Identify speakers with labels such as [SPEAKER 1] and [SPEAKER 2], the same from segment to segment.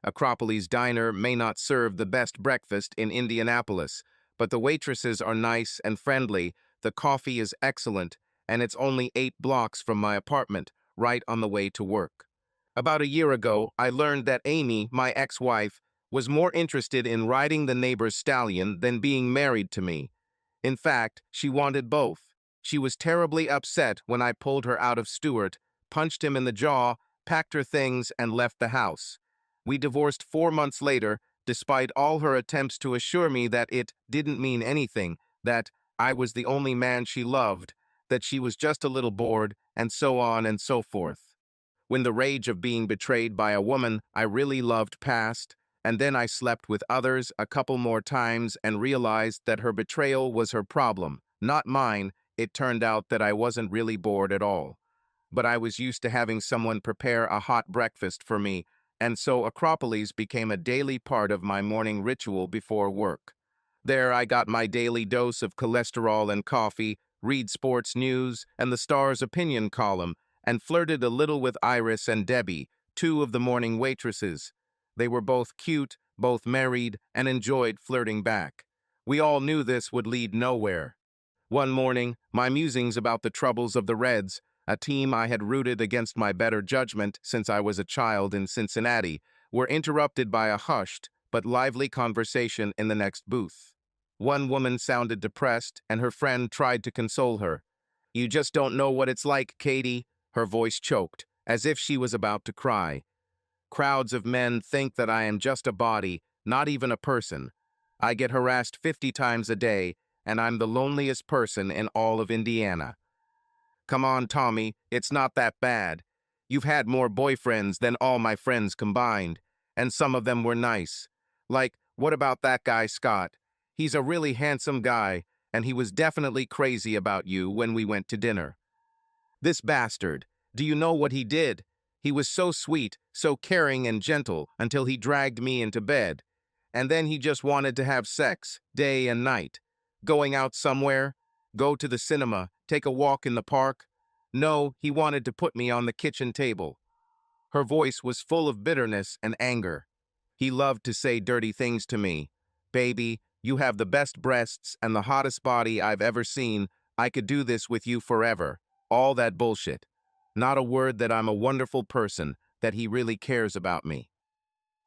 [SPEAKER 1] Acropolis Diner may not serve the best breakfast in Indianapolis, but the waitresses are nice and friendly, the coffee is excellent, and it's only 8 blocks from my apartment, right on the way to work. About a year ago, I learned that Amy, my ex-wife, was more interested in riding the neighbor's stallion than being married to me. In fact, she wanted both. She was terribly upset when I pulled her out of Stewart, punched him in the jaw, packed her things, and left the house. We divorced 4 months later, despite all her attempts to assure me that it didn't mean anything, that I was the only man she loved, that she was just a little bored, and so on and so forth. When the rage of being betrayed by a woman I really loved passed, and then I slept with others a couple more times and realized that her betrayal was her problem, not mine, it turned out that I wasn't really bored at all. But I was used to having someone prepare a hot breakfast for me, and so Acropolis became a daily part of my morning ritual before work. There I got my daily dose of cholesterol and coffee, read sports news and the Star's opinion column, and flirted a little with Iris and Debbie, 2 of the morning waitresses. They were both cute, both married, and enjoyed flirting back. We all knew this would lead nowhere. One morning, my musings about the troubles of the Reds, a team I had rooted against my better judgment since I was a child in Cincinnati, were interrupted by a hushed but lively conversation in the next booth. One woman sounded depressed, and her friend tried to console her. "You just don't know what it's like, Katie." Her voice choked, as if she was about to cry. "Crowds of men think that I am just a body, not even a person. I get harassed 50 times a day, and I'm the loneliest person in all of Indiana." "Come on, Tommy, it's not that bad. You've had more boyfriends than all my friends combined, and some of them were nice. Like, what about that guy Scott? He's a really handsome guy, and he was definitely crazy about you when we went to dinner. This bastard, do you know what he did? He was so sweet, so caring and gentle until he dragged me into bed. And then he just wanted to have sex, day and night. Going out somewhere? Go to the cinema, take a walk in the park? No, he wanted to put me on the kitchen table." Her voice was full of bitterness and anger. "He loved to say dirty things to me. 'Baby, you have the best breasts and the hottest body I've ever seen. I could do this with you forever.' All that bullshit. Not a word that I'm a wonderful person, that he really cares about me."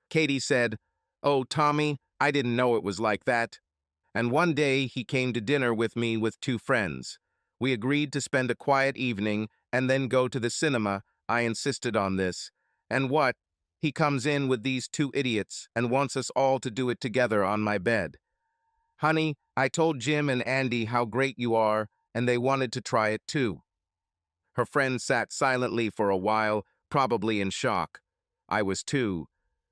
[SPEAKER 1] Katie said, "Oh, Tommy, I didn't know it was like that." And one day he came to dinner with me with 2 friends. We agreed to spend a quiet evening and then go to the cinema. I insisted on this. And what? He comes in with these 2 idiots and wants us all to do it together on my bed. "Honey, I told Jim and Andy how great you are, and they wanted to try it too." Her friend sat silently for a while, probably in shock. I was too.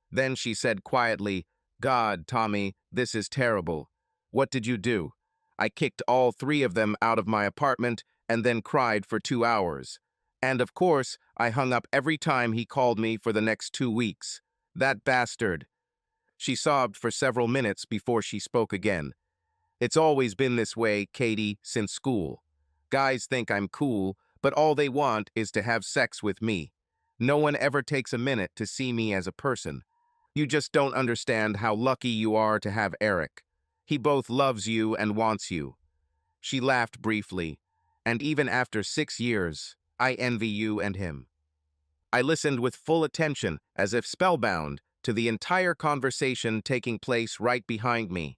[SPEAKER 1] Then she said quietly, "God, Tommy, this is terrible. What did you do?" "I kicked all 3 of them out of my apartment and then cried for 2 hours. And of course, I hung up every time he called me for the next 2 weeks. That bastard." She sobbed for several minutes before she spoke again. "It's always been this way, Katie, since school. Guys think I'm cool, but all they want is to have sex with me. No one ever takes a minute to see me as a person. You just don't understand how lucky you are to have Eric. He both loves you and wants you." She laughed briefly. "And even after 6 years, I envy you and him." I listened with full attention, as if spellbound, to the entire conversation taking place right behind me.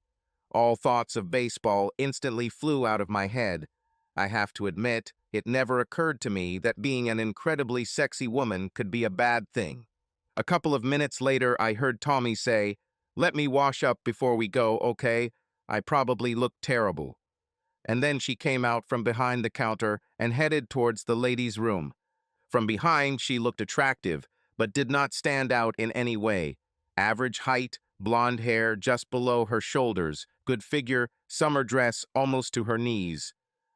[SPEAKER 1] All thoughts of baseball instantly flew out of my head. I have to admit, it never occurred to me that being an incredibly sexy woman could be a bad thing. A couple of minutes later, I heard Tommy say, "Let me wash up before we go, okay? I probably look terrible." And then she came out from behind the counter and headed towards the ladies' room. From behind, she looked attractive, but did not stand out in any way. Average height, blonde hair just below her shoulders, good figure, summer dress almost to her knees.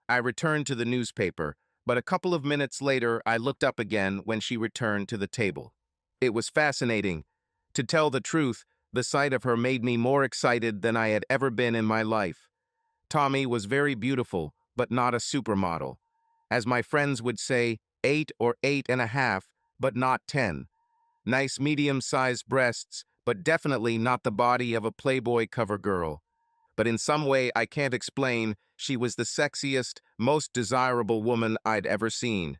[SPEAKER 1] I returned to the newspaper, but a couple of minutes later I looked up again when she returned to the table. It was fascinating. To tell the truth, the sight of her made me more excited than I had ever been in my life. Tommy was very beautiful, but not a supermodel. As my friends would say, 8 or 8.5, but not 10. Nice medium-sized breasts, but definitely not the body of a Playboy cover girl. But in some way I can't explain, she was the sexiest, most desirable woman I'd ever seen.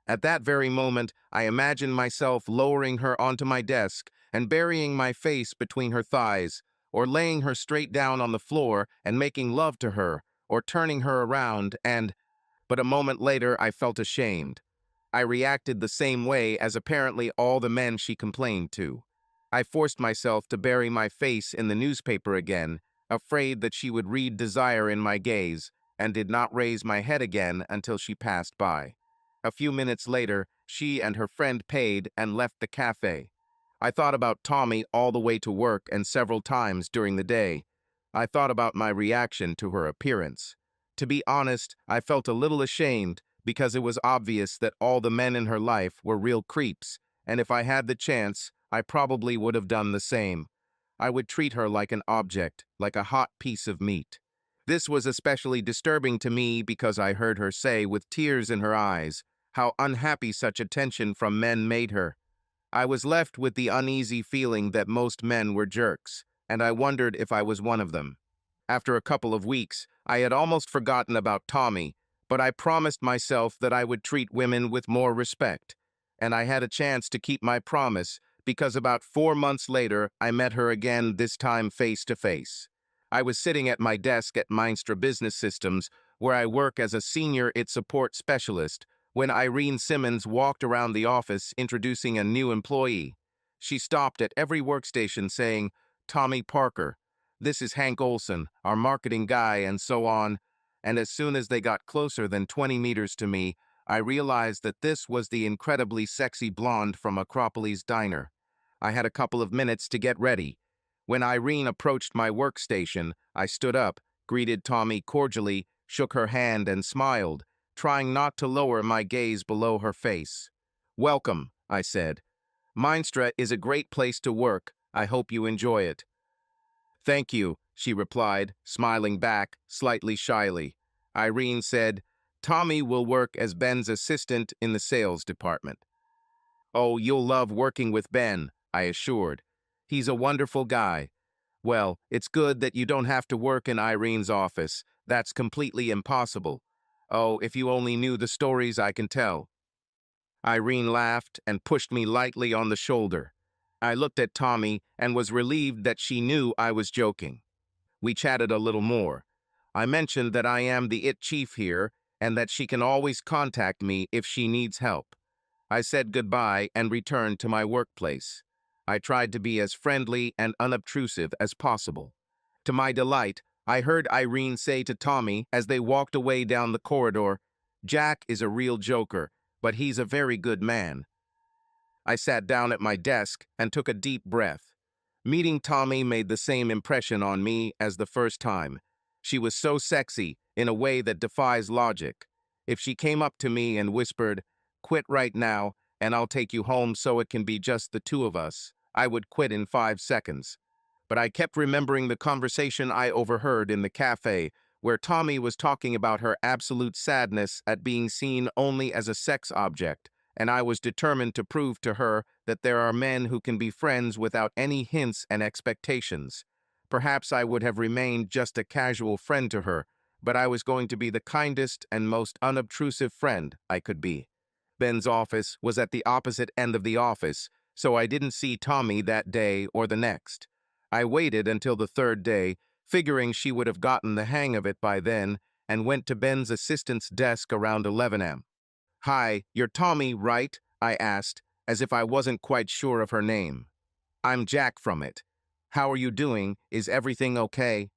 [SPEAKER 1] At that very moment, I imagined myself lowering her onto my desk and burying my face between her thighs, or laying her straight down on the floor and making love to her, or turning her around but a moment later I felt ashamed. I reacted the same way as apparently all the men she complained to. I forced myself to bury my face in the newspaper again, afraid that she would read desire in my gaze, and did not raise my head again until she passed by. A few minutes later, she and her friend paid and left the cafe. I thought about Tommy all the way to work and several times during the day. I thought about my reaction to her appearance. To be honest, I felt a little ashamed because it was obvious that all the men in her life were real creeps, and if I had the chance, I probably would have done the same. I would treat her like an object, like a hot piece of meat. This was especially disturbing to me because I heard her say with tears in her eyes how unhappy such attention from men made her. I was left with the uneasy feeling that most men were jerks, and I wondered if I was one of them. After a couple of weeks, I had almost forgotten about Tommy, but I promised myself that I would treat women with more respect. And I had a chance to keep my promise because about 4 months later, I met her again, this time face to face. I was sitting at my desk at Minestra Business Systems, where I work as a senior IT support specialist, when Irene Simmons walked around the office introducing a new employee. She stopped at every workstation saying, "Tommy Parker. This is Hank Olson, our marketing guy," and so on. And as soon as they got closer than 20 meters to me, I realized that this was the incredibly sexy blonde from Acropolis Diner. I had a couple of minutes to get ready. When Irene approached my workstation, I stood up, greeted Tommy cordially, shook her hand, and smiled, trying not to lower my gaze below her face. "Welcome," I said. "Minestra is a great place to work. I hope you enjoy it." "Thank you," she replied, smiling back, slightly shyly. Irene said, "Tommy will work as Ben's assistant in the sales department." "Oh, you'll love working with Ben," I assured. "He's a wonderful guy." "Well, it's good that you don't have to work in Irene's office. That's completely impossible. Oh, if you only knew the stories I can tell." Irene laughed and pushed me lightly on the shoulder. I looked at Tommy and was relieved that she knew I was joking. We chatted a little more. I mentioned that I am the IT chief here and that she can always contact me if she needs help. I said goodbye and returned to my workplace. I tried to be as friendly and unobtrusive as possible. To my delight, I heard Irene say to Tommy as they walked away down the corridor, "Jack is a real joker, but he's a very good man." I sat down at my desk and took a deep breath. Meeting Tommy made the same impression on me as the first time. She was so sexy in a way that defies logic. If she came up to me and whispered, "Quit right now, and I'll take you home so it can be just the two of us," I would quit in 5 seconds. But I kept remembering the conversation I overheard in the cafe, where Tommy was talking about her absolute sadness at being seen only as a sex object, and I was determined to prove to her that there are men who can be friends without any hints and expectations. Perhaps I would have remained just a casual friend to her, but I was going to be the kindest and most unobtrusive friend I could be. Ben's office was at the opposite end of the office, so I didn't see Tommy that day or the next. I waited until the third day, figuring she would have gotten the hang of it by then, and went to Ben's assistant's desk around 11 a.m. "Hi, you're Tommy, right?" I asked, as if I wasn't quite sure of her name. "I'm Jack from it. How are you doing? Is everything okay?"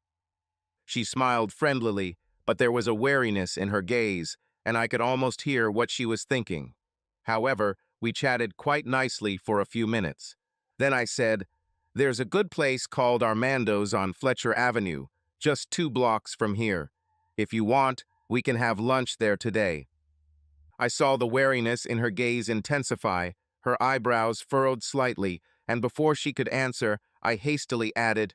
[SPEAKER 1] She smiled friendlily, but there was a wariness in her gaze, and I could almost hear what she was thinking. However, we chatted quite nicely for a few minutes. Then I said, "There's a good place called Armando's on Fletcher Avenue, just 2 blocks from here. If you want, we can have lunch there today." I saw the wariness in her gaze intensify, her eyebrows furrowed slightly, and before she could answer, I hastily added,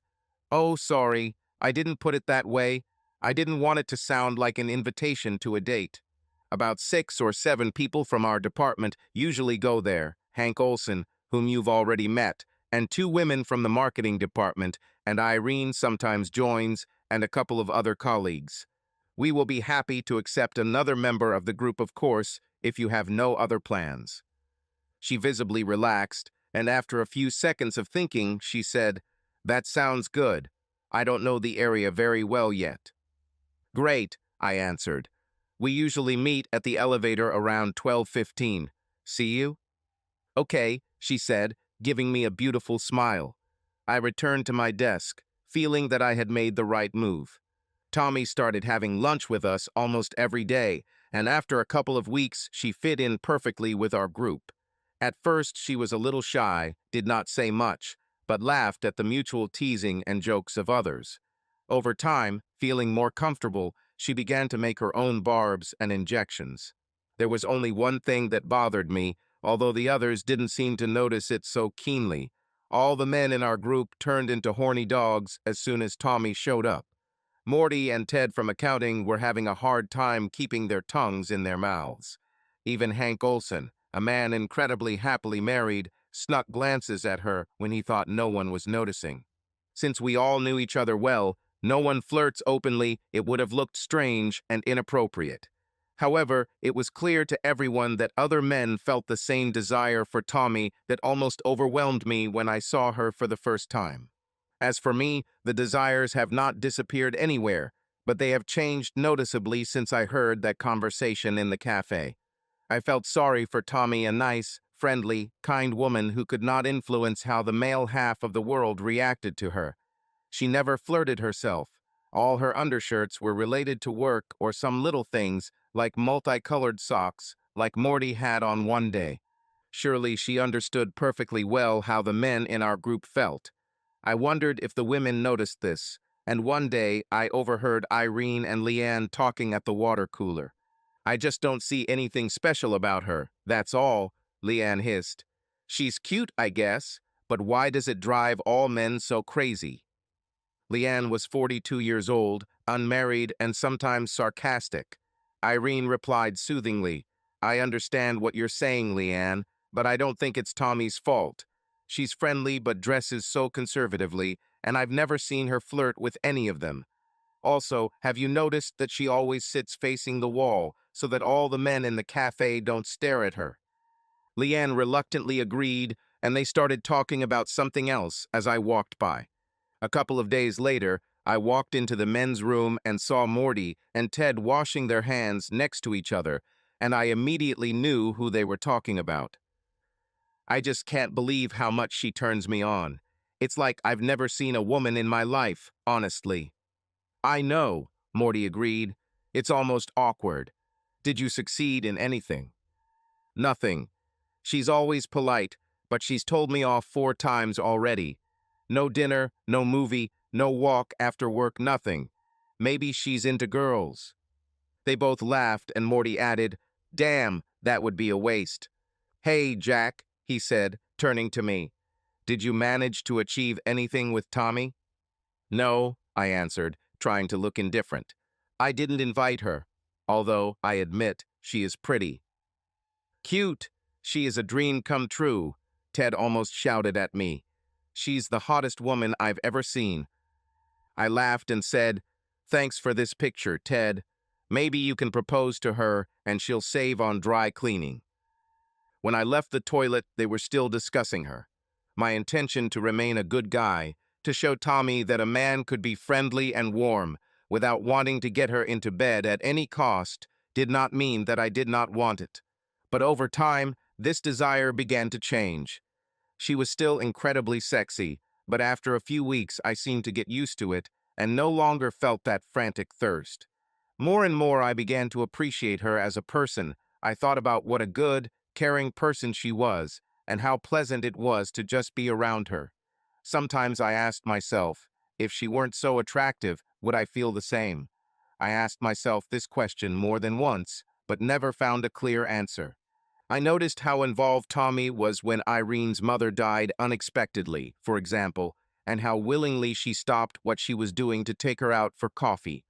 [SPEAKER 1] "Oh, sorry, I didn't put it that way. I didn't want it to sound like an invitation to a date. About 6 or 7 people from our department usually go there. Hank Olson, whom you've already met, and 2 women from the marketing department, and Irene sometimes joins, and a couple of other colleagues. We will be happy to accept another member of the group, of course, if you have no other plans. She visibly relaxed, and after a few seconds of thinking, she said, "That sounds good. I don't know the area very well yet." "Great," I answered. "We usually meet at the elevator around 12:15. See you?" "Okay," she said, giving me a beautiful smile. I returned to my desk, feeling that I had made the right move. Tommy started having lunch with us almost every day, and after a couple of weeks, she fit in perfectly with our group. At first, she was a little shy, did not say much, but laughed at the mutual teasing and jokes of others. Over time, feeling more comfortable, she began to make her own barbs and injections. There was only one thing that bothered me, although the others didn't seem to notice it so keenly. All the men in our group turned into horny dogs as soon as Tommy showed up. Morty and Ted from accounting were having a hard time keeping their tongues in their mouths. Even Hank Olson, a man incredibly happily married, snuck glances at her when he thought no one was noticing. Since we all knew each other well, no one flirts openly, it would have looked strange and inappropriate. However, it was clear to everyone that other men felt the same desire for Tommy that almost overwhelmed me when I saw her for the first time. As for me, the desires have not disappeared anywhere, but they have changed noticeably since I heard that conversation in the cafe. I felt sorry for Tommy, a nice, friendly, kind woman who could not influence how the male half of the world reacted to her. She never flirted herself. All her undershirts were related to work or some little things, like multicolored socks, like Morty had on one day. Surely she understood perfectly well how the men in our group felt. I wondered if the women noticed this, and one day I overheard Irene and Leanne talking at the water cooler. "I just don't see anything special about her, that's all," Leanne hissed. "She's cute, I guess, but why does it drive all men so crazy?" Leanne was 42 years old, unmarried, and sometimes sarcastic. Irene replied soothingly, "I understand what you're saying, Leanne, but I don't think it's Tommy's fault. She's friendly but dresses so conservatively, and I've never seen her flirt with any of them. Also, have you noticed that she always sits facing the wall so that all the men in the cafe don't stare at her?" Leanne reluctantly agreed, and they started talking about something else as I walked by. A couple of days later, I walked into the men's room and saw Morty and Ted washing their hands next to each other, and I immediately knew who they were talking about. "I just can't believe how much she turns me on. It's like I've never seen a woman in my life, honestly." "I know," Morty agreed. "It's almost awkward. Did you succeed in anything?" "Nothing. She's always polite, but she's told me off 4 times already. No dinner, no movie, no walk after work, nothing. Maybe she's into girls." They both laughed, and Morty added, "Damn, that would be a waste." "Hey, Jack," he said, turning to me. "Did you manage to achieve anything with Tommy?" "No," I answered, trying to look indifferent. "I didn't invite her, although, I admit, she is pretty." "Cute! She is a dream come true," Ted almost shouted at me. "She's the hottest woman I've ever seen." I laughed and said, "Thanks for this picture, Ted. Maybe you can propose to her and she'll save on dry cleaning." When I left the toilet, they were still discussing her. My intention to remain a good guy, to show Tommy that a man could be friendly and warm without wanting to get her into bed at any cost, did not mean that I did not want it. But over time, this desire began to change. She was still incredibly sexy, but after a few weeks I seemed to get used to it and no longer felt that frantic thirst. More and more I began to appreciate her as a person. I thought about what a good, caring person she was and how pleasant it was to just be around her. Sometimes I asked myself, if she weren't so attractive, would I feel the same? I asked myself this question more than once, but never found a clear answer. I noticed how involved Tommy was when Irene's mother died unexpectedly, for example, and how willingly she stopped what she was doing to take her out for coffee.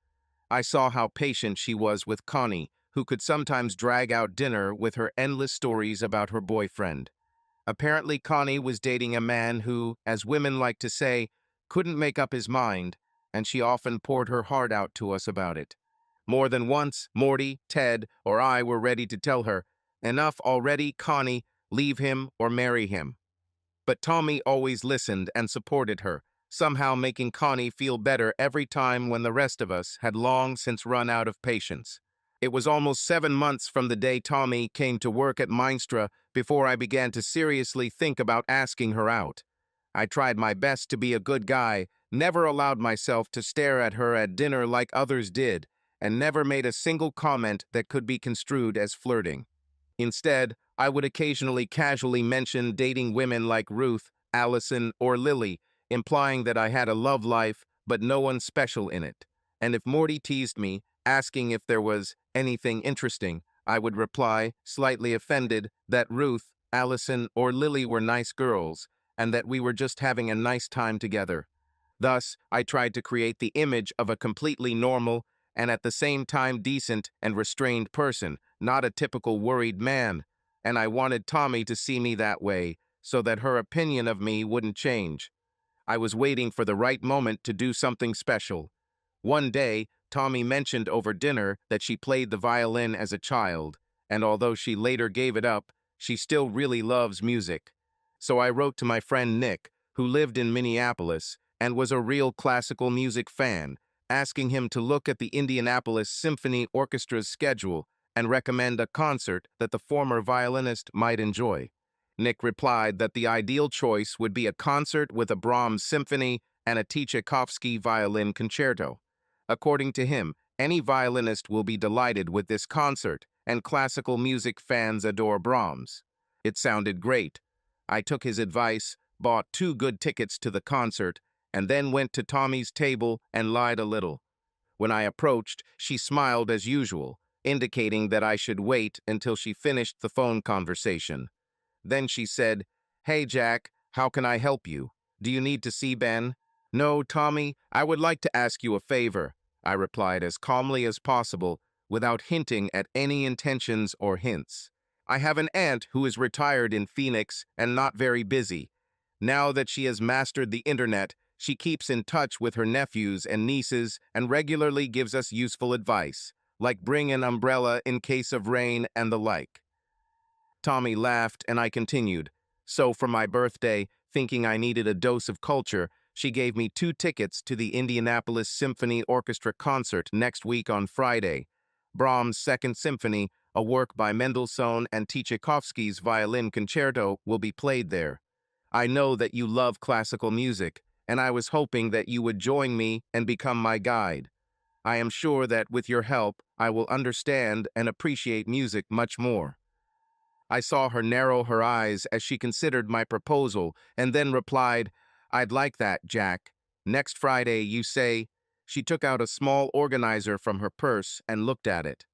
[SPEAKER 1] I saw how patient she was with Connie, who could sometimes drag out dinner with her endless stories about her boyfriend. Apparently, Connie was dating a man who, as women like to say, couldn't make up his mind, and she often poured her heart out to us about it. More than once, Morty, Ted, or I were ready to tell her, "Enough already, Connie, leave him or marry him." But Tommy always listened and supported her, somehow making Connie feel better every time when the rest of us had long since run out of patience. It was almost 7 months from the day Tommy came to work at Minestra before I began to seriously think about asking her out. I tried my best to be a good guy, never allowed myself to stare at her at dinner like others did, and never made a single comment that could be construed as flirting. Instead, I would occasionally casually mention dating women like Ruth, Allison, or Lily, implying that I had a love life, but no one special in it. And if Morty teased me, asking if there was anything interesting, I would reply, slightly offended, that Ruth, Allison, or Lily were nice girls, and that we were just having a nice time together. Thus, I tried to create the image of a completely normal and at the same time decent and restrained person, not a typical worried man, and I wanted Tommy to see me that way, so that her opinion of me wouldn't change. I was waiting for the right moment to do something special. One day, Tommy mentioned over dinner that she played the violin as a child, and although she later gave it up, she still really loves music. So I wrote to my friend Nick, who lived in Minneapolis and was a real classical music fan, asking him to look at the Indianapolis Symphony Orchestra's schedule and recommend a concert that the former violinist might enjoy. Nick replied that the ideal choice would be a concert with a Brahms symphony and a Tchaikovsky violin concerto. According to him, any violinist will be delighted with this concert, and classical music fans adore Brahms. It sounded great. I took his advice, bought 2 good tickets to the concert, and then went to Tommy's table and lied a little. When I approached, she smiled as usual, indicating that I should wait until she finished the phone conversation. Then she said, "Hey, Jack, how can I help you? Do you need to see Ben?" "No, Tommy, I would like to ask you a favor," I replied as calmly as possible, without hinting at any intentions or hints. "I have an aunt who is retired in Phoenix and not very busy. Now that she has mastered the internet, she keeps in touch with her nephews and nieces and regularly gives us useful advice, like bring an umbrella in case of rain and the like." Tommy laughed, and I continued. "So for my birthday, thinking I needed a dose of culture, she gave me 2 tickets to the Indianapolis Symphony Orchestra concert next week on Friday. Brahms' Second Symphony, a work by Mendelssohn, and Tchaikovsky's Violin Concerto will be played there. I know that you love classical music, and I was hoping that you would join me and become my guide. I am sure that with your help, I will understand and appreciate music much more." I saw her narrow her eyes as she considered my proposal and then replied, "I'd like that, Jack. Next Friday, you say?" She took out a small organizer from her purse and looked at it.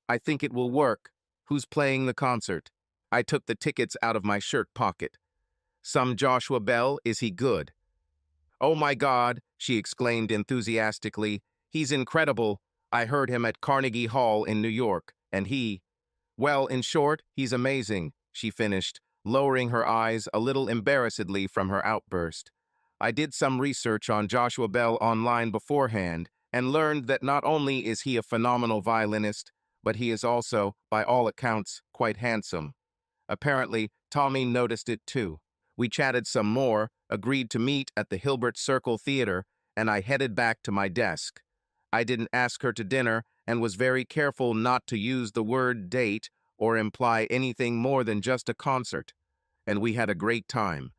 [SPEAKER 1] "I think it will work. Who's playing the concert?" I took the tickets out of my shirt pocket. "Some Joshua Bell, is he good?" "Oh my God," she exclaimed enthusiastically. "He's incredible. I heard him at Carnegie Hall in New York, and well, in short, he's amazing," she finished, lowering her eyes a little embarrassedly from her outburst. I did some research on Joshua Bell online beforehand and learned that not only is he a phenomenal violinist, but he is also, by all accounts, quite handsome. Apparently, Tommy noticed it too. We chatted some more, agreed to meet at the Hilbert Circle Theater, and I headed back to my desk. I didn't ask her to dinner and was very careful not to use the word date or imply anything more than just a concert. And we had a great time.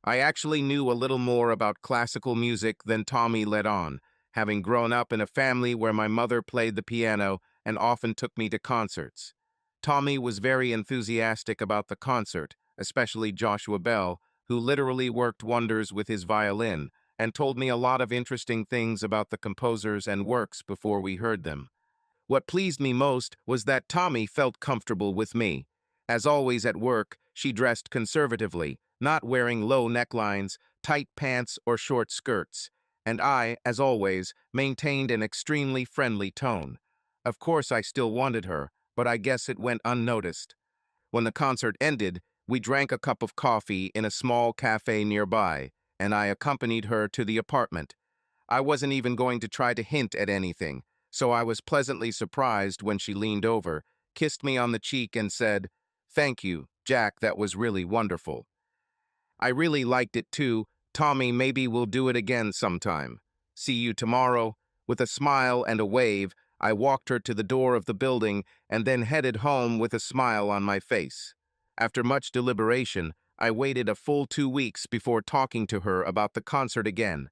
[SPEAKER 1] I actually knew a little more about classical music than Tommy let on, having grown up in a family where my mother played the piano and often took me to concerts. Tommy was very enthusiastic about the concert, especially Joshua Bell, who literally worked wonders with his violin, and told me a lot of interesting things about the composers and works before we heard them. What pleased me most was that Tommy felt comfortable with me. As always at work, she dressed conservatively, not wearing low necklines, tight pants, or short skirts, and I, as always, maintained an extremely friendly tone. Of course I still wanted her, but I guess it went unnoticed. When the concert ended, We drank a cup of coffee in a small cafe nearby, and I accompanied her to the apartment. I wasn't even going to try to hint at anything, so I was pleasantly surprised when she leaned over, kissed me on the cheek, and said, "Thank you, Jack, that was really wonderful." I really liked it too. Tommy, maybe we'll do it again sometime. See you tomorrow. With a smile and a wave, I walked her to the door of the building and then headed home with a smile on my face. After much deliberation, I waited a full 2 weeks before talking to her about the concert again.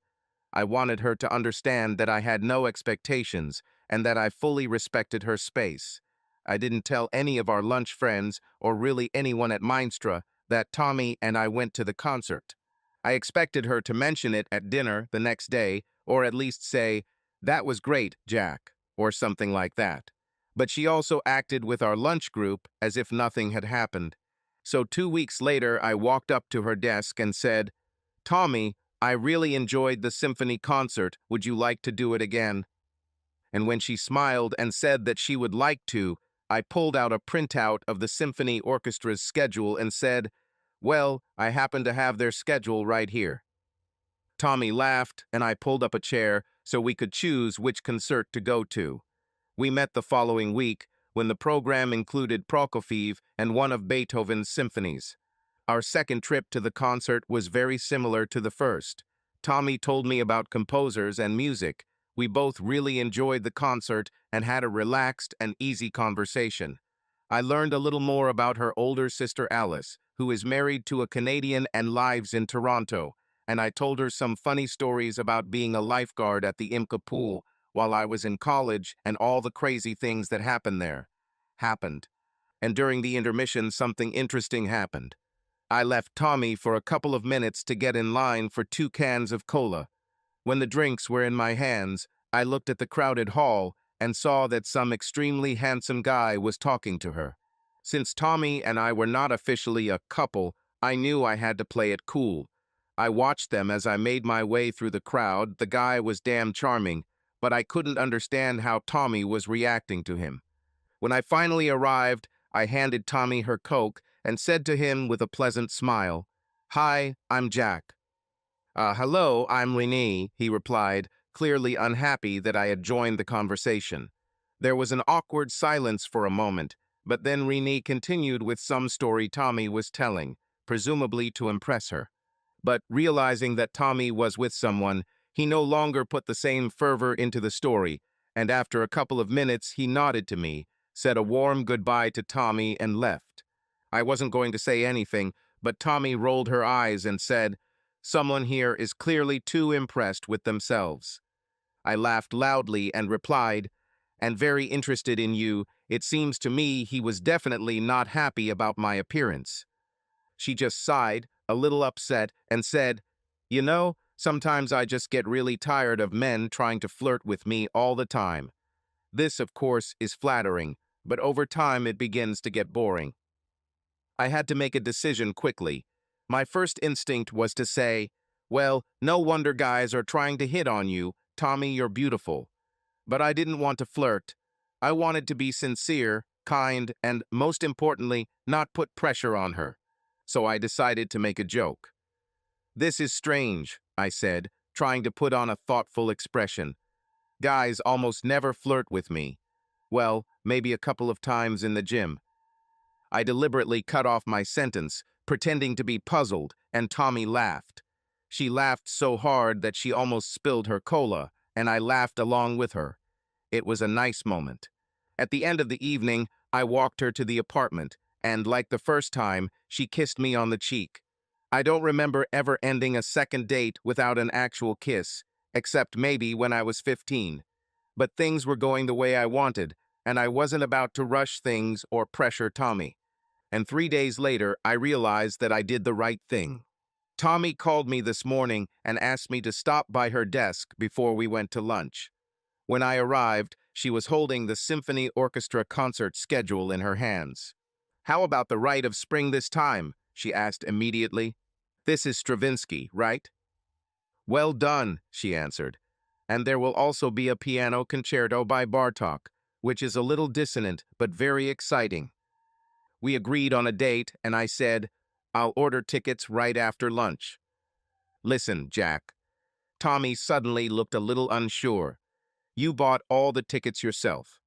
[SPEAKER 1] I wanted her to understand that I had no expectations and that I fully respected her space. I didn't tell any of our lunch friends or really anyone at Mindstra that Tommy and I went to the concert. I expected her to mention it at dinner the next day, or at least say, "That was great, Jack," or something like that. But she also acted with our lunch group as if nothing had happened. So 2 weeks later, I walked up to her desk and said, "Tommy, I really enjoyed the symphony concert. Would you like to do it again?" And when she smiled and said that she would like to, I pulled out a printout of the symphony orchestra's schedule and said, "Well, I happen to have their schedule right here." Tommy laughed, and I pulled up a chair so we could choose which concert to go to. We met the following week, when the program included Prokofiev and one of Beethoven's symphonies. Our second trip to the concert was very similar to the first. Tommy told me about composers and music. We both really enjoyed the concert and had a relaxed and easy conversation. I learned a little more about her older sister Alice, who is married to a Canadian and lives in Toronto, and I told her some funny stories about being a lifeguard at the Imca pool while I was in college and all the crazy things that happened. And during the intermission, something interesting happened. I left Tommy for a couple of minutes to get in line for 2 cans of cola. When the drinks were in my hands, I looked at the crowded hall and saw that some extremely handsome guy was talking to her. Since Tommy and I were not officially a couple, I knew I had to play it cool. I watched them as I made my way through the crowd. The guy was damn charming, but I couldn't understand how Tommy was reacting to him. When I finally arrived, I handed Tommy her Coke and said to him with a pleasant smile, "Hi, I'm Jack." Hello, I'm Renee," he replied, clearly unhappy that I had joined the conversation. There was an awkward silence for a moment, but then Renee continued with some story Tommy was telling, presumably to impress her. But realizing that Tommy was with someone, he no longer put the same fervor into the story, and after a couple of minutes he nodded to me, said a warm goodbye to Tommy, and left. I wasn't going to say anything, but Tommy rolled her eyes and said, "Someone here is clearly too impressed with themselves." I laughed loudly and replied, "And very interested in you. It seems to me he was definitely not happy about my appearance." She just sighed, a little upset, and said, "You know, sometimes I just get really tired of men trying to flirt with me all the time." This, of course, is flattering, but over time it begins to get boring. I had to make a decision quickly. My first instinct was to say, "Well, no wonder guys are trying to hit on you. Tommy, you're beautiful." But I didn't want to flirt. I wanted to be sincere, kind, and, most importantly, not put pressure on her. So I decided to make a joke. "This is strange," I said, trying to put on a thoughtful expression. "Guys almost never flirt with me. Well, maybe a couple of times in the gym." I deliberately cut off my sentence, pretending to be puzzled, and Tommy laughed. She laughed so hard that she almost spilled her cola, and I laughed along with her. It was a nice moment. At the end of the evening, I walked her to the apartment, and like the first time, she kissed me on the cheek. I don't remember ever ending a second date without an actual kiss, except maybe when I was 15. But things were going the way I wanted, and I wasn't about to rush things or pressure Tommy. And 3 days later, I realized that I did the right thing. Tommy called me this morning and asked me to stop by her desk before we went to lunch. When I arrived, she was holding the symphony orchestra concert schedule in her hands. "How about the Rite of Spring this time?" she asked immediately. "This is Stravinsky, right?" "Well done," she answered. "And there will also be a piano concerto by Bartok, which is a little dissonant but very exciting." We agreed on a date, and I said, I'll order tickets right after lunch. Listen, Jack. Tommy suddenly looked a little unsure. You bought all the tickets yourself.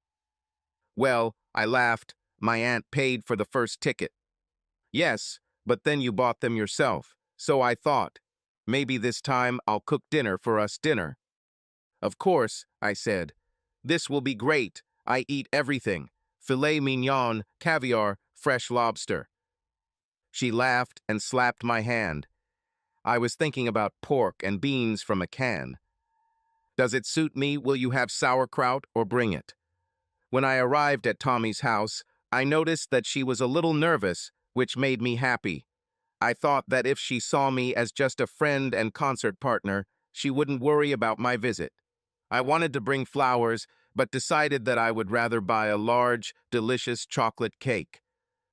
[SPEAKER 1] Well, I laughed. My aunt paid for the first ticket. Yes, but then you bought them yourself. So I thought, maybe this time I'll cook dinner for us dinner. Of course, I said. This will be great. I eat everything. Filet mignon, caviar, fresh lobster. She laughed and slapped my hand. I was thinking about pork and beans from a can. Does it suit me? Will you have sauerkraut or bring it? When I arrived at Tommy's house, I noticed that she was a little nervous, which made me happy. I thought that if she saw me as just a friend and concert partner, she wouldn't worry about my visit. I wanted to bring flowers, but decided that I would rather buy a large, delicious chocolate cake.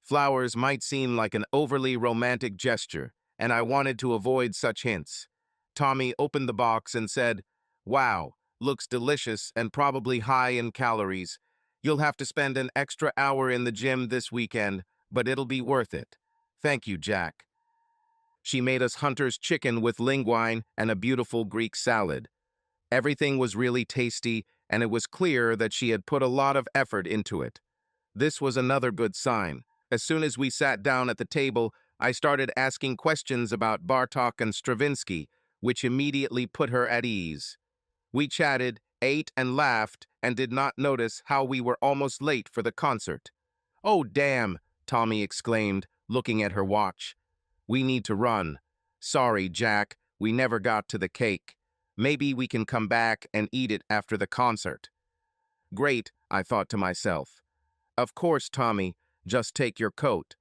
[SPEAKER 1] Flowers might seem like an overly romantic gesture, and I wanted to avoid such hints. Tommy opened the box and said, "Wow, looks delicious and probably high in calories. You'll have to spend an extra hour in the gym this weekend, but it'll be worth it. Thank you, Jack." She made us hunter's chicken with linguine and a beautiful Greek salad. Everything was really tasty, and it was clear that she had put a lot of effort into it. This was another good sign. As soon as we sat down at the table, I started asking questions about Bartók and Stravinsky, which immediately put her at ease. We chatted, ate, and laughed, and did not notice how we were almost late for the concert. "Oh, damn," Tommy exclaimed, looking at her watch. "We need to run. Sorry, Jack, we never got to the cake. Maybe we can come back and eat it after the concert." Great, I thought to myself. Of course, Tommy, just take your coat.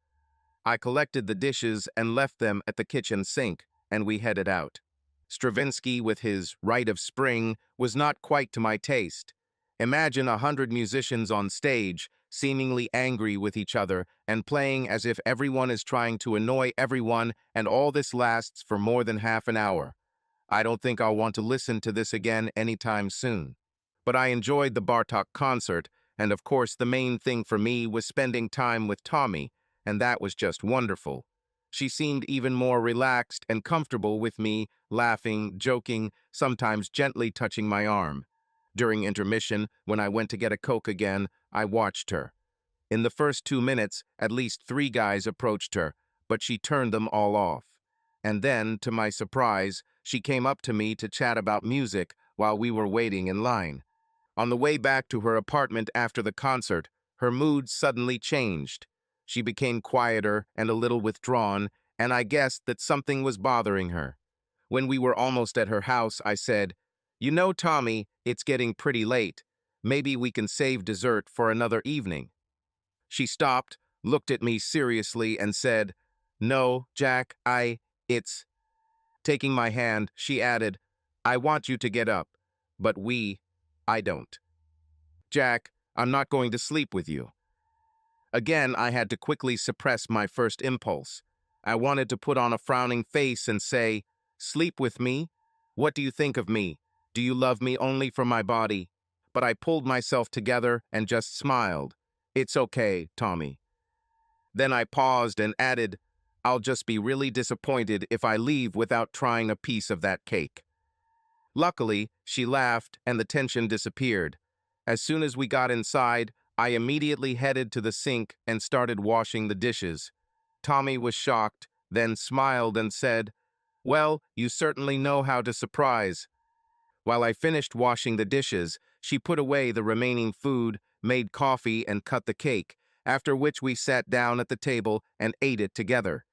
[SPEAKER 1] I collected the dishes and left them at the kitchen sink, and we headed out. Stravinsky, with his Rite of Spring, was not quite to my taste. Imagine 100 musicians on stage, seemingly angry with each other, and playing as if everyone is trying to annoy everyone, and all this lasts for more than half an hour. I don't think I'll want to listen to this again anytime soon. But I enjoyed the Bartók concert, and of course the main thing for me was spending time with Tommy, and that was just wonderful. She seemed even more relaxed and comfortable with me, laughing, joking, sometimes gently touching my arm. During intermission, when I went to get a Coke again, I watched her. In the first 2 minutes, at least 3 guys approached her, but she turned them all off. And then, to my surprise, she came up to me to chat about music while we were waiting in line. On the way back to her apartment after the concert, her mood suddenly changed. She became quieter and a little withdrawn, and I guessed that something was bothering her. When we were almost at her house, I said, "You know, Tommy, it's getting pretty late. Maybe we can save dessert for another evening." She stopped, looked at me seriously, and said, "No, Jack, it's..." Taking my hand, she added, "I want you to get up, but I don't. Jack, I'm not going to sleep with you." Again, I had to quickly suppress my first impulse. I wanted to put on a frowning face and say, "Sleep with me? What do you think of me? Do you love me only for my body?" But I pulled myself together and just smiled. "It's okay, Tommy." Then I paused and added, "I'll just be really disappointed if I leave without trying a piece of that cake." Luckily, she laughed and the tension disappeared. As soon as we got inside, I immediately headed to the sink and started washing the dishes. Tommy was shocked, then smiled and said, "Well, you certainly know how to surprise." While I finished washing the dishes, she put away the remaining food, made coffee, and cut the cake, after which we sat down at the table and ate it together.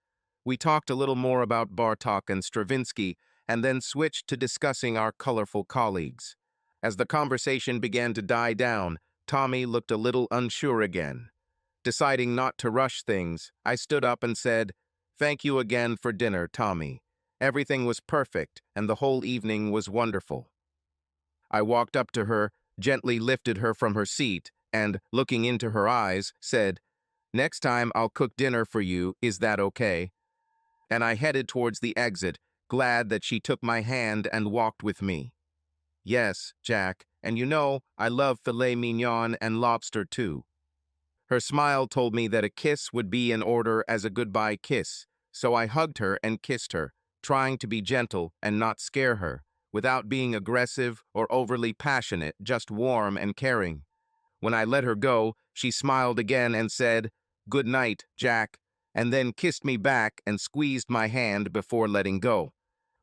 [SPEAKER 1] We talked a little more about Bartók and Stravinsky, and then switched to discussing our colorful colleagues. As the conversation began to die down, Tommy looked a little unsure again. Deciding not to rush things, I stood up and said, "Thank you again for dinner, Tommy. Everything was perfect, and the whole evening was wonderful." I walked up to her, gently lifted her from her seat, and, looking into her eyes, said, "Next time I'll cook dinner for you, is that okay?" And I headed towards the exit, glad that she took my hand and walked with me. "Yes, Jack, and you know, I love filet mignon and lobster too." Her smile told me that a kiss would be in order as a goodbye kiss, So I hugged her and kissed her, trying to be gentle and not scare her, without being aggressive or overly passionate, just warm and caring. When I let her go, she smiled again and said, "Good night, Jack," and then kissed me back and squeezed my hand before letting go.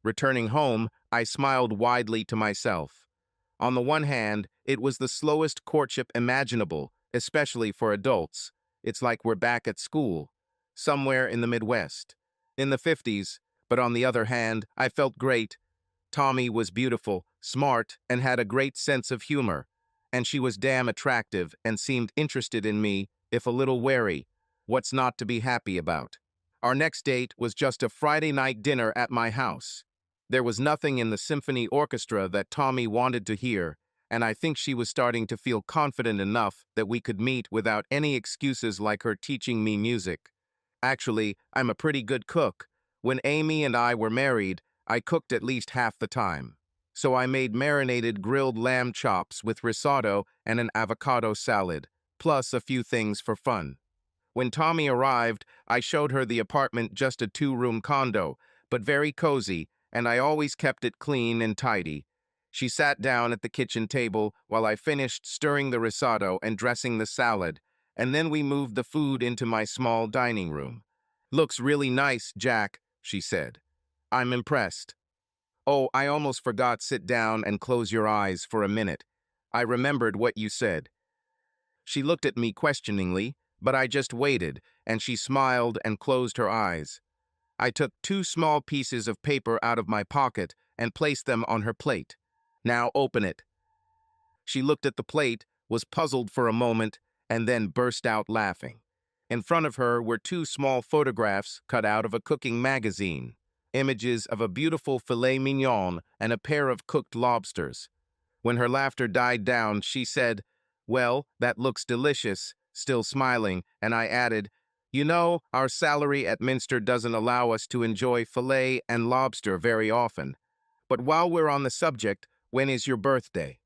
[SPEAKER 1] Returning home, I smiled widely to myself. On the one hand, it was the slowest courtship imaginable, especially for adults. It's like we're back at school, somewhere in the Midwest, in the 50s, but on the other hand, I felt great. Tommy was beautiful, smart, and had a great sense of humor. And she was damn attractive and seemed interested in me, if a little wary. What's not to be happy about? Our next date was just a Friday night dinner at my house. There was nothing in the symphony orchestra that Tommy wanted to hear, and I think she was starting to feel confident enough that we could meet without any excuses like her teaching me music. Actually, I'm a pretty good cook. When Amy and I were married, I cooked at least half the time. So I made marinated grilled lamb chops with risotto and an avocado salad, plus a few things for fun. When Tommy arrived, I showed her the apartment, just a two-room condo, but very cozy, and I always kept it clean and tidy. She sat down at the kitchen table while I finished stirring the risotto and dressing the salad, and then we moved the food into my small dining room. "Looks really nice, Jack," she said. "I'm impressed." "Oh, I almost forgot. Sit down and close your eyes for a minute. I remembered what you said." She looked at me questioningly, but I just waited, and she smiled and closed her eyes. I took two small pieces of paper out of my pocket and placed them on her plate. "Now open it." She looked at the plate, was puzzled for a moment, and then burst out laughing. In front of her were two small photographs cut out of a cooking magazine, images of a beautiful filet mignon and a pair of cooked lobsters. When her laughter died down, she said, "Well, that looks delicious," still smiling, and I added, "You know, our salary at Minster doesn't allow us to enjoy filet and lobster very often. But while we're on the subject, when is your birthday?"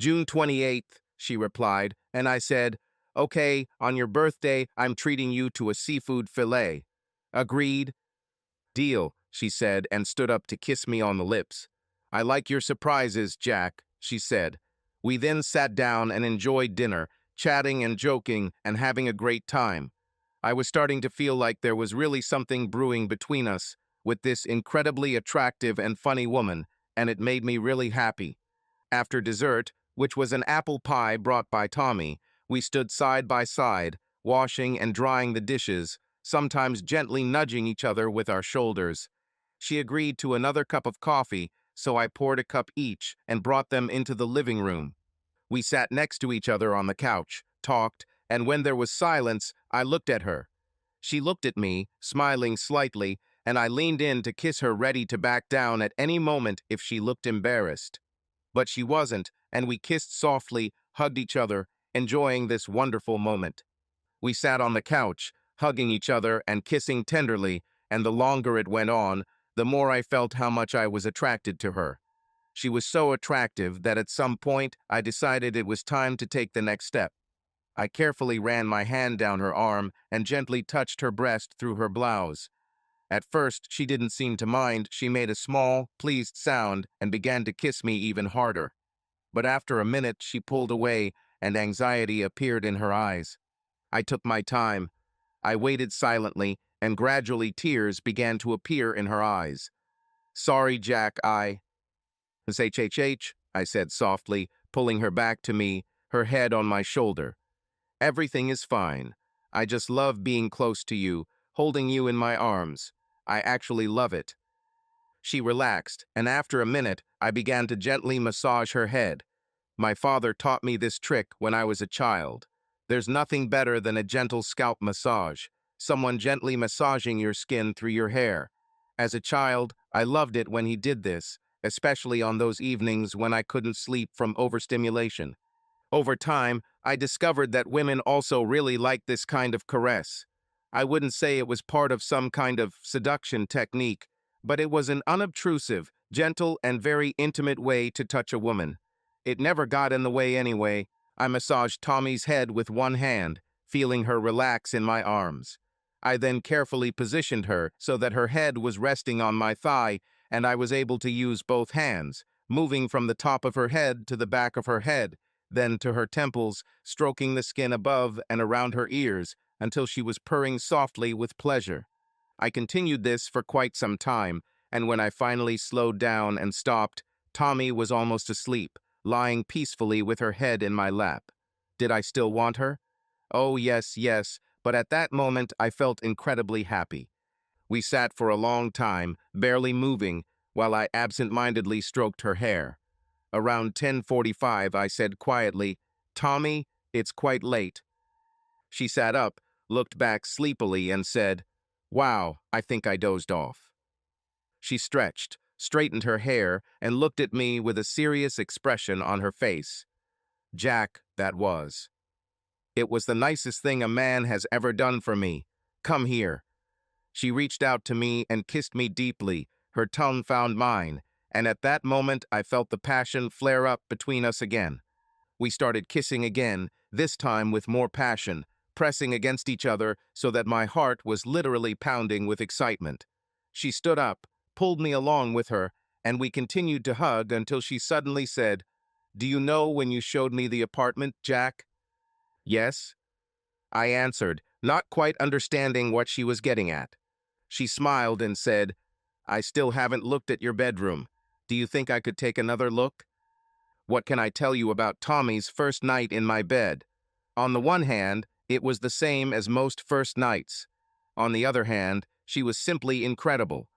[SPEAKER 1] "June 28th, she replied, and I said, "Okay, on your birthday, I'm treating you to a seafood fillet." "Agreed." "Deal," she said, and stood up to kiss me on the lips. "I like your surprises, Jack," she said. We then sat down and enjoyed dinner, chatting and joking and having a great time. I was starting to feel like there was really something brewing between us with this incredibly attractive and funny woman, and it made me really happy. After dessert, which was an apple pie brought by Tommy, we stood side by side, washing and drying the dishes, sometimes gently nudging each other with our shoulders. She agreed to another cup of coffee, so I poured a cup each and brought them into the living room. We sat next to each other on the couch, talked, and when there was silence, I looked at her. She looked at me, smiling slightly, and I leaned in to kiss her, ready to back down at any moment if she looked embarrassed. But she wasn't, and we kissed softly, hugged each other, enjoying this wonderful moment. We sat on the couch, hugging each other and kissing tenderly, and the longer it went on, the more I felt how much I was attracted to her. She was so attractive that at some point I decided it was time to take the next step. I carefully ran my hand down her arm and gently touched her breast through her blouse. At first, she didn't seem to mind. She made a small, pleased sound and began to kiss me even harder. But after a minute, she pulled away and anxiety appeared in her eyes. I took my time. I waited silently, and gradually tears began to appear in her eyes. "Sorry, Jack, I said softly, pulling her back to me, her head on my shoulder. "Everything is fine. I just love being close to you, holding you in my arms. I actually love it." She relaxed, and after a minute, I began to gently massage her head. My father taught me this trick when I was a child. There's nothing better than a gentle scalp massage, someone gently massaging your skin through your hair. As a child, I loved it when he did this, especially on those evenings when I couldn't sleep from overstimulation. Over time, I discovered that women also really like this kind of caress. I wouldn't say it was part of some kind of seduction technique, but it was an unobtrusive, gentle, and very intimate way to touch a woman. It never got in the way anyway. I massaged Tommy's head with one hand, feeling her relax in my arms. I then carefully positioned her so that her head was resting on my thigh, and I was able to use both hands, moving from the top of her head to the back of her head, then to her temples, stroking the skin above and around her ears until she was purring softly with pleasure. I continued this for quite some time, and when I finally slowed down and stopped, Tommy was almost asleep, lying peacefully with her head in my lap. Did I still want her? Oh, yes, yes, but at that moment I felt incredibly happy. We sat for a long time, barely moving, while I absent-mindedly stroked her hair. Around 10:45, I said quietly, "Tommy, it's quite late." She sat up, looked back sleepily, and said, "Wow, I think I dozed off." She stretched, straightened her hair, and looked at me with a serious expression on her face. Jack, that was. It was the nicest thing a man has ever done for me. Come here. She reached out to me and kissed me deeply. Her tongue found mine, and at that moment I felt the passion flare up between us again. We started kissing again, this time with more passion, pressing against each other so that my heart was literally pounding with excitement. She stood up, pulled me along with her, and we continued to hug until she suddenly said, "Do you know when you showed me the apartment, Jack?" "Yes," I answered, not quite understanding what she was getting at. She smiled and said, "I still haven't looked at your bedroom. Do you think I could take another look?" What can I tell you about Tommy's first night in my bed? On the one hand, it was the same as most first nights. On the other hand, she was simply incredible.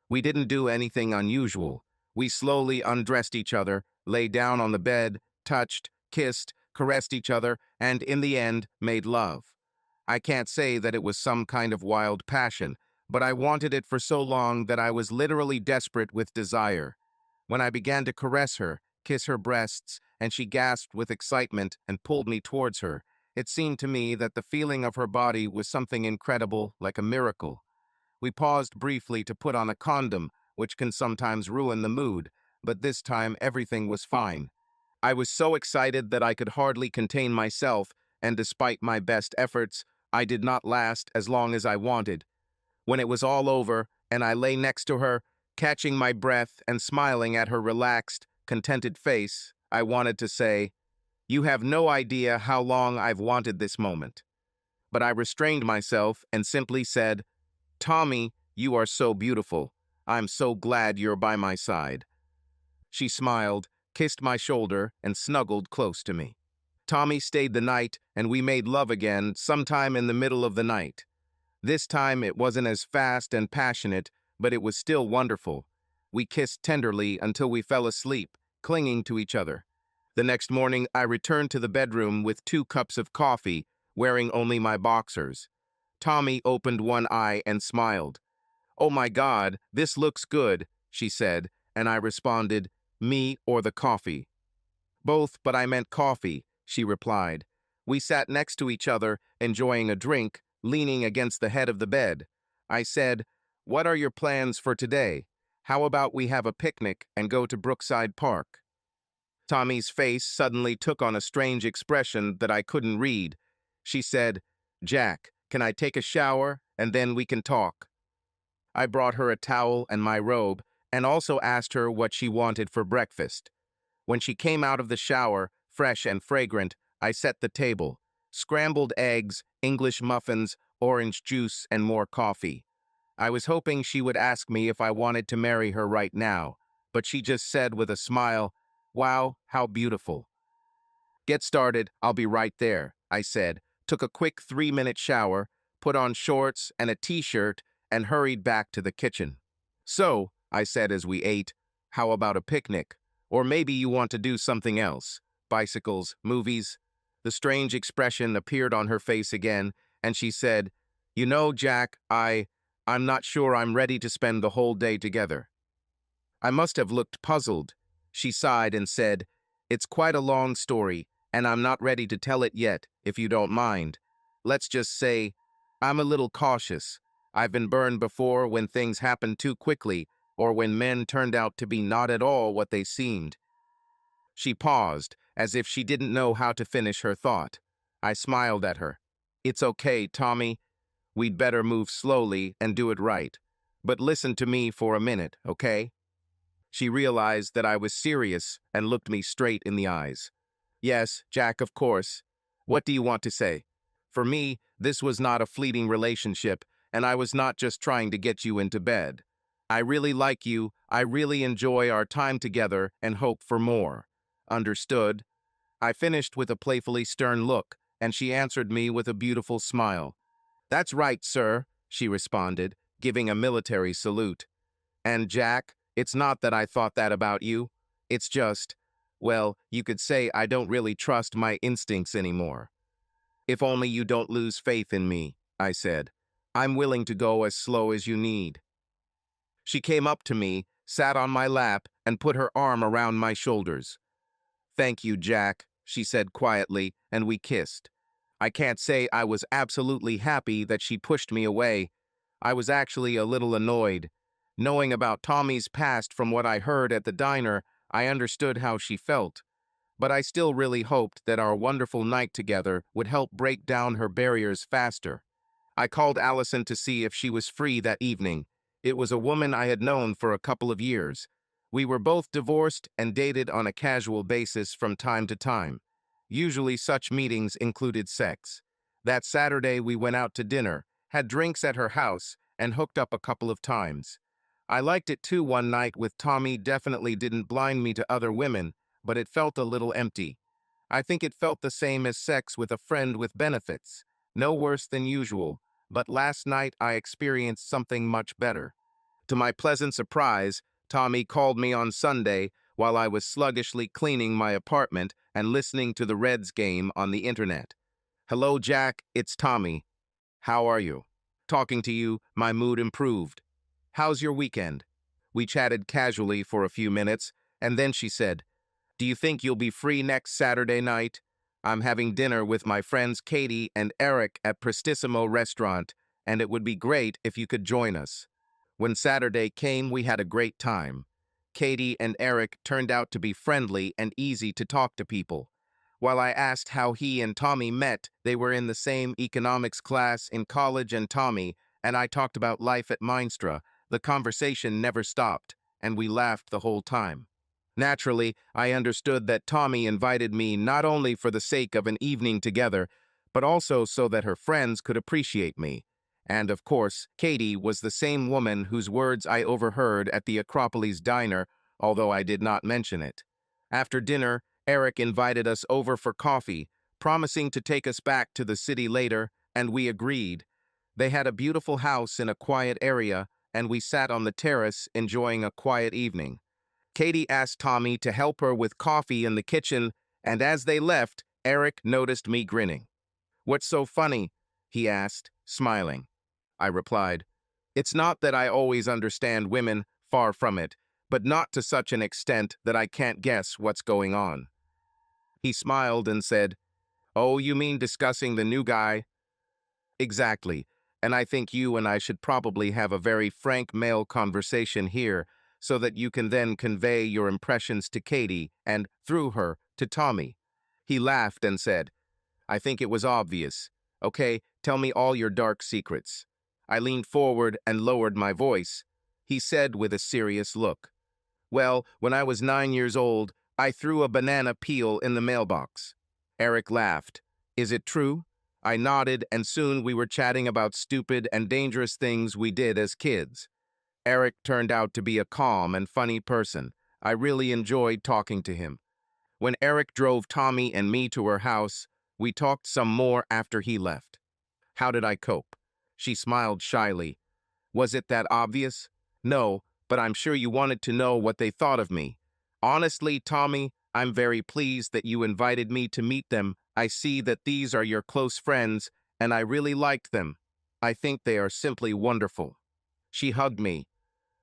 [SPEAKER 1] We didn't do anything unusual. We slowly undressed each other, lay down on the bed, touched, kissed, caressed each other, and in the end, made love. I can't say that it was some kind of wild passion, but I wanted it for so long that I was literally desperate with desire. When I began to caress her, kiss her breasts, and she gasped with excitement and pulled me towards her, it seemed to me that the feeling of her body was something incredible, like a miracle. We paused briefly to put on a condom, which can sometimes ruin the mood, but this time everything was fine. I was so excited that I could hardly contain myself, and despite my best efforts, I did not last as long as I wanted. When it was all over, and I lay next to her, catching my breath and smiling at her relaxed, contented face, I wanted to say, "You have no idea how long I've wanted this moment." But I restrained myself and simply said, "Tommy, you are so beautiful. I'm so glad you're by my side." She smiled, kissed my shoulder, and snuggled close to me. Tommy stayed the night, and we made love again sometime in the middle of the night. This time it wasn't as fast and passionate, but it was still wonderful. We kissed tenderly until we fell asleep, clinging to each other. The next morning, I returned to the bedroom with 2 cups of coffee, wearing only my boxers. Tommy opened one eye and smiled. "Oh my God, this looks good," she said, and I responded, "Me or the coffee?" "Both, but I meant coffee," she replied. We sat next to each other, enjoying a drink, leaning against the head of the bed. I said, "What are your plans for today? How about we have a picnic and go to Brookside Park?" Tommy's face suddenly took on a strange expression that I couldn't read. She said, "Jack, can I take a shower and then we can talk?" I brought her a towel and my robe, and also asked her what she wanted for breakfast. When she came out of the shower, fresh and fragrant, I set the table. Scrambled eggs, English muffins, orange juice, and more coffee. I was hoping she would ask me if I wanted to marry her right now, but she just said with a smile, "Wow, how beautiful." "Get started, I'll be right there," I said, took a quick 3-minute shower, put on shorts and a t-shirt, and hurried back to the kitchen. "So," I said as we ate, "how about a picnic? Or maybe you want to do something else? Bicycles, movies?" The strange expression appeared on her face again, and she said, "You know, Jack, I'm not sure I'm ready to spend the whole day together." I must have looked puzzled. She sighed and said, "It's quite a long story, and I'm not ready to tell it yet, if you don't mind. Let's just say, I'm a little cautious. I've been burned before when things happened too quickly, or when men turned out to be not at all what they seemed." She paused, as if she didn't know how to finish her thought. I smiled at her. "It's okay, Tommy. We'd better move slowly and do it right. But listen to me for a minute, okay? She realized that I was serious and looked me straight in the eyes. Yes, Jack, of course. What do you want to say? For me, this was not a fleeting relationship, and I was not just trying to get you into bed. I really like you, I really enjoy our time together, and hope for more. Understood? I finished with a playfully stern look, and she answered me with a beautiful smile. That's right, sir, she responded, giving a military salute. And Jack, it's not that I thought that about you. It's just, well, you could say I don't really trust my instincts anymore. If only you don't lose faith in me, I said. I'm willing to go as slow as you need. She came up to me, sat on my lap, and put her arm around my shoulders. Thank you, Jack, she said quietly, and we kissed. I can't say I was absolutely happy that she pushed me away. I was actually a little annoyed. Knowing about Tommy's past from what I heard at the diner, I understood how she felt. But I still really hoped that our wonderful night together would help break down her barriers faster. I called Allison to see if she was free that evening. It was a woman I had known for a couple of years. We were both divorced and dated on a casual basis from time to time. Usually such meetings included sex. That Saturday we went out to dinner, had drinks at her house, and hooked up a couple of times. I liked it too one night with Tommy definitely didn't blind me to other women, but it felt a little empty. I think it felt the same as sex with a friend with benefits. No worse than usual, but last night I experienced something much better. To my pleasant surprise, Tommy called me on Sunday while I was sluggishly cleaning my apartment and listening to the Reds game on the internet. Hello, Jack, it's Tommy. How are you? Talking to you, my mood improved. How's your weekend? We chatted casually for a few minutes, and then she said, do you think you'll be free next Saturday night? I'm having dinner with my friends Katie and Eric at Prestissimo restaurant, and it would be great if you could join us. When Saturday came, we had a great time. Katie and Eric turned out to be friendly and easy to talk to people. While I asked how he and Tommy met, they were in the same economics class in college, and I talked about life at Mindstra. The conversation never stopped, and we laughed the whole time. Naturally, I understood that Tommy invited me not only for the sake of an evening together, but also so that her friends could appreciate me. And of course, Katie was the same woman whose words I overheard at the Acropolis diner, although I did not mention it. After dinner, Eric invited us over for coffee, promising to take us back to the city later, and we agreed. They had a beautiful house in a quiet area, and we sat on the terrace enjoying a quiet evening. Katie asked Tommy to help her with coffee in the kitchen, and as they left, Eric noticed me grinning. What's so funny? He asked, smiling. I replied, it's not that I always understand women, far from it, but not to such an extent that I can't guess what's going on. He smiled and said, oh, you mean discussing the new guy? Exactly, and I think you and I should probably have a very frank male conversation here so that you can then convey your impressions to Katie and, through her, to Tommy. He laughed and said, I think it was obvious. Okay, tell me all your dark secrets. I leaned forward and lowered my voice. He said with a serious look, well, when I was 9 years old, I threw a banana peel in the mailbox. Eric laughed. Is it true? I nodded, and soon we were chatting about stupid and dangerous things we did as kids. Eric turned out to be a calm and funny person. I really enjoyed talking to him. When Eric drove Tommy and me to her house, we talked some more after he left. How did I cope? She smiled shyly. Was it that obvious? No, but I'm sure you wanted to know what they thought of me. Honestly, Tommy, I'm very pleased that you invited me to meet them. I see that these are your close friends, and I really liked them. I think they are simply wonderful. She hugged me.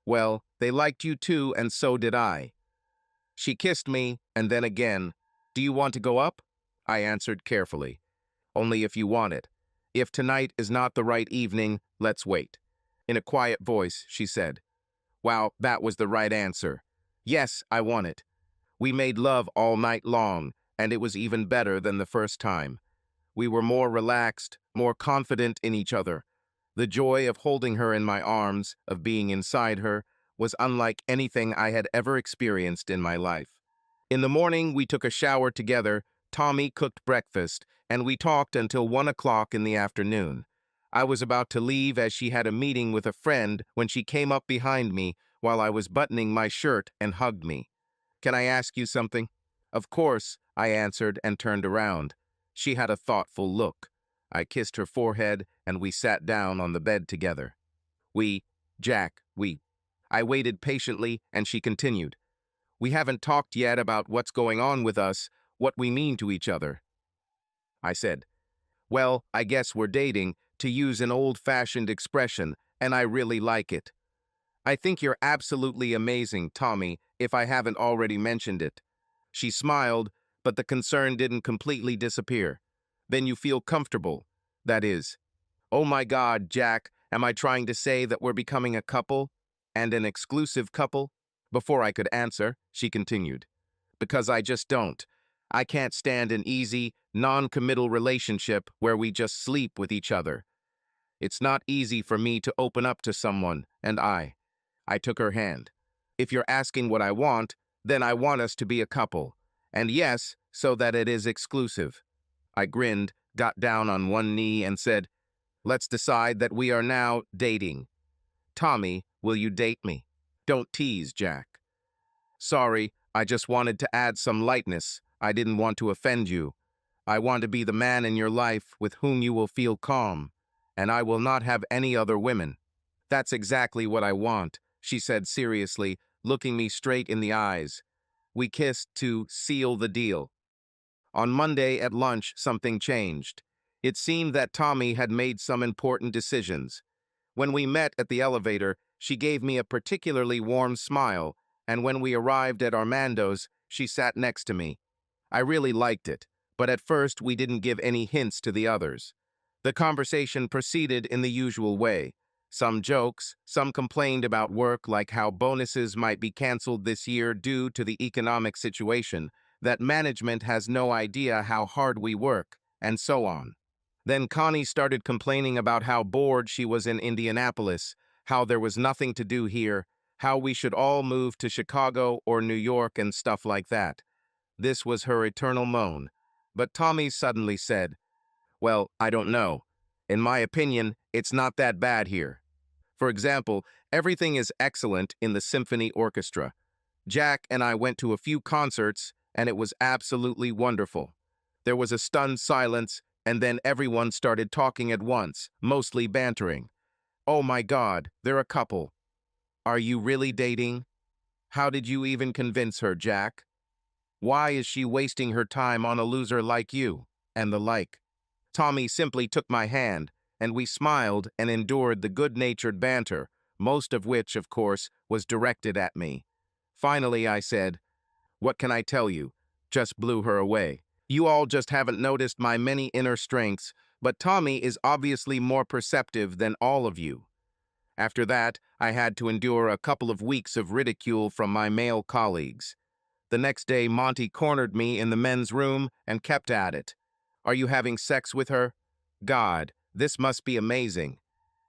[SPEAKER 1] Well, they liked you too, and so did I. She kissed me, and then again. Do you want to go up? I answered carefully. Only if you want it. If tonight is not the right evening, let's wait. In a quiet voice, she said, wow, that was the right answer. Yes, I want it. We made love all night long, and it was even better than the first time. We were more relaxed, more confident in each other. The joy of holding her in my arms, of being inside her, was unlike anything I had ever experienced in my life. In the morning, we took a shower together, Tommy cooked breakfast, and we talked until 1 o'clock in the afternoon. I was about to leave as she had a meeting with a friend when she came up behind me while I was buttoning my shirt and hugged me. "Can I ask you something?" "Of course," I answered and turned around. She had a thoughtful look. I kissed her forehead and we sat down on the bed together. We, Jack, we. I waited patiently and she continued. "We haven't talked yet about what's going on with us, what we mean to each other." I said, "Well, I guess we're dating, to use an old-fashioned expression, and I really like it." "I think you're absolutely amazing, Tommy, if I haven't already mentioned it." She smiled, but the concern didn't completely disappear. "Then you feel comfortable, that is." "Oh my God, Jack, am I trying to say that we're becoming a couple? And an exclusive couple?" Before I could answer, she continued, "Because I just don't. I can't stand an easy, non-committal relationship where we just sleep with each other. It's not easy for me to open up to someone, and I took her hand. "If you're asking what I want, then I want us to be a couple. And yes, so that it is exclusive." I grinned, got down on one knee, and said, "Let's decide that we are now dating. Tommy, will you date me?" "Don't tease, Jack." "Sorry, I just wanted to add some lightness. I didn't want to offend you. I want to be the man in your life with whom you will feel calm, and I will not have any other women." "That's exactly what I want," she said seriously, looking me straight in the eyes. We kissed to seal the deal. On Monday at lunch, something changed. It seemed that Tommy had made some important decisions. When we met at the elevator, she gave me a particularly warm smile, and when we arrived at Armando's, she sat next to me. I really liked it, but at first we didn't give any hints to the others. The conversation proceeded in the usual way. Some jokes, some complained about work, like how bonuses might be canceled this year due to the economic situation, that management has no idea how hard we work, and so on. Then Connie started complaining about how bored she was in Indianapolis, how there was nothing to do here, how we should all move to Chicago or New York and stuff like that. This was her eternal moan. But Tommy suddenly said, "Well, I don't know. In my opinion, it's not that bad here. For example, everything is excellent in the symphony orchestra. Jack and I went to a few concerts, and it was absolutely wonderful. There was a stunned silence, and then everyone started talking at once, mostly bantering. 'Oh my God, they're a couple. Are you really dating? How did you even convince her, Jack? Why is she wasting her time on a loser like you?' And the like. Tommy simply took my hand, and we smiled and endured the good-natured banter, most of which, of course, was directed at me. Finally, I said, 'What can I tell you?' Just blew her away. 'You all just haven't noticed my many inner strengths, but Tommy is obviously more perceptive than all of you.' After that, I had to endure a couple of weeks of ridicule from my male colleagues. The next day, Monty cornered me in the men's room and kept at it. 'Are you having sex with her? God, this must be amazing.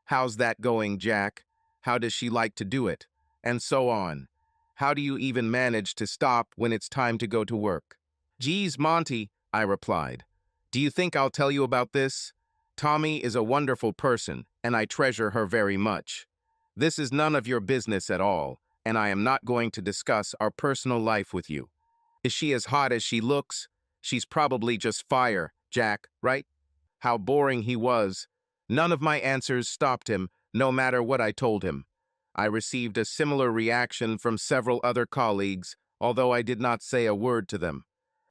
[SPEAKER 1] How's that going, Jack? How does she like to do it?' And so on. 'How do you even manage to stop when it's time to go to work?' 'Geez, Monty,' I replied. 'Do you think I'll tell you about this? Tommy is a wonderful person, and I treasure her very much. This is none of your business at all, and I am not going to discuss our personal life with you. Is she as hot as she looks? She's probably just fire, Jack, right?' How boring he was. None of my answers stopped him, no matter what I told him. I received a similar reaction from several other colleagues, although I did not say a word to them.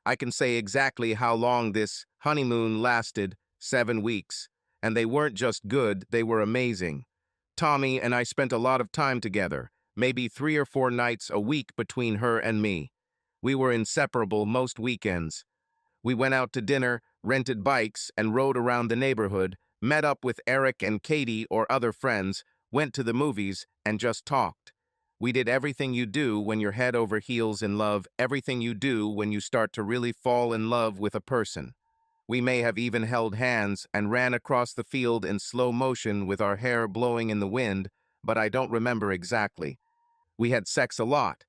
[SPEAKER 1] I can say exactly how long this honeymoon lasted, 7 weeks. And they weren't just good, they were amazing. Tommy and I spent a lot of time together, maybe 3 or 4 nights a week between her and me. We were inseparable most weekends. We went out to dinner, rented bikes, and rode around the neighborhood, met up with Eric and Katie or other friends, went to the movies, and just talked. We did everything you do when you're head over heels in love, everything you do when you start to really fall in love with a person. We may have even held hands and ran across the field in slow motion with our hair blowing in the wind, but I don't remember exactly. We had sex a lot.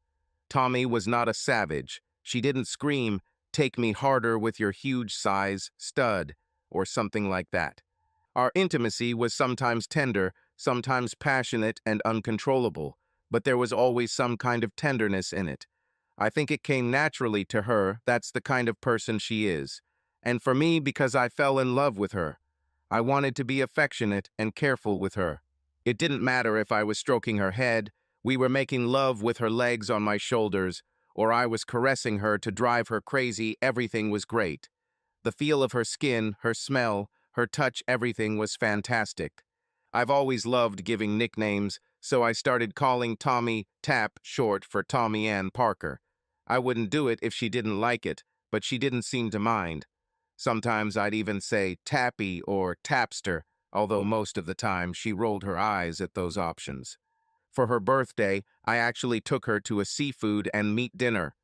[SPEAKER 1] Tommy was not a savage. She didn't scream, "Take me harder with your huge size, stud," or something like that. Our intimacy was sometimes tender, sometimes passionate and uncontrollable, but there was always some kind of tenderness in it. I think it came naturally to her. That's the kind of person she is. And for me, because I fell in love with her. I wanted to be affectionate and careful with her. It didn't matter if I was stroking her head, we were making love with her legs on my shoulders, or I was caressing her to drive her crazy. Everything was great. The feel of her skin, her smell, her touch, everything was fantastic. I've always loved giving nicknames, so I started calling Tommy Tap, short for Tommy Ann Parker. I wouldn't do it if she didn't like it, but she didn't seem to mind. Sometimes I'd even say Tappy or Tapster, although most of the time she rolled her eyes at those options. For her birthday, I actually took her to a seafood and meat dinner.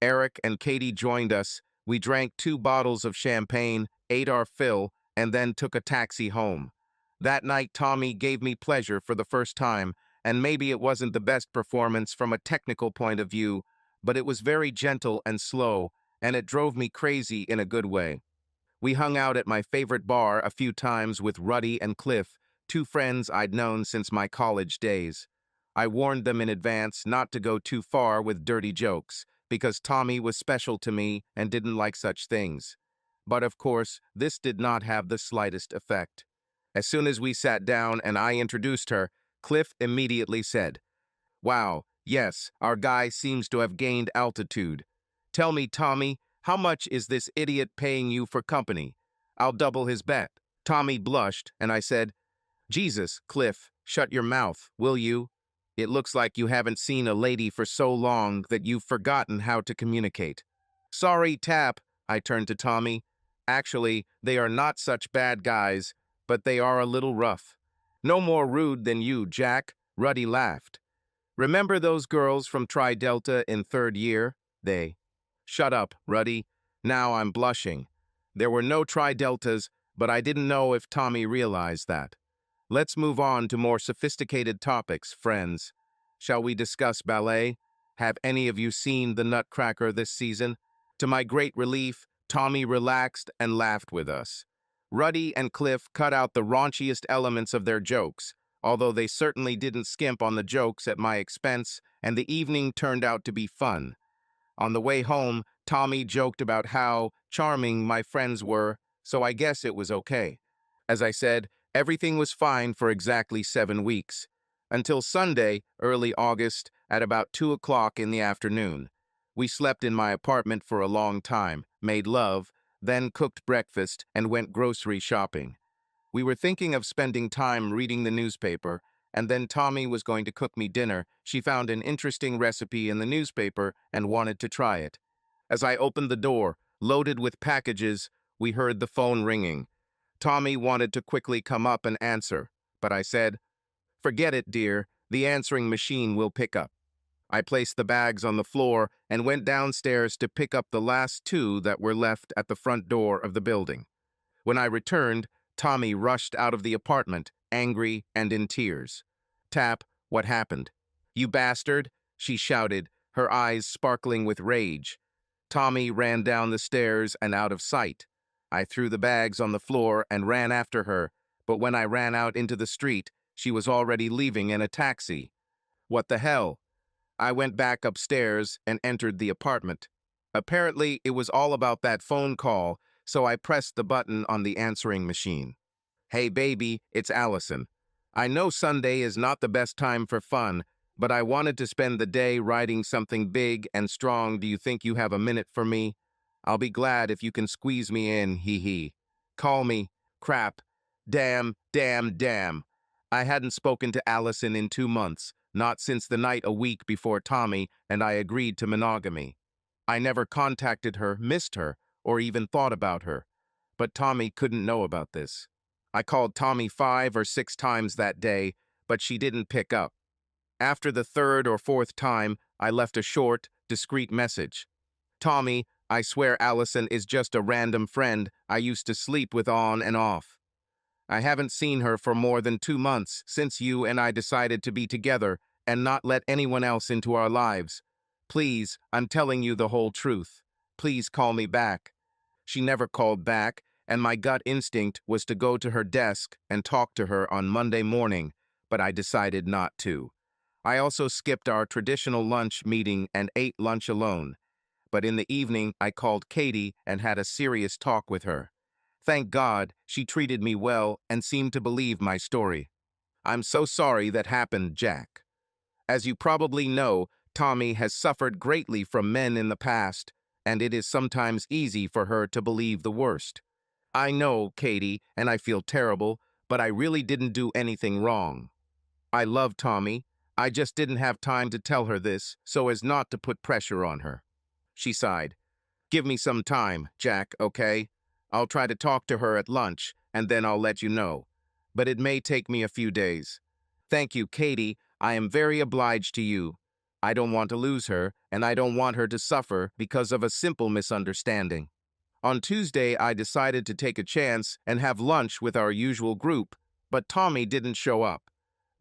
[SPEAKER 1] Eric and Katie joined us. We drank 2 bottles of champagne, ate our fill, and then took a taxi home. That night, Tommy gave me pleasure for the first time, and maybe it wasn't the best performance from a technical point of view, but it was very gentle and slow, and it drove me crazy in a good way. We hung out at my favorite bar a few times with Ruddy and Cliff, 2 friends I'd known since my college days. I warned them in advance not to go too far with dirty jokes, because Tommy was special to me and didn't like such things. But of course, this did not have the slightest effect. As soon as we sat down and I introduced her, Cliff immediately said, "Wow, yes, our guy seems to have gained altitude. Tell me, Tommy, how much is this idiot paying you for company? I'll double his bet." Tommy blushed, and I said, "Jesus, Cliff, shut your mouth, will you? It looks like you haven't seen a lady for so long that you've forgotten how to communicate." "Sorry, Tap," I turned to Tommy. "Actually, they are not such bad guys, but they are a little rough." "No more rude than you, Jack," Ruddy laughed. "Remember those girls from Tri Delta in 3rd year? They—" "Shut up, Ruddy. Now I'm blushing. There were no Tri Deltas, but I didn't know if Tommy realized that. Let's move on to more sophisticated topics, friends. Shall we discuss ballet? Have any of you seen The Nutcracker this season? To my great relief, Tommy relaxed and laughed with us. Ruddy and Cliff cut out the raunchiest elements of their jokes, although they certainly didn't skimp on the jokes at my expense, and the evening turned out to be fun. On the way home, Tommy joked about how charming my friends were, so I guess it was okay. As I said, everything was fine for exactly 7 weeks, until Sunday, early August, at about 2 o'clock in the afternoon. We slept in my apartment for a long time, made love, then cooked breakfast, and went grocery shopping. We were thinking of spending time reading the newspaper, and then Tommy was going to cook me dinner. She found an interesting recipe in the newspaper and wanted to try it. As I opened the door, loaded with packages, we heard the phone ringing. Tommy wanted to quickly come up and answer, but I said, "Forget it, dear. The answering machine will pick up." I placed the bags on the floor and went downstairs to pick up the last 2 that were left at the front door of the building. When I returned, Tommy rushed out of the apartment, angry and in tears. "Tap, what happened?" "You bastard," she shouted, her eyes sparkling with rage. Tommy ran down the stairs and out of sight. I threw the bags on the floor and ran after her, but when I ran out into the street, she was already leaving in a taxi. What the hell? I went back upstairs and entered the apartment. Apparently, it was all about that phone call, so I pressed the button on the answering machine. "Hey baby, it's Allison. I know Sunday is not the best time for fun, but I wanted to spend the day writing something big and strong. Do you think you have a minute for me? I'll be glad if you can squeeze me in, hee hee. Call me. Crap. Damn, damn, damn." I hadn't spoken to Allison in 2 months, not since the night a week before Tommy and I agreed to monogamy. I never contacted her, missed her, or even thought about her. But Tommy couldn't know about this. I called Tommy 5 or 6 times that day, but she didn't pick up. After the 3rd or 4th time, I left a short, discreet message. "Tommy, I swear Allison is just a random friend I used to sleep with on and off. I haven't seen her for more than 2 months since you and I decided to be together and not let anyone else into our lives. Please, I'm telling you the whole truth. Please call me back. She never called back, and my gut instinct was to go to her desk and talk to her on Monday morning, but I decided not to. I also skipped our traditional lunch meeting and ate lunch alone. But in the evening, I called Katie and had a serious talk with her. Thank God, she treated me well and seemed to believe my story. I'm so sorry that happened, Jack. As you probably know, Tommy has suffered greatly from men in the past, and it is sometimes easy for her to believe the worst. I know, Katie, and I feel terrible, but I really didn't do anything wrong. I love Tommy. I just didn't have time to tell her this so as not to put pressure on her. She sighed. Give me some time, Jack, okay? I'll try to talk to her at lunch, and then I'll let you know. But it may take me a few days. Thank you, Katie. I am very obliged to you. I don't want to lose her, and I don't want her to suffer because of a simple misunderstanding. On Tuesday, I decided to take a chance and have lunch with our usual group, but Tommy didn't show up.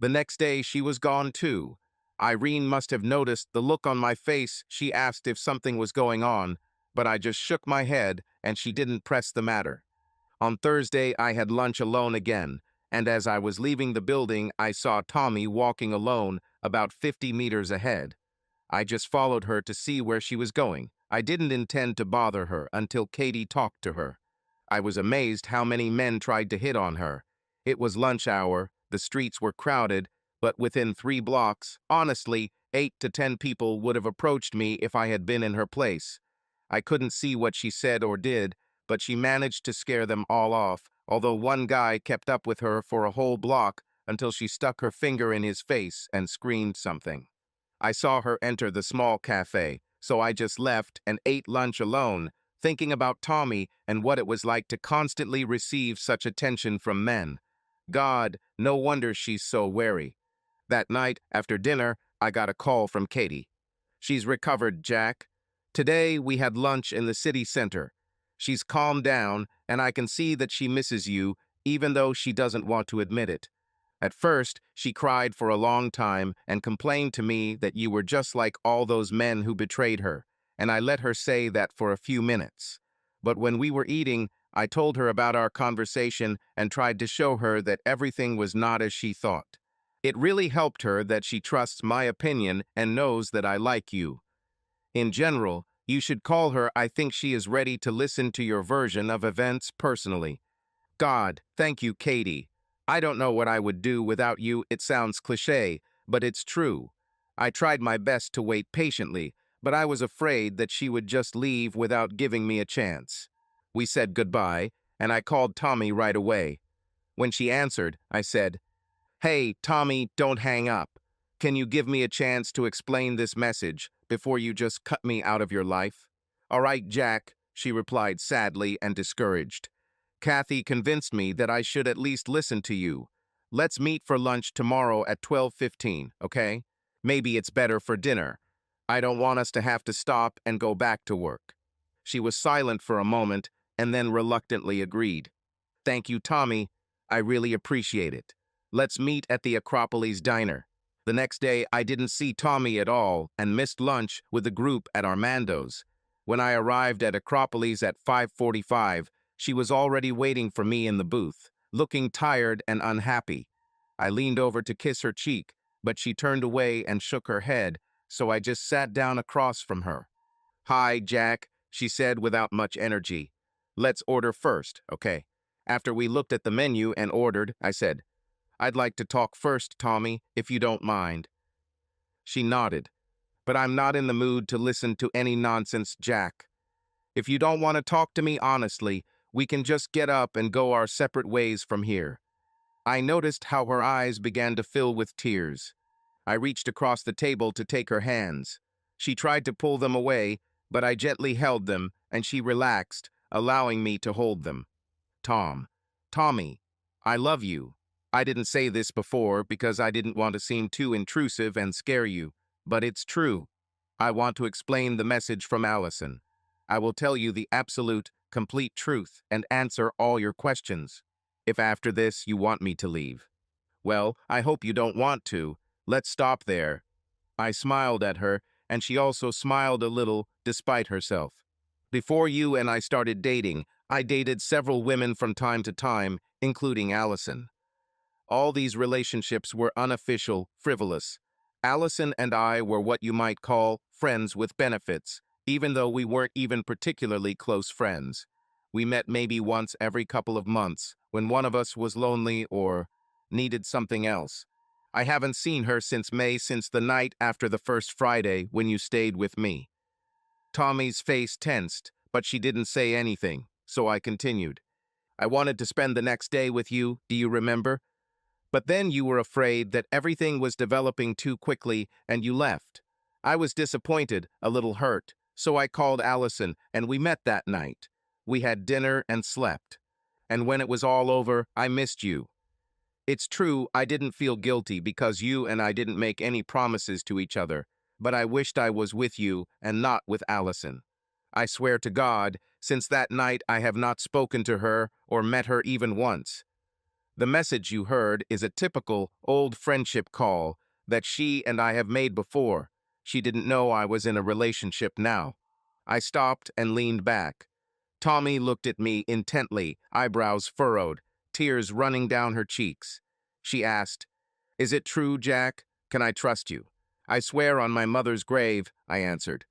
[SPEAKER 1] The next day, she was gone too. Irene must have noticed the look on my face. She asked if something was going on, but I just shook my head and she didn't press the matter. On Thursday, I had lunch alone again, and as I was leaving the building, I saw Tommy walking alone about 50 meters ahead. I just followed her to see where she was going. I didn't intend to bother her until Katie talked to her. I was amazed how many men tried to hit on her. It was lunch hour, the streets were crowded, but within 3 blocks, honestly, 8 to 10 people would have approached me if I had been in her place. I couldn't see what she said or did, but she managed to scare them all off, although one guy kept up with her for a whole block until she stuck her finger in his face and screamed something. I saw her enter the small cafe, so I just left and ate lunch alone, thinking about Tommy and what it was like to constantly receive such attention from men. God, no wonder she's so wary. That night, after dinner, I got a call from Katie. She's recovered, Jack. Today, we had lunch in the city center. She's calmed down, and I can see that she misses you, even though she doesn't want to admit it. At first, she cried for a long time and complained to me that you were just like all those men who betrayed her, and I let her say that for a few minutes. But when we were eating, I told her about our conversation and tried to show her that everything was not as she thought. It really helped her that she trusts my opinion and knows that I like you. In general, you should call her. I think she is ready to listen to your version of events personally. God, thank you, Katie. I don't know what I would do without you. It sounds cliché, but it's true. I tried my best to wait patiently, but I was afraid that she would just leave without giving me a chance. We said goodbye, and I called Tommy right away. When she answered, I said, Hey, Tommy, don't hang up. Can you give me a chance to explain this message before you just cut me out of your life? All right, Jack, she replied sadly and discouraged. Kathy convinced me that I should at least listen to you. Let's meet for lunch tomorrow at 12:15, okay? Maybe it's better for dinner. I don't want us to have to stop and go back to work. She was silent for a moment and then reluctantly agreed. Thank you, Tommy. I really appreciate it. Let's meet at the Acropolis Diner. The next day, I didn't see Tommy at all and missed lunch with the group at Armando's. When I arrived at Acropolis at 5:45, she was already waiting for me in the booth, looking tired and unhappy. I leaned over to kiss her cheek, but she turned away and shook her head, so I just sat down across from her. Hi, Jack, she said without much energy. Let's order first, okay? After we looked at the menu and ordered, I said, I'd like to talk first, Tommy, if you don't mind. She nodded. But I'm not in the mood to listen to any nonsense, Jack. If you don't want to talk to me honestly, we can just get up and go our separate ways from here. I noticed how her eyes began to fill with tears. I reached across the table to take her hands. She tried to pull them away, but I gently held them, and she relaxed, allowing me to hold them. Tommy, I love you. I didn't say this before because I didn't want to seem too intrusive and scare you, but it's true. I want to explain the message from Allison. I will tell you the absolute, complete truth and answer all your questions. If after this you want me to leave. Well, I hope you don't want to. Let's stop there. I smiled at her, and she also smiled a little, despite herself. Before you and I started dating, I dated several women from time to time, including Allison. All these relationships were unofficial, frivolous. Allison and I were what you might call friends with benefits, even though we weren't even particularly close friends. We met maybe once every couple of months, when one of us was lonely or needed something else. I haven't seen her since May, since the night after the first Friday when you stayed with me. Tommy's face tensed, but she didn't say anything, so I continued. I wanted to spend the next day with you, do you remember? But then you were afraid that everything was developing too quickly and you left. I was disappointed, a little hurt, so I called Allison and we met that night. We had dinner and slept. And when it was all over, I missed you. It's true, I didn't feel guilty because you and I didn't make any promises to each other, but I wished I was with you and not with Allison. I swear to God, since that night I have not spoken to her or met her even once. The message you heard is a typical old friendship call that she and I have made before. She didn't know I was in a relationship now. I stopped and leaned back. Tommy looked at me intently, eyebrows furrowed, tears running down her cheeks. She asked, "Is it true, Jack? Can I trust you?" "I swear on my mother's grave," I answered.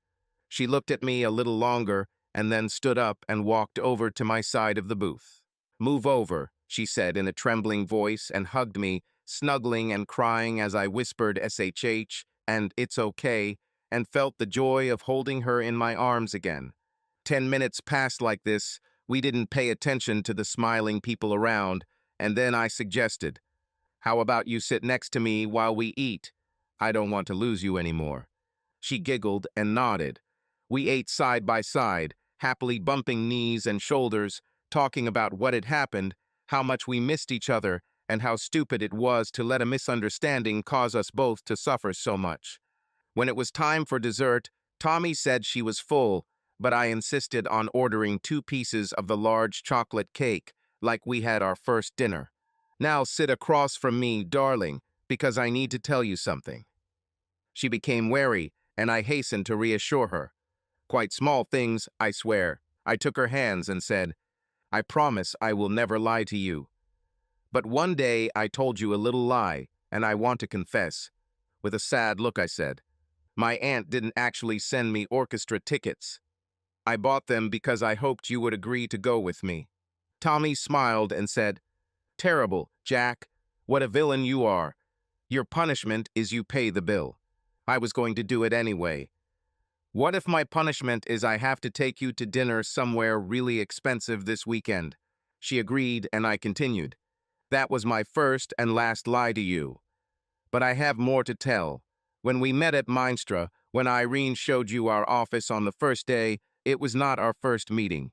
[SPEAKER 1] She looked at me a little longer and then stood up and walked over to my side of the booth. "Move over," she said in a trembling voice and hugged me, snuggling and crying as I whispered SHH and "It's okay," and felt the joy of holding her in my arms again. 10 minutes passed like this. We didn't pay attention to the smiling people around, and then I suggested, "How about you sit next to me while we eat? I don't want to lose you anymore." She giggled and nodded. We ate side by side, happily bumping knees and shoulders, talking about what had happened, how much we missed each other, and how stupid it was to let a misunderstanding cause us both to suffer so much. When it was time for dessert, Tommy said she was full, but I insisted on ordering 2 pieces of the large chocolate cake, like we had our first dinner. "Now sit across from me, darling, because I need to tell you something." She became wary, and I hastened to reassure her. "Quite small things, I swear." I took her hands and said, "I promise I will never lie to you. But one day I told you a little lie, and I want to confess." With a sad look, I said, "My aunt didn't actually send me orchestra tickets. I bought them because I hoped you would agree to go with me." Tommy smiled and said, "Terrible, Jack. What a villain you are. Your punishment is you pay the bill." I was going to do it anyway. "What if my punishment is I have to take you to dinner somewhere really expensive this weekend?" She agreed, and I continued. "That was my first and last lie to you. But I have more to tell. When we met at Minestra, when Irene showed you our office on the first day, it was not our first meeting.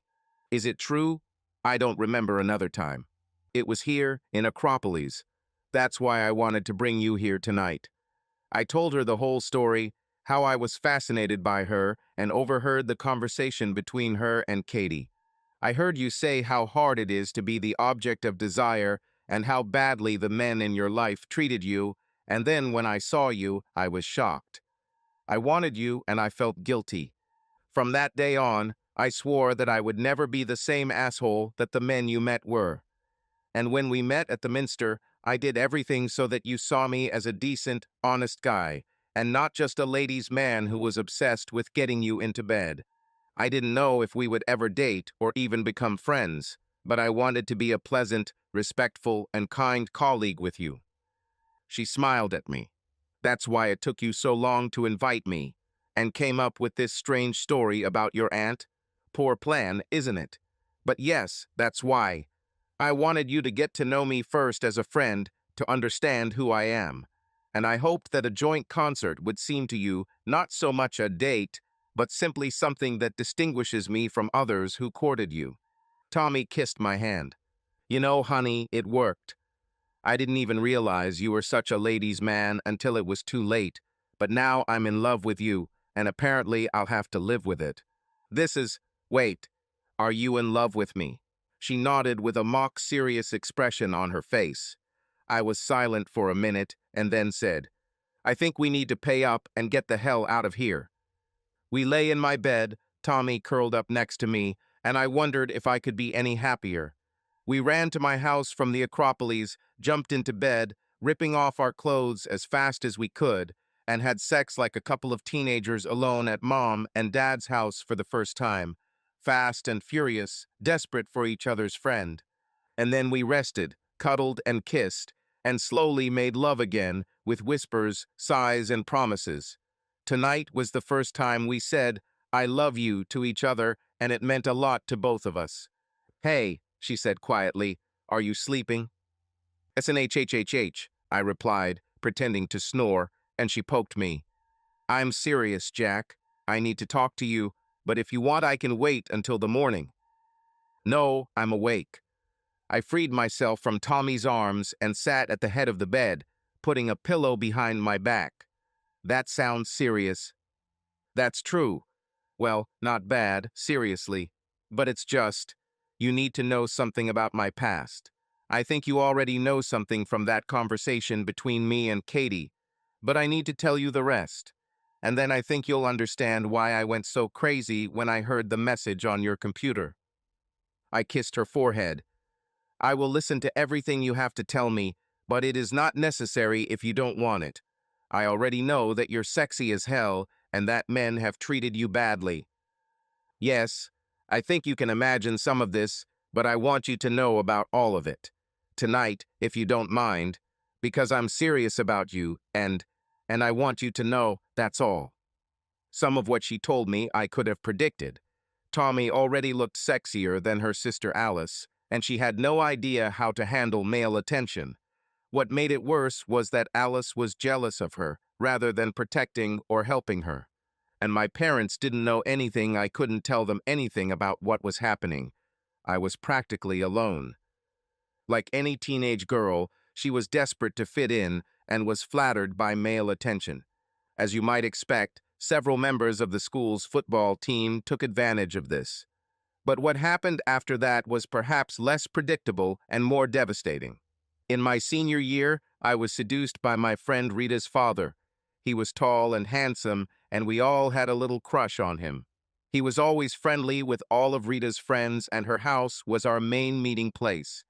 [SPEAKER 1] Is it true? I don't remember another time. It was here, in Acropolis. That's why I wanted to bring you here tonight." I told her the whole story, how I was fascinated by her and overheard the conversation between her and Katie. "I heard you say how hard it is to be the object of desire and how badly the men in your life treated you, and then when I saw you, I was shocked. I wanted you and I felt guilty. From that day on, I swore that I would never be the same asshole that the men you met were. And when we met at the Minster, I did everything so that you saw me as a decent, honest guy, and not just a ladies' man who was obsessed with getting you into bed. I didn't know if we would ever date or even become friends, but I wanted to be a pleasant, respectful, and kind colleague with you." She smiled at me. "That's why it took you so long to invite me, and came up with this strange story about your aunt? Poor plan, isn't it? But yes, that's why. I wanted you to get to know me first as a friend, to understand who I am. And I hoped that a joint concert would seem to you not so much a date, but simply something that distinguishes me from others who courted you." Tommy kissed my hand. "You know, honey, it worked. I didn't even realize you were such a ladies' man until it was too late, but now I'm in love with you, and apparently I'll have to live with it. This is Wait, are you in love with me? She nodded with a mock-serious expression on her face. I was silent for a minute and then said, I think we need to pay up and get the hell out of here. We lay in my bed, Tommy curled up next to me, and I wondered if I could be any happier. We ran to my house from the Acropolis, jumped into bed, ripping off our clothes as fast as we could, and had sex like a couple of teenagers alone at Mom and Dad's house for the first time, fast and furious, desperate for each other's friend. And then we rested, cuddled and kissed, and slowly made love again with whispers, sighs, and promises. Tonight was the first time we said, I love you to each other, and it meant a lot to both of us. Hey, she said quietly, are you sleeping? SNHHHH, I replied, pretending to snore, and she poked me. I'm serious, Jack. I need to talk to you, but if you want I can wait until the morning. No, I'm awake. I freed myself from Tommy's arms and sat at the head of the bed, putting a pillow behind my back. That sounds serious. That's true. Well, not bad, seriously. But it's just, you need to know something about my past. I think you already know something from that conversation between me and Katie, but I need to tell you the rest. And then I think you'll understand why I went so crazy when I heard the message on your computer. I kissed her forehead. I will listen to everything you have to tell me, but it is not necessary if you don't want it. I already know that you're sexy as hell and that men have treated you badly. Yes, I think you can imagine some of this, but I want you to know about all of it. Tonight, if you don't mind, because I'm serious about you and I want you to know that's all. Some of what she told me I could have predicted. Tommy already looked sexier than her sister Alice, and she had no idea how to handle male attention. What made it worse was that Alice was jealous of her, rather than protecting or helping her. And my parents didn't know anything. I couldn't tell them anything about what was happening. I was practically alone. Like any teenage girl, she was desperate to fit in and was flattered by male attention. As you might expect, several members of the school's football team took advantage of this. But what happened after that was perhaps less predictable and more devastating. In my senior year, I was seduced by my friend Rita's father. He was tall and handsome, and we all had a little crush on him. He was always friendly with all of Rita's friends, and her house was our main meeting place.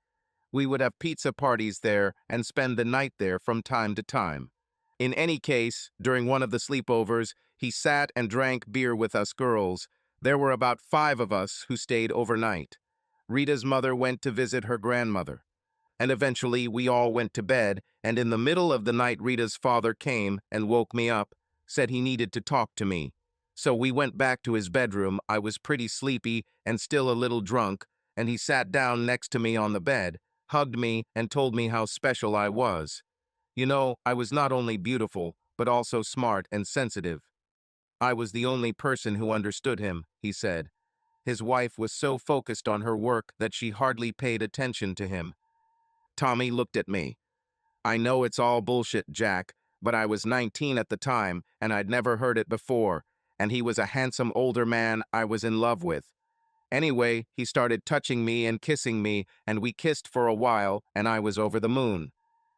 [SPEAKER 1] We would have pizza parties there and spend the night there from time to time. In any case, during one of the sleepovers, he sat and drank beer with us girls. There were about 5 of us who stayed overnight. Rita's mother went to visit her grandmother. And eventually we all went to bed, and in the middle of the night Rita's father came and woke me up, said he needed to talk to me. So we went back to his bedroom. I was pretty sleepy and still a little drunk, and he sat down next to me on the bed, hugged me, and told me how special I was. You know, I was not only beautiful, but also smart and sensitive. I was the only person who understood him, he said. His wife was so focused on her work that she hardly paid attention to him. Tommy looked at me. I know it's all bullshit, Jack, but I was 19 at the time, and I'd never heard it before, and he was a handsome older man I was in love with. Anyway, he started touching me and kissing me, and we kissed for a while, and I was over the moon.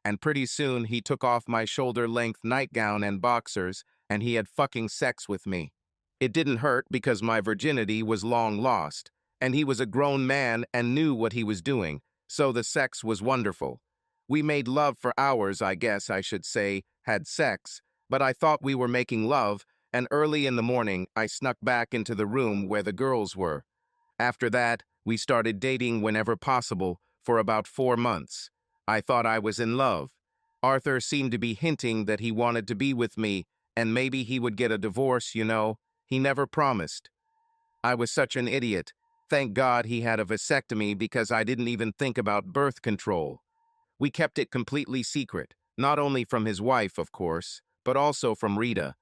[SPEAKER 1] And pretty soon he took off my shoulder-length nightgown and boxers, and he had fucking sex with me. It didn't hurt because my virginity was long lost, and he was a grown man and knew what he was doing, so the sex was wonderful. We made love for hours, I guess I should say, had sex, but I thought we were making love, and early in the morning I snuck back into the room where the girls were. After that, we started dating whenever possible for about 4 months. I thought I was in love. Arthur seemed to be hinting that he wanted to be with me, and maybe he would get a divorce, you know. He never promised. I was such an idiot. Thank God he had a vasectomy because I didn't even think about birth control. We kept it completely secret, not only from his wife, of course, but also from Rita.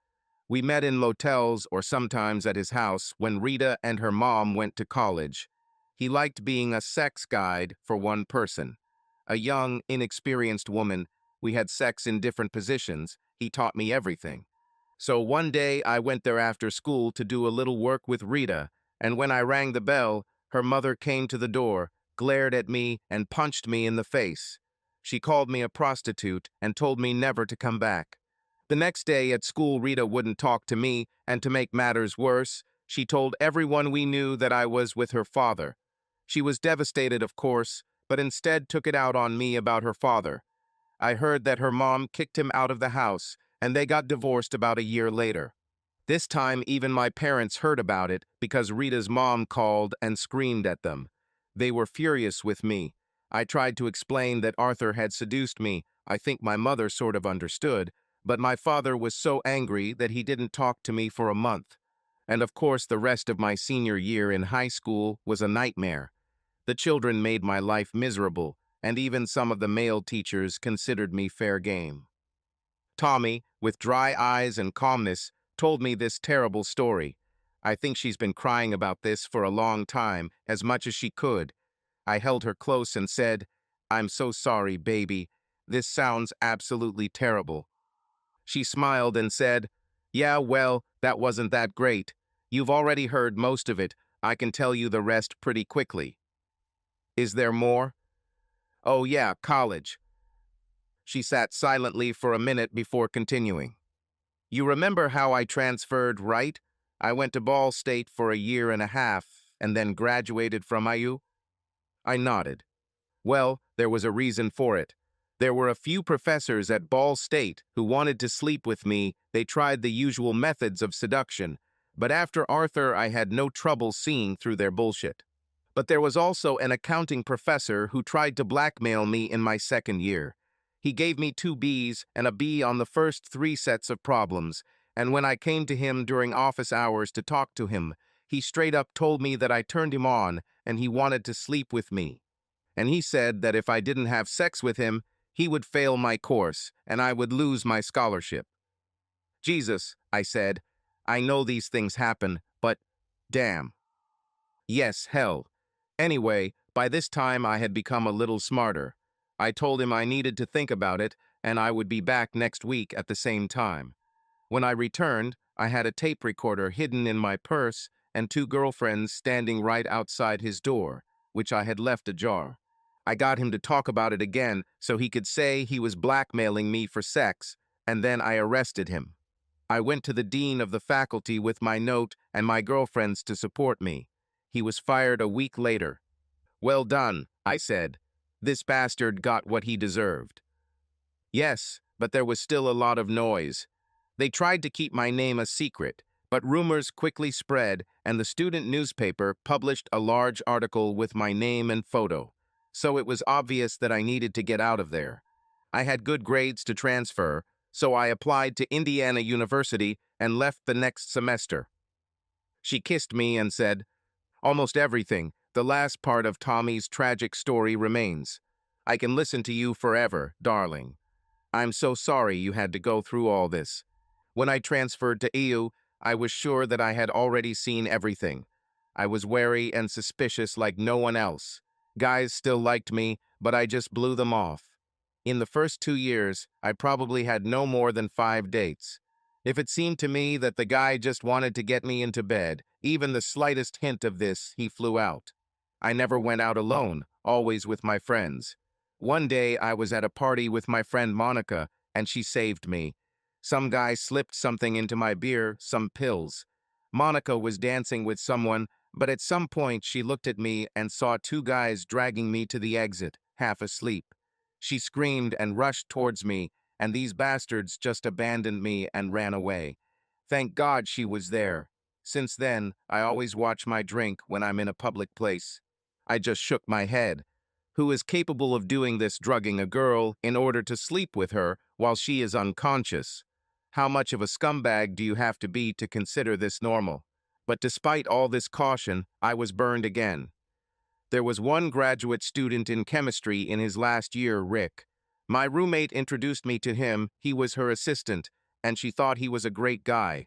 [SPEAKER 1] We met in motels or sometimes at his house when Rita and her mom went to college. He liked being a sex guide for one person. A young, inexperienced woman. We had sex in different positions. He taught me everything. So one day I went there after school to do a little work with Rita, And when I rang the bell, her mother came to the door, glared at me, and punched me in the face. She called me a prostitute and told me never to come back. The next day at school, Rita wouldn't talk to me, and to make matters worse, she told everyone we knew that I was with her father. She was devastated, of course, but instead took it out on me about her father. I heard that her mom kicked him out of the house, and they got divorced about a year later. This time, even my parents heard about it because Rita's mom called and screamed at them. They were furious with me. I tried to explain that Arthur had seduced me. I think my mother sort of understood, but my father was so angry that he didn't talk to me for a month. And of course, the rest of my senior year in high school was a nightmare. The children made my life miserable, and even some of the male teachers considered me fair game. Tommy, with dry eyes and calmness, told me this terrible story. I think she's been crying about this for a long time, as much as she could. I held her close and said, "I'm so sorry, baby. This sounds absolutely terrible." She smiled and said, "Yeah, well, that wasn't that great. You've already heard most of it. I can tell you the rest pretty quickly." "Is there more?" "Oh yeah, college." She sat silently for a minute before continuing. "You remember how I transferred, right? I went to Ball State for a year and a half, and then graduated from IU?" I nodded. "Well, there was a reason for it. There were a few professors at Ball State who wanted to sleep with me. They tried the usual methods of seduction, but after Arthur, I had no trouble seeing through their bullshit. But there was also an accounting professor who tried to blackmail me in my second year. He gave me 2 Bs and a B on the first 3 sets of problems, and when I came to him during office hours to talk to him, he straight up told me that I turned him on and he wanted to sleep with me. And he said that if I didn't have sex with him, he would fail my course and I would lose my scholarship. Jesus, I said, I know these things happen, but damn. Yes, hell. Anyway, by this time I had become a little smarter. I told him I needed to think about it and I would be back next week at the same time. When I returned, I had a tape recorder hidden in my purse and 2 girlfriends standing right outside his door, which I had left ajar. I got him to talk about it again so he could say he was blackmailing me for sex, and then I arrested him. I went to the dean of the faculty with my note and my girlfriends to support me. He was fired a week later. "Well done," I said. "This bastard got what he deserved." Yes, but there was still a lot of noise. They tried to keep my name a secret, but rumors quickly spread and the student newspaper published a large article with my name and photo. So it was obvious that I needed to get out of there. I had good grades to transfer, so I applied to Indiana University and left the next semester. She kissed me and said, "Almost everything, the last part of Tommy's tragic story remains. I can listen to you forever, darling. I'm so sorry you had to go through all this. When I transferred to EU, I was sure that I had already seen everything. I was wary and suspicious like no one else. Guys still liked me, but I just blew them off. In the first 2 years, I probably had no more than 5 dates. If it seemed to me that the guy just wanted to get me into bed, even the slightest hint of this, he flew out. I never went out alone, always with my friends. One day, I was at a party with my friend Monica, and she saved me. Some guy slipped something into my beer, some pills. Monica was dancing with someone, but at some point she looked at me and saw 2 guys dragging me to the exit, half asleep. She screamed and rushed towards me, and these bastards just abandoned me and ran away. Thank God she was there. Since then, I always watch my drink when I'm in a public place. I just shook my head. Who is capable of doing this, drugging a girl in order to sleep with her while she is unconscious? How much of a scumbag do you have to be to consider this normal? But despite all this caution, I was burned again. There was one graduate student in chemistry in his last year, Rick. My roommate introduced me to him, he was her assistant, and she thought he was a great guy.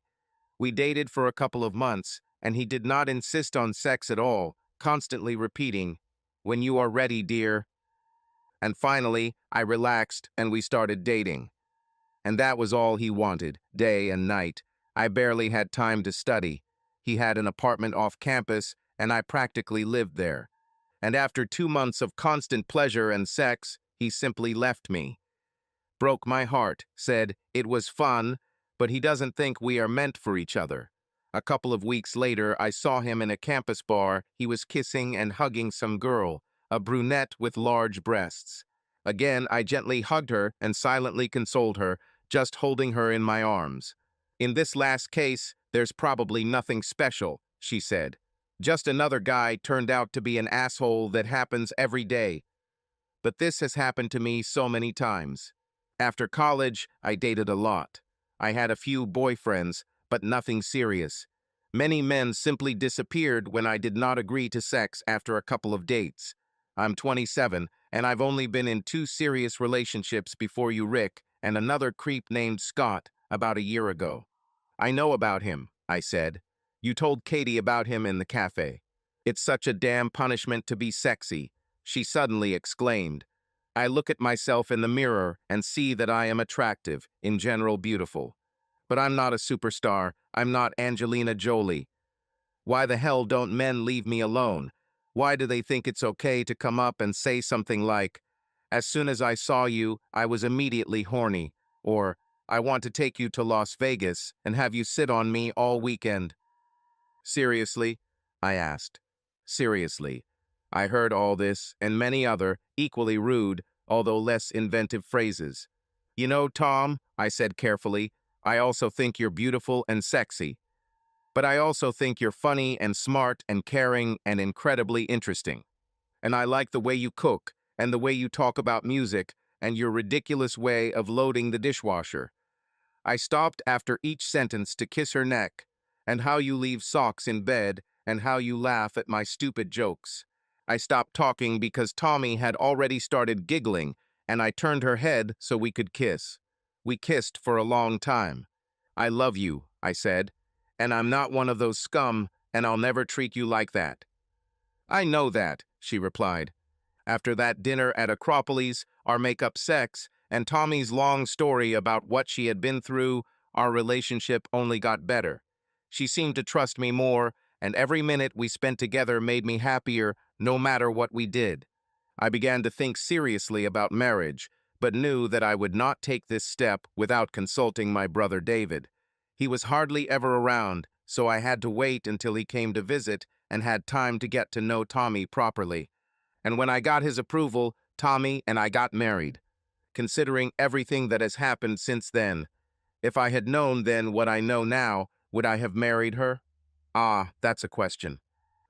[SPEAKER 1] We dated for a couple of months, and he did not insist on sex at all, constantly repeating, "When you are ready, dear." And finally, I relaxed and we started dating. And that was all he wanted, day and night. I barely had time to study. He had an apartment off campus, and I practically lived there. And after 2 months of constant pleasure and sex, he simply left me. Broke my heart, said it was fun, but he doesn't think we are meant for each other. A couple of weeks later, I saw him in a campus bar. He was kissing and hugging some girl, a brunette with large breasts. Again, I gently hugged her and silently consoled her, just holding her in my arms. In this last case, there's probably nothing special, she said. Just another guy turned out to be an asshole that happens every day. But this has happened to me so many times. After college, I dated a lot. I had a few boyfriends, but nothing serious. Many men simply disappeared when I did not agree to sex after a couple of dates. I'm 27, and I've only been in 2 serious relationships before you, Rick, and another creep named Scott about a year ago. I know about him, I said. You told Katie about him in the cafe. It's such a damn punishment to be sexy, she suddenly exclaimed. I look at myself in the mirror and see that I am attractive, in general beautiful. But I'm not a superstar. I'm not Angelina Jolie. Why the hell don't men leave me alone? Why do they think it's okay to come up and say something like, as soon as I saw you, I was immediately horny, or I want to take you to Las Vegas and have you sit on me all weekend? Seriously? I asked. Seriously. I heard all this and many other, equally rude, although less inventive phrases. You know, Tom, I said carefully, I also think you're beautiful and sexy. But I also think you're funny and smart and caring and incredibly interesting. And I like the way you cook and the way you talk about music and your ridiculous way of loading the dishwasher. I stopped after each sentence to kiss her neck, and how you leave socks in bed, and how you laugh at my stupid jokes. I stopped talking because Tommy had already started giggling, and I turned her head so we could kiss. We kissed for a long time. I love you, I said, and I'm not one of those scum, and I'll never treat you like that. I know that, she replied. After that dinner at Acropolis, our make-up sex, and Tommy's long story about what she had been through, our relationship only got better. She seemed to trust me more, and every minute we spent together made me happier, no matter what we did. I began to think seriously about marriage, but knew that I would not take this step without consulting my brother David. He was hardly ever around, so I had to wait until he came to visit and had time to get to know Tommy properly. And when I got his approval, Tommy and I got married. Considering everything that has happened since then, if I had known then what I know now, would I have married her? Ah, that's a question.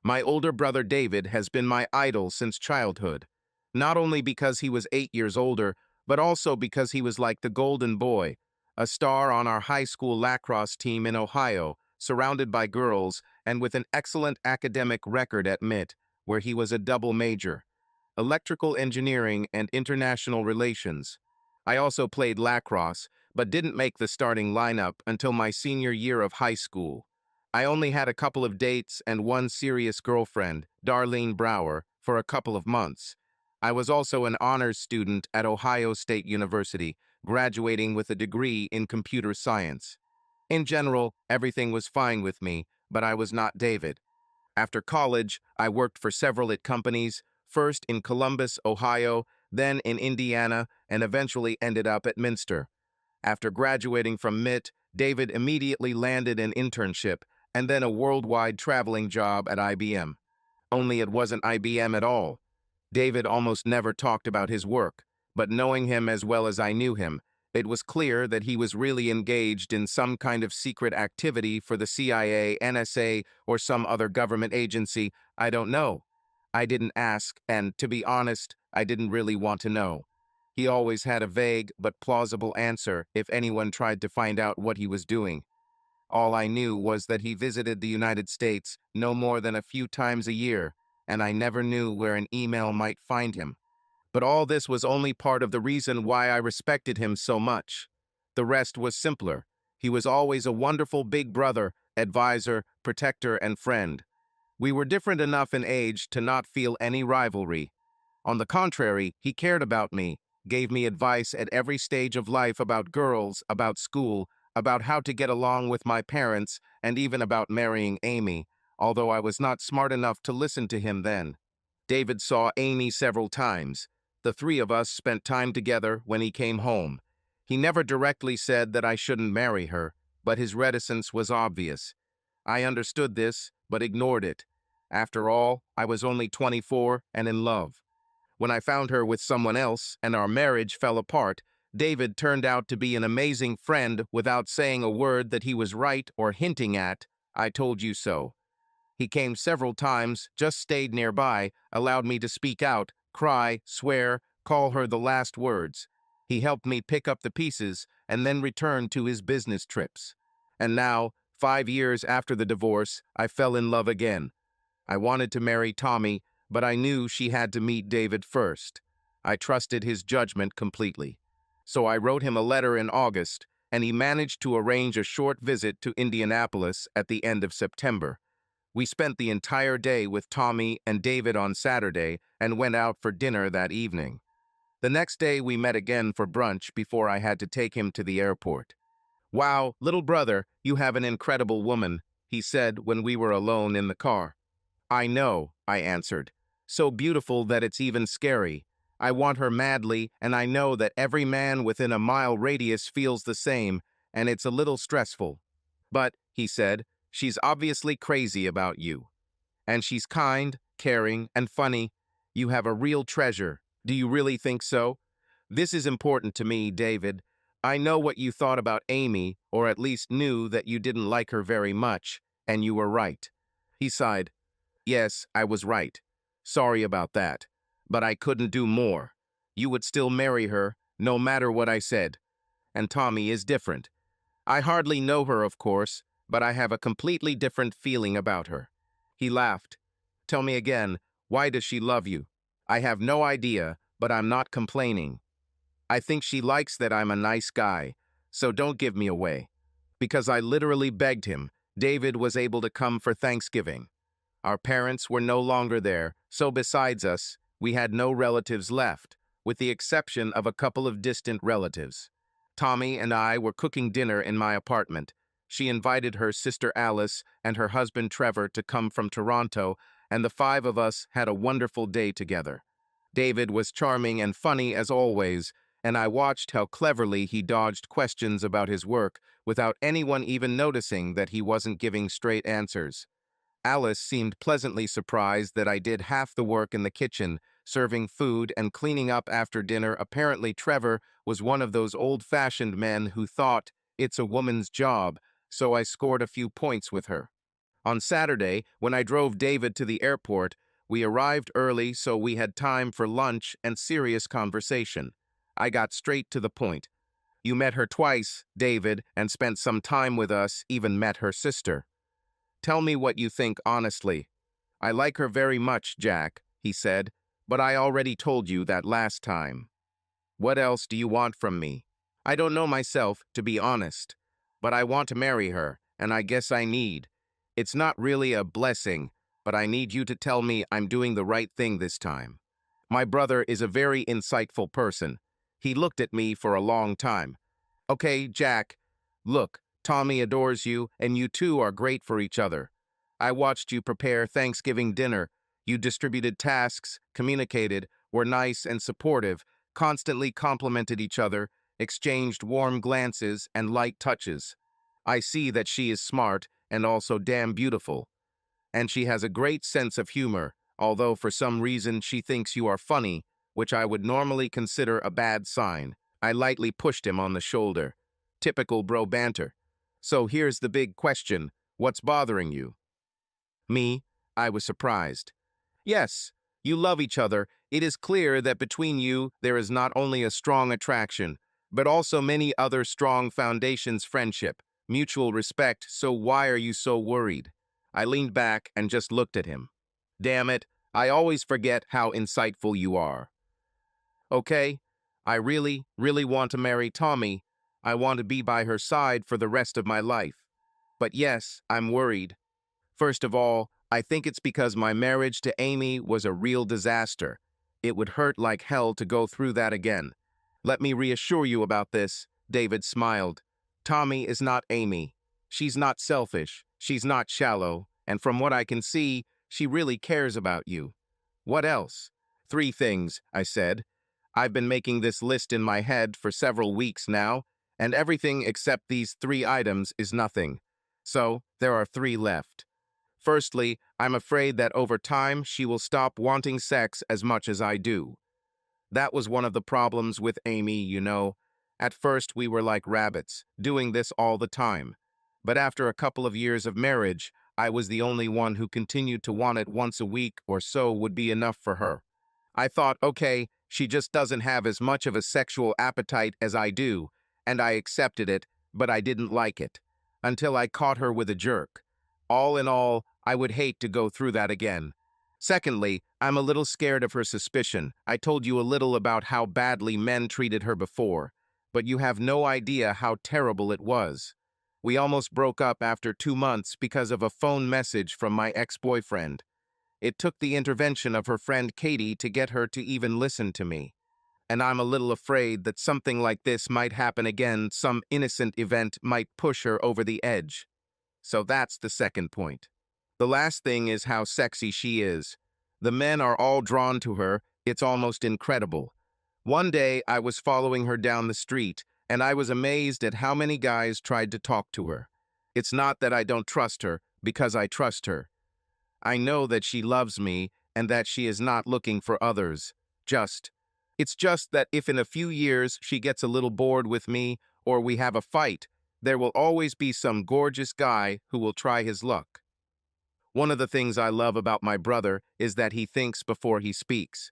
[SPEAKER 1] My older brother David has been my idol since childhood, not only because he was 8 years older, but also because he was like the golden boy, a star on our high school lacrosse team in Ohio, surrounded by girls, and with an excellent academic record at MIT, where he was a double major, electrical engineering and international relations. I also played lacrosse, but didn't make the starting lineup until my senior year of high school. I only had a couple of dates and one serious girlfriend, Darlene Brower, for a couple of months. I was also an honors student at Ohio State University, graduating with a degree in computer science. In general, everything was fine with me, but I was not David. After college, I worked for several companies, first in Columbus, Ohio, then in Indiana, and eventually ended up at Minster. After graduating from MIT, David immediately landed an internship and then a worldwide traveling job at IBM. Only it wasn't IBM at all. David almost never talked about his work, but knowing him as well as I knew him, it was clear that he was really engaged in some kind of secret activity for the CIA, NSA, or some other government agency. I don't know. I didn't ask, and to be honest, I didn't really want to know. He always had a vague but plausible answer if anyone tried to find out what he was doing. All I knew was that he visited the United States no more than a few times a year, and I never knew where an email might find him. But all this was only part of the reason why I respected him so much. The rest was simpler. He was always a wonderful big brother, advisor, protector, and friend. We were different enough in age to not feel any rivalry. On the contrary, he cared about me, gave me advice at every stage of life about girls, about school, about how to get along with my parents, and even about marrying Amy, although I was not smart enough to listen to him then. David saw Amy several times. The three of us spent time together when he came home. He never directly said that I shouldn't marry her, but his reticence was obvious. I understood this, but ignored it. After all, I was only 24 and in love. When I found her with someone else and our marriage fell apart, David turned out to be an amazing friend without saying a word that he was right or hinting at, "I told you so." He came several times, just stayed nearby, allowed me to speak out, cry, swear, call her the last words. He helped me pick up the pieces and then returned to his business trips. And now, 5 years after the divorce, I fell in love again. I wanted to marry Tommy, but I knew she had to meet David first. I trusted his judgment completely. So I wrote him a letter in August, and he managed to arrange a short visit to Indianapolis at the end of September. We spent the entire day with Tommy and David on Saturday and went out for dinner that evening. The next day we met again for brunch before I had to take him to the airport. "Wow, little brother, you have an incredible woman," he said when we were alone in the car. "I know," I answered. "So beautiful that it's even scary. I want her madly, and I know that every man within a mile radius feels the same, and it's a little stressful. But," he said, "she's obviously crazy about you. And she's kind, caring, and funny. You have a real treasure. Do you really think so? This is important to me, David. I know what you thought about Amy, or at least knew that you didn't like her very much, and you were right." He sighed. "Yes, I was right. Sorry about that. But I couldn't do more. You would still marry her, no matter what I said. And Tommy is different. I hardly know her, of course, but I have a completely different feeling about her." He laughed. "Tell me again, why does she love you?" "I have no idea, but I'm not complaining. I think she likes that I'm a nice guy, so don't give me away." Because I literally begged him, David was able to come for Thanksgiving. Our parents were no longer there, so besides us, we had no relatives left, with the exception of a couple of distant relatives. Tommy and I were cooking dinner in my apartment. She invited her sister Alice and her husband Trevor to come from Toronto, and the five of us had a wonderful day together. David was charming and funny as always, and I watched how cleverly he dodged questions about his work without anyone even noticing that he wasn't giving straight answers. Alice seemed pleasantly surprised that I did half the work in the kitchen, serving food and cleaning up after dinner. Apparently, Trevor was one of those old-fashioned men who thought it's a woman's job, so I scored a few points with her. On Saturday, when I drove David to the airport, we arrived early so we had time for lunch and serious conversation. I got straight to the point. "You met her twice, David, and spent some time with us, even met her sister. Tell me what you think honestly." "I like her very much, Jack," he said, "but I already told you that last time. What else do you want from me?" "I don't know myself, to be honest, but I want to marry her, and I guess I need. It's not really a blessing, but I need you to tell me I'm doing the right thing this time." My brother is a very insightful person. He looked at me for a long time. "Okay, Jack, look, Tommy adores you, and you two are great for each other. I watched you prepare Thanksgiving dinner. You distributed tasks, communicated, were nice and supportive, constantly complimented each other, exchanged warm glances and light touches. I see that she is smart and also damn beautiful. And she has a great sense of humor, although for some reason she thinks you are funny, which I would normally consider a bad sign." I lightly pushed him on the shoulder. Typical bro banter. "So here's the big question. What's bothering you?" Me? I was surprised. "Yes, you love each other. It is clear that between you there is not only a strong attraction, but also many other strong foundations: friendship, mutual respect, so why are you so worried?" I leaned back and just looked at him. "Damn it, I always forget how insightful you are. Okay, I really, really want to marry Tommy. I want to be by her side for the rest of my life. But yes, I'm worried. First of all, I think it's because my marriage to Amy was a real disaster. It would hurt like hell to go through that again. Let me reassure you about this." David smiled. Tommy is not Amy. She's not selfish. She's not shallow. And from what I can see, she really cares about you. What else? Three things, I said. I've been making this list in my head for several weeks now, and everything except these three items is nothing. So, there are three left. Firstly, I'm afraid that over time she will stop wanting sex as much as I do. That was one of the problems with Amy, you know. At first we were like rabbits, doing this all the time. But after a couple of years of marriage, I was the only one who continued to want it once a week or so would be enough for her. I thought, okay, she just doesn't have as much of a sexual appetite as I do, and I accepted it, but I didn't like it. Until I caught her with a jerk. All in all, I would hate to go through that again. Secondly, I'm a little scared of her suspicion. I told you a little about how badly men treated her before, but you have no idea how terrible it was. We almost broke up after 2 months because of a phone message from my ex-boyfriend. It took the intervention of her friend Katie to get her to even listen to me. And I'm a little afraid that something like this might happen again, some innocent event might push her over the edge. So that's the second point. The last thing is how sexy she is. The men are all drawn to her, it's almost incredible. One day I was following her down the street, and I was amazed at how many guys tried to talk to her. It's not that I don't trust her, because I trust her. I know that she loves me and that she is not looking for others. It's just that if in a few years she gets a little bored with me or we have a fight, there will always be some gorgeous guy who will try his luck. One of the things I love about my brother is that he thinks before he speaks.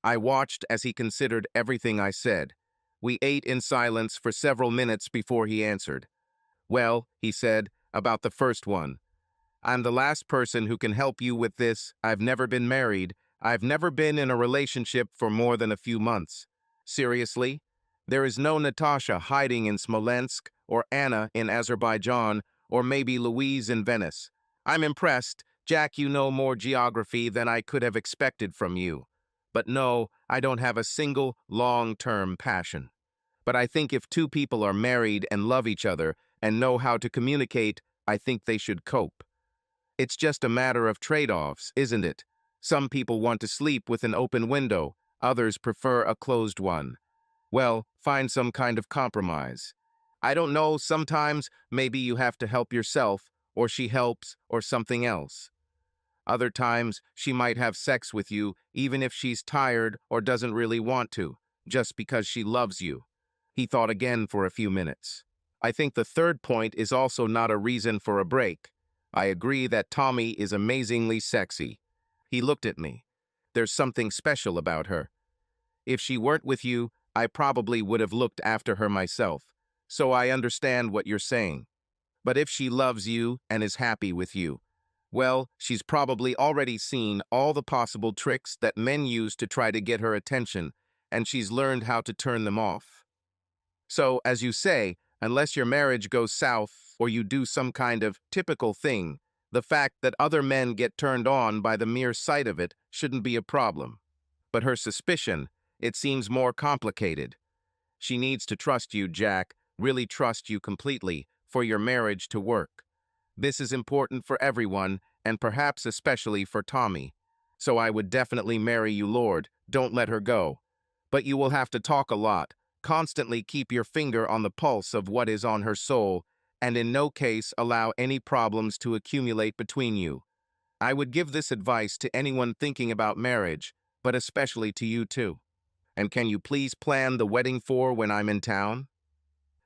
[SPEAKER 1] I watched as he considered everything I said. We ate in silence for several minutes before he answered. Well, he said, about the first one. I'm the last person who can help you with this. I've never been married. I've never been in a relationship for more than a few months. Seriously? There is no Natasha hiding in Smolensk, or Anna in Azerbaijan, or maybe Louise in Venice. I'm impressed. Jack, you know more geography than I could have expected from you. But no, I don't have a single long-term passion. But I think if two people are married and love each other and know how to communicate, I think they should cope. It's just a matter of trade-offs, isn't it? Some people want to sleep with an open window, others prefer a closed one. Well, find some kind of compromise. I don't know, sometimes maybe you have to help yourself, or she helps, or something else. Other times, she might have sex with you, even if she's tired or doesn't really want to, just because she loves you. He thought again for a few minutes. I think the third point is also not a reason for a break. I agree that Tommy is amazingly sexy. He looked at me. There's something special about her. If she weren't with you, I probably would have looked after her myself. So I understand what you're saying. But if she loves you and is happy with you, well, she's probably already seen all the possible tricks that men use to try to get her attention, and she's learned how to turn them off. So, as you say, unless your marriage goes south or you do some kind of typical thing, the fact that other men get turned on by the mere sight of it shouldn't be a problem. But her suspicion, it seems more complicated. She needs to trust you, Jack, really trust you completely, for your marriage to work. This is important for everyone, and perhaps especially for Tommy. So I would definitely marry you, Lord. Don't let her go. But you will have to talk a lot. Constantly keep your finger on the pulse of what is on her soul, and in no case allow any problems to accumulate between you. I would give this advice to anyone thinking about marriage, but especially to you too. And can you please plan the wedding for when I'm in town?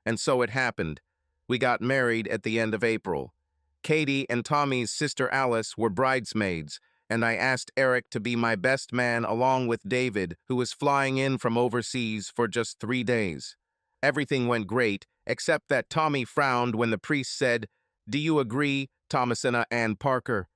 [SPEAKER 1] And so it happened. We got married at the end of April. Katie and Tommy's sister Alice were bridesmaids, and I asked Eric to be my best man along with David, who was flying in from overseas for just 3 days. Everything went great, except that Tommy frowned when the priest said, "Do you agree, Thomasina Ann Parker?"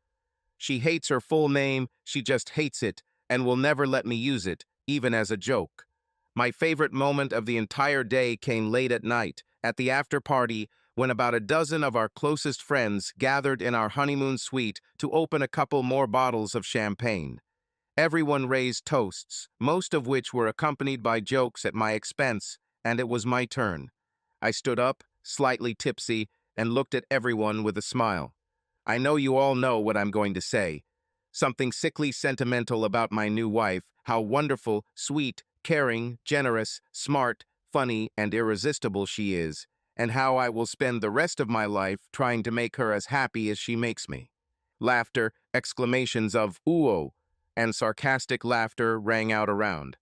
[SPEAKER 1] She hates her full name, she just hates it, and will never let me use it, even as a joke. My favorite moment of the entire day came late at night, at the after-party, when about a dozen of our closest friends gathered in our honeymoon suite to open a couple more bottles of champagne. Everyone raised toasts, most of which were accompanied by jokes at my expense, and it was my turn. I stood up, slightly tipsy, and looked at everyone with a smile. I know you all know what I'm going to say. Something sickly sentimental about my new wife, how wonderful, sweet, caring, generous, smart, funny, and irresistible she is, and how I will spend the rest of my life trying to make her as happy as she makes me. Laughter, exclamations of "ooh," and sarcastic laughter rang out around.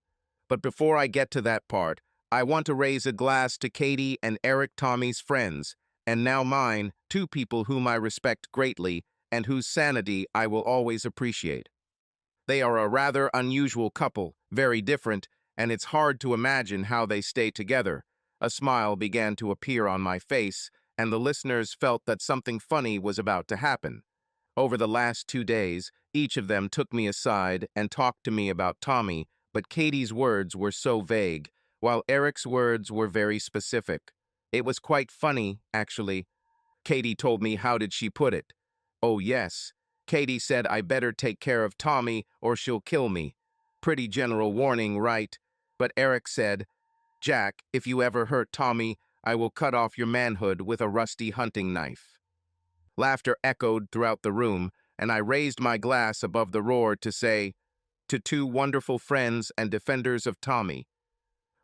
[SPEAKER 1] But before I get to that part, I want to raise a glass to Katie and Eric, Tommy's friends, and now mine, two people whom I respect greatly and whose sanity I will always appreciate. They are a rather unusual couple, very different, and it's hard to imagine how they stay together. A smile began to appear on my face, and the listeners felt that something funny was about to happen. Over the last 2 days, each of them took me aside and talked to me about Tommy, but Katie's words were so vague, while Eric's words were very specific. It was quite funny, actually. Katie told me how did she put it. Oh yes. Katie said I better take care of Tommy or she'll kill me. Pretty general warning, right? But Eric said, Jack, if you ever hurt Tommy, I will cut off your manhood with a rusty hunting knife. Laughter echoed throughout the room, and I raised my glass above the roar to say, to two wonderful friends and defenders of Tommy.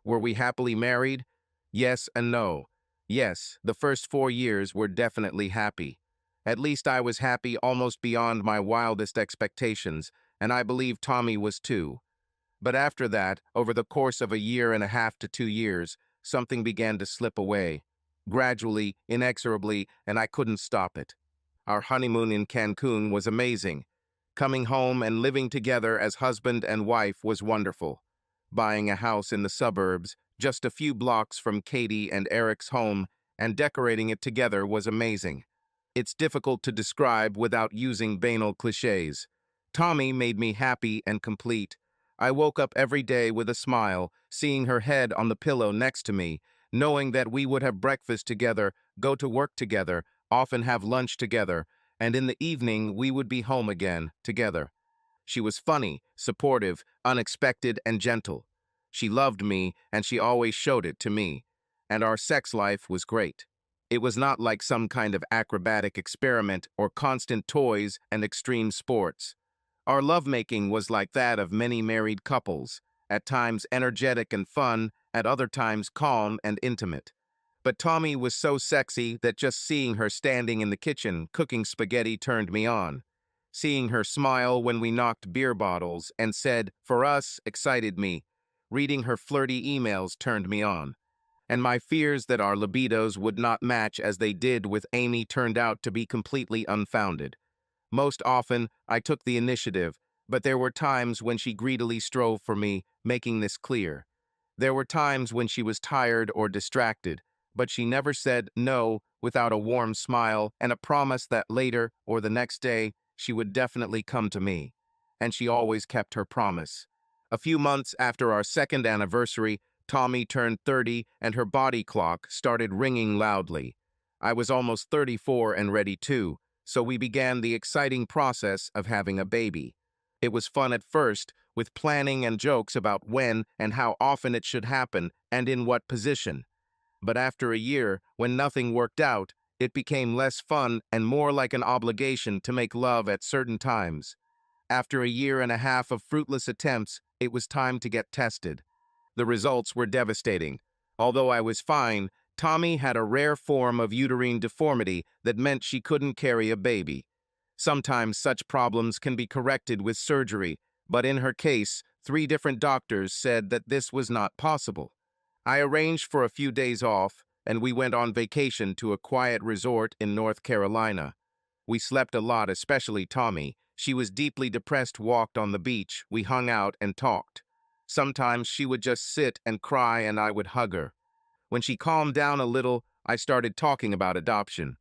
[SPEAKER 1] Were we happily married? Yes and no. Yes, the first 4 years were definitely happy. At least I was happy almost beyond my wildest expectations, and I believe Tommy was too. But after that, over the course of a year and a half to 2 years, something began to slip away. Gradually, inexorably, and I couldn't stop it. Our honeymoon in Cancun was amazing. Coming home and living together as husband and wife was wonderful. Buying a house in the suburbs, just a few blocks from Katie and Eric's home, and decorating it together was amazing. It's difficult to describe without using banal cliches. Tommy made me happy and complete. I woke up every day with a smile, seeing her head on the pillow next to me, knowing that we would have breakfast together, go to work together, often have lunch together, and in the evening we would be home again, together. She was funny, supportive, unexpected, and gentle. She loved me, and she always showed it to me. And our sex life was great. It was not like some kind of acrobatic experiment or constant toys and extreme sports. Our lovemaking was like that of many married couples, at times energetic and fun, at other times calm and intimate. But Tommy was so sexy that just seeing her standing in the kitchen cooking spaghetti turned me on. Seeing her smile when we knocked beer bottles and said, "For us," excited me. Reading her flirty emails turned me on. And my fears that our libidos would not match as they did with Amy turned out to be completely unfounded. Most often, I took the initiative, but there were times when she greedily strove for me, making this clear. There were times when she was tired or distracted, but she never said no without a warm smile and a promise that later or the next day she would definitely come to me. And she always kept her promise. A few months after our second anniversary, Tommy turned 30 and her body clock started ringing loudly. I was almost 34 and ready too, so we began the exciting process of having a baby. It was fun at first, with planning and jokes about when and how often it should happen and in what position. But after a year, when nothing worked out, it became less fun and more like an obligation to make love at certain times. After a year and a half of fruitless attempts, it was time to get tested. The results were devastating. Although I was fine, Tommy had a rare form of uterine deformity that meant she couldn't carry a baby. Sometimes such problems can be corrected with surgery, but in her case, 3 different doctors said that this was not possible. I arranged for a few days off, and we went on vacation to a quiet resort in North Carolina. We slept a lot, especially Tommy. She was deeply depressed, walked on the beach, we hung out and talked. Sometimes she would just sit and cry and I would hug her. When she calmed down a little, I started talking about adoption.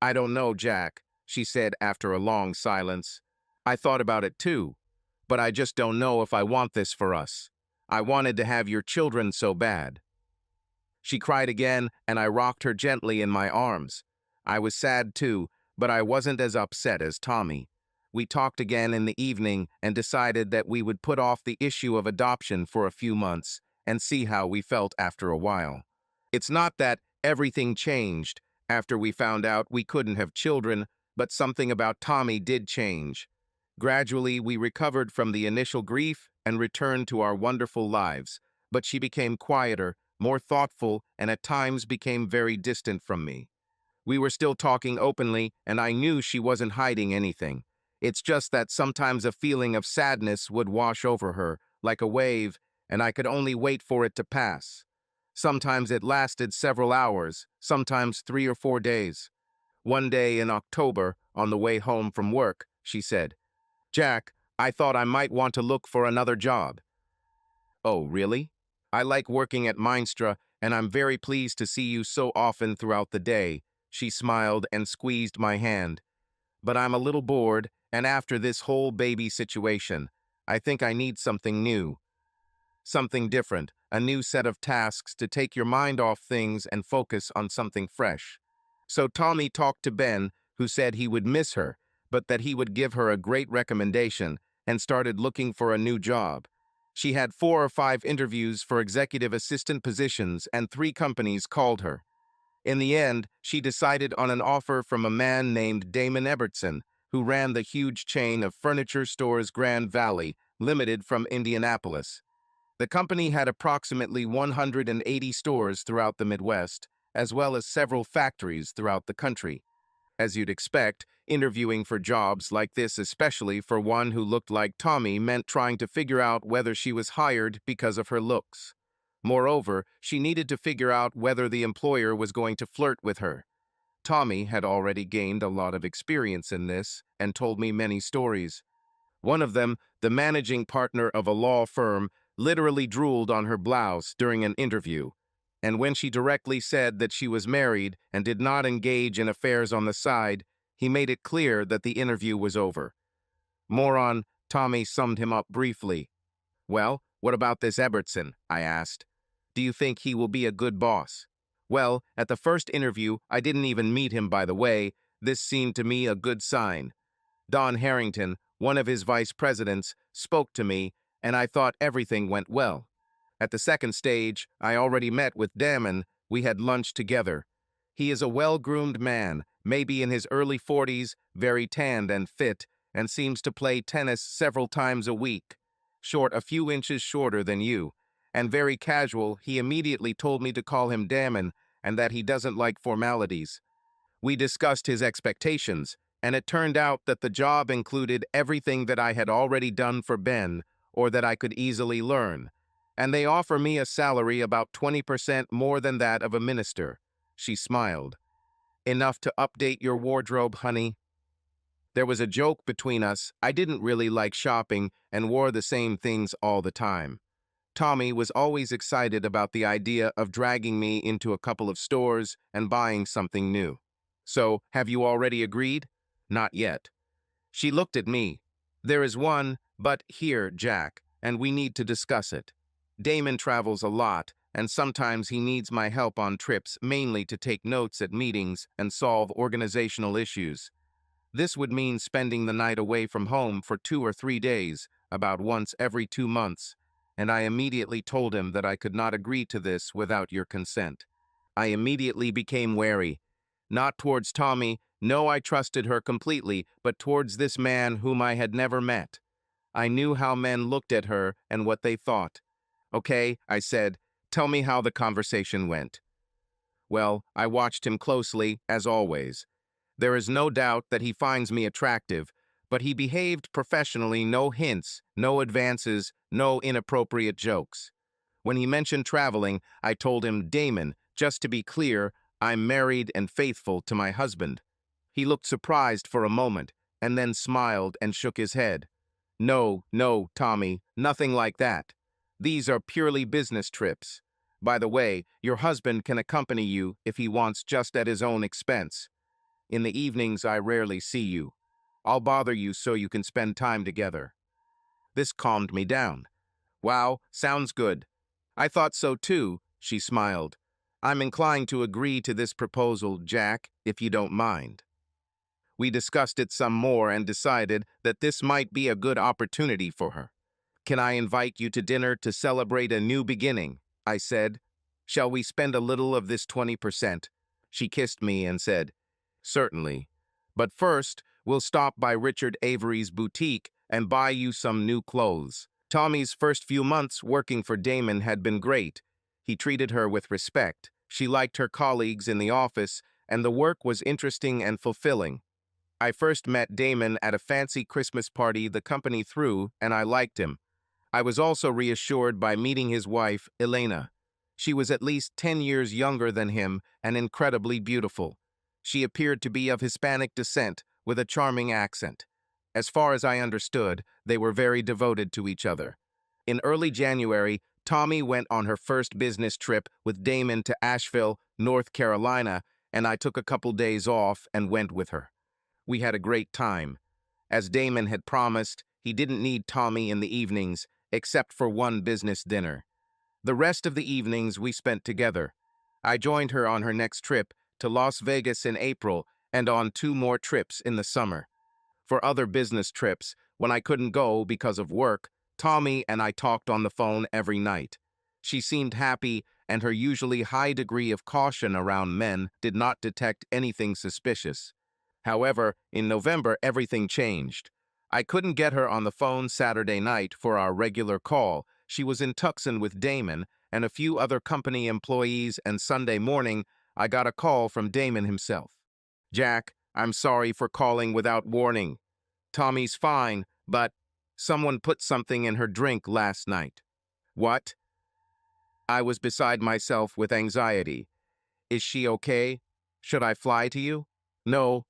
[SPEAKER 1] I don't know, Jack, she said after a long silence. I thought about it too, but I just don't know if I want this for us. I wanted to have your children so bad. She cried again, and I rocked her gently in my arms. I was sad too, but I wasn't as upset as Tommy. We talked again in the evening and decided that we would put off the issue of adoption for a few months and see how we felt after a while. It's not that Everything changed after we found out we couldn't have children, but something about Tommy did change. Gradually, we recovered from the initial grief and returned to our wonderful lives, but she became quieter, more thoughtful, and at times became very distant from me. We were still talking openly, and I knew she wasn't hiding anything. It's just that sometimes a feeling of sadness would wash over her, like a wave, and I could only wait for it to pass. Sometimes it lasted several hours, sometimes 3 or 4 days. One day in October, on the way home from work, she said, "Jack, I thought I might want to look for another job." "Oh, really? I like working at Mindstra, and I'm very pleased to see you so often throughout the day." She smiled and squeezed my hand. "But I'm a little bored, and after this whole baby situation, I think I need something new. Something different, a new set of tasks to take your mind off things and focus on something fresh." So Tommy talked to Ben, who said he would miss her, but that he would give her a great recommendation, and started looking for a new job. She had 4 or 5 interviews for executive assistant positions, and 3 companies called her. In the end, she decided on an offer from a man named Damon Ebertson, who ran the huge chain of furniture stores Grand Valley, Limited from Indianapolis. The company had approximately 180 stores throughout the Midwest, as well as several factories throughout the country. As you'd expect, interviewing for jobs like this, especially for one who looked like Tommy, meant trying to figure out whether she was hired because of her looks. Moreover, she needed to figure out whether the employer was going to flirt with her. Tommy had already gained a lot of experience in this and told me many stories. One of them, the managing partner of a law firm, literally drooled on her blouse during an interview. And when she directly said that she was married and did not engage in affairs on the side, he made it clear that the interview was over. Moron, Tommy summed him up briefly. "Well, what about this Ebertson?" I asked. "Do you think he will be a good boss?" "Well, at the first interview, I didn't even meet him, by the way. This seemed to me a good sign. Don Harrington, one of his vice presidents, spoke to me, and I thought everything went well. At the second stage, I already met with Damon. We had lunch together. He is a well-groomed man, maybe in his early 40s, very tanned and fit, and seems to play tennis several times a week. Short, a few inches shorter than you, and very casual. He immediately told me to call him Damon and that he doesn't like formalities. We discussed his expectations, and it turned out that the job included everything that I had already done for Ben, or that I could easily learn. And they offer me a salary about 20% more than that of a minister." She smiled. "Enough to update your wardrobe, honey?" There was a joke between us. I didn't really like shopping and wore the same things all the time. Tommy was always excited about the idea of dragging me into a couple of stores and buying something new. "So, have you already agreed?" "Not yet." She looked at me. "There is one, but here, Jack, and we need to discuss it. Damon travels a lot, and sometimes he needs my help on trips, mainly to take notes at meetings and solve organizational issues. This would mean spending the night away from home for 2 or 3 days, about once every 2 months, and I immediately told him that I could not agree to this without your consent. I immediately became wary. Not towards Tommy, no, I trusted her completely, but towards this man whom I had never met. I knew how men looked at her and what they thought. "Okay," I said, "tell me how the conversation went." Well, I watched him closely, as always. There is no doubt that he finds me attractive, but he behaved professionally, no hints, no advances, no inappropriate jokes. When he mentioned traveling, I told him, "Damon, just to be clear, I'm married and faithful to my husband." He looked surprised for a moment, and then smiled and shook his head. "No, no, Tommy, nothing like that. These are purely business trips. By the way, your husband can accompany you if he wants, just at his own expense. In the evenings, I rarely see you. I'll bother you so you can spend time together." This calmed me down. "Wow, sounds good." "I thought so too," she smiled. "I'm inclined to agree to this proposal, Jack, if you don't mind." We discussed it some more and decided that this might be a good opportunity for her. "Can I invite you to dinner to celebrate a new beginning?" I said. Shall we spend a little of this 20%? She kissed me and said, certainly. But first, we'll stop by Richard Avery's boutique and buy you some new clothes. Tommy's first few months working for Damon had been great. He treated her with respect. She liked her colleagues in the office, and the work was interesting and fulfilling. I first met Damon at a fancy Christmas party the company threw, and I liked him. I was also reassured by meeting his wife, Elena. She was at least 10 years younger than him and incredibly beautiful. She appeared to be of Hispanic descent, with a charming accent. As far as I understood, they were very devoted to each other. In early January, Tommy went on her first business trip with Damon to Asheville, North Carolina, and I took a couple days off and went with her. We had a great time. As Damon had promised, he didn't need Tommy in the evenings, except for one business dinner. The rest of the evenings we spent together. I joined her on her next trip to Las Vegas in April and on 2 more trips in the summer. For other business trips, when I couldn't go because of work, Tommy and I talked on the phone every night. She seemed happy, and her usually high degree of caution around men did not detect anything suspicious. However, in November, everything changed. I couldn't get her on the phone Saturday night for our regular call. She was in Tucson with Damon and a few other company employees, and Sunday morning, I got a call from Damon himself. Jack, I'm sorry for calling without warning. Tommy's fine, but someone put something in her drink last night. What? I was beside myself with anxiety. Is she okay? Should I fly to you? No,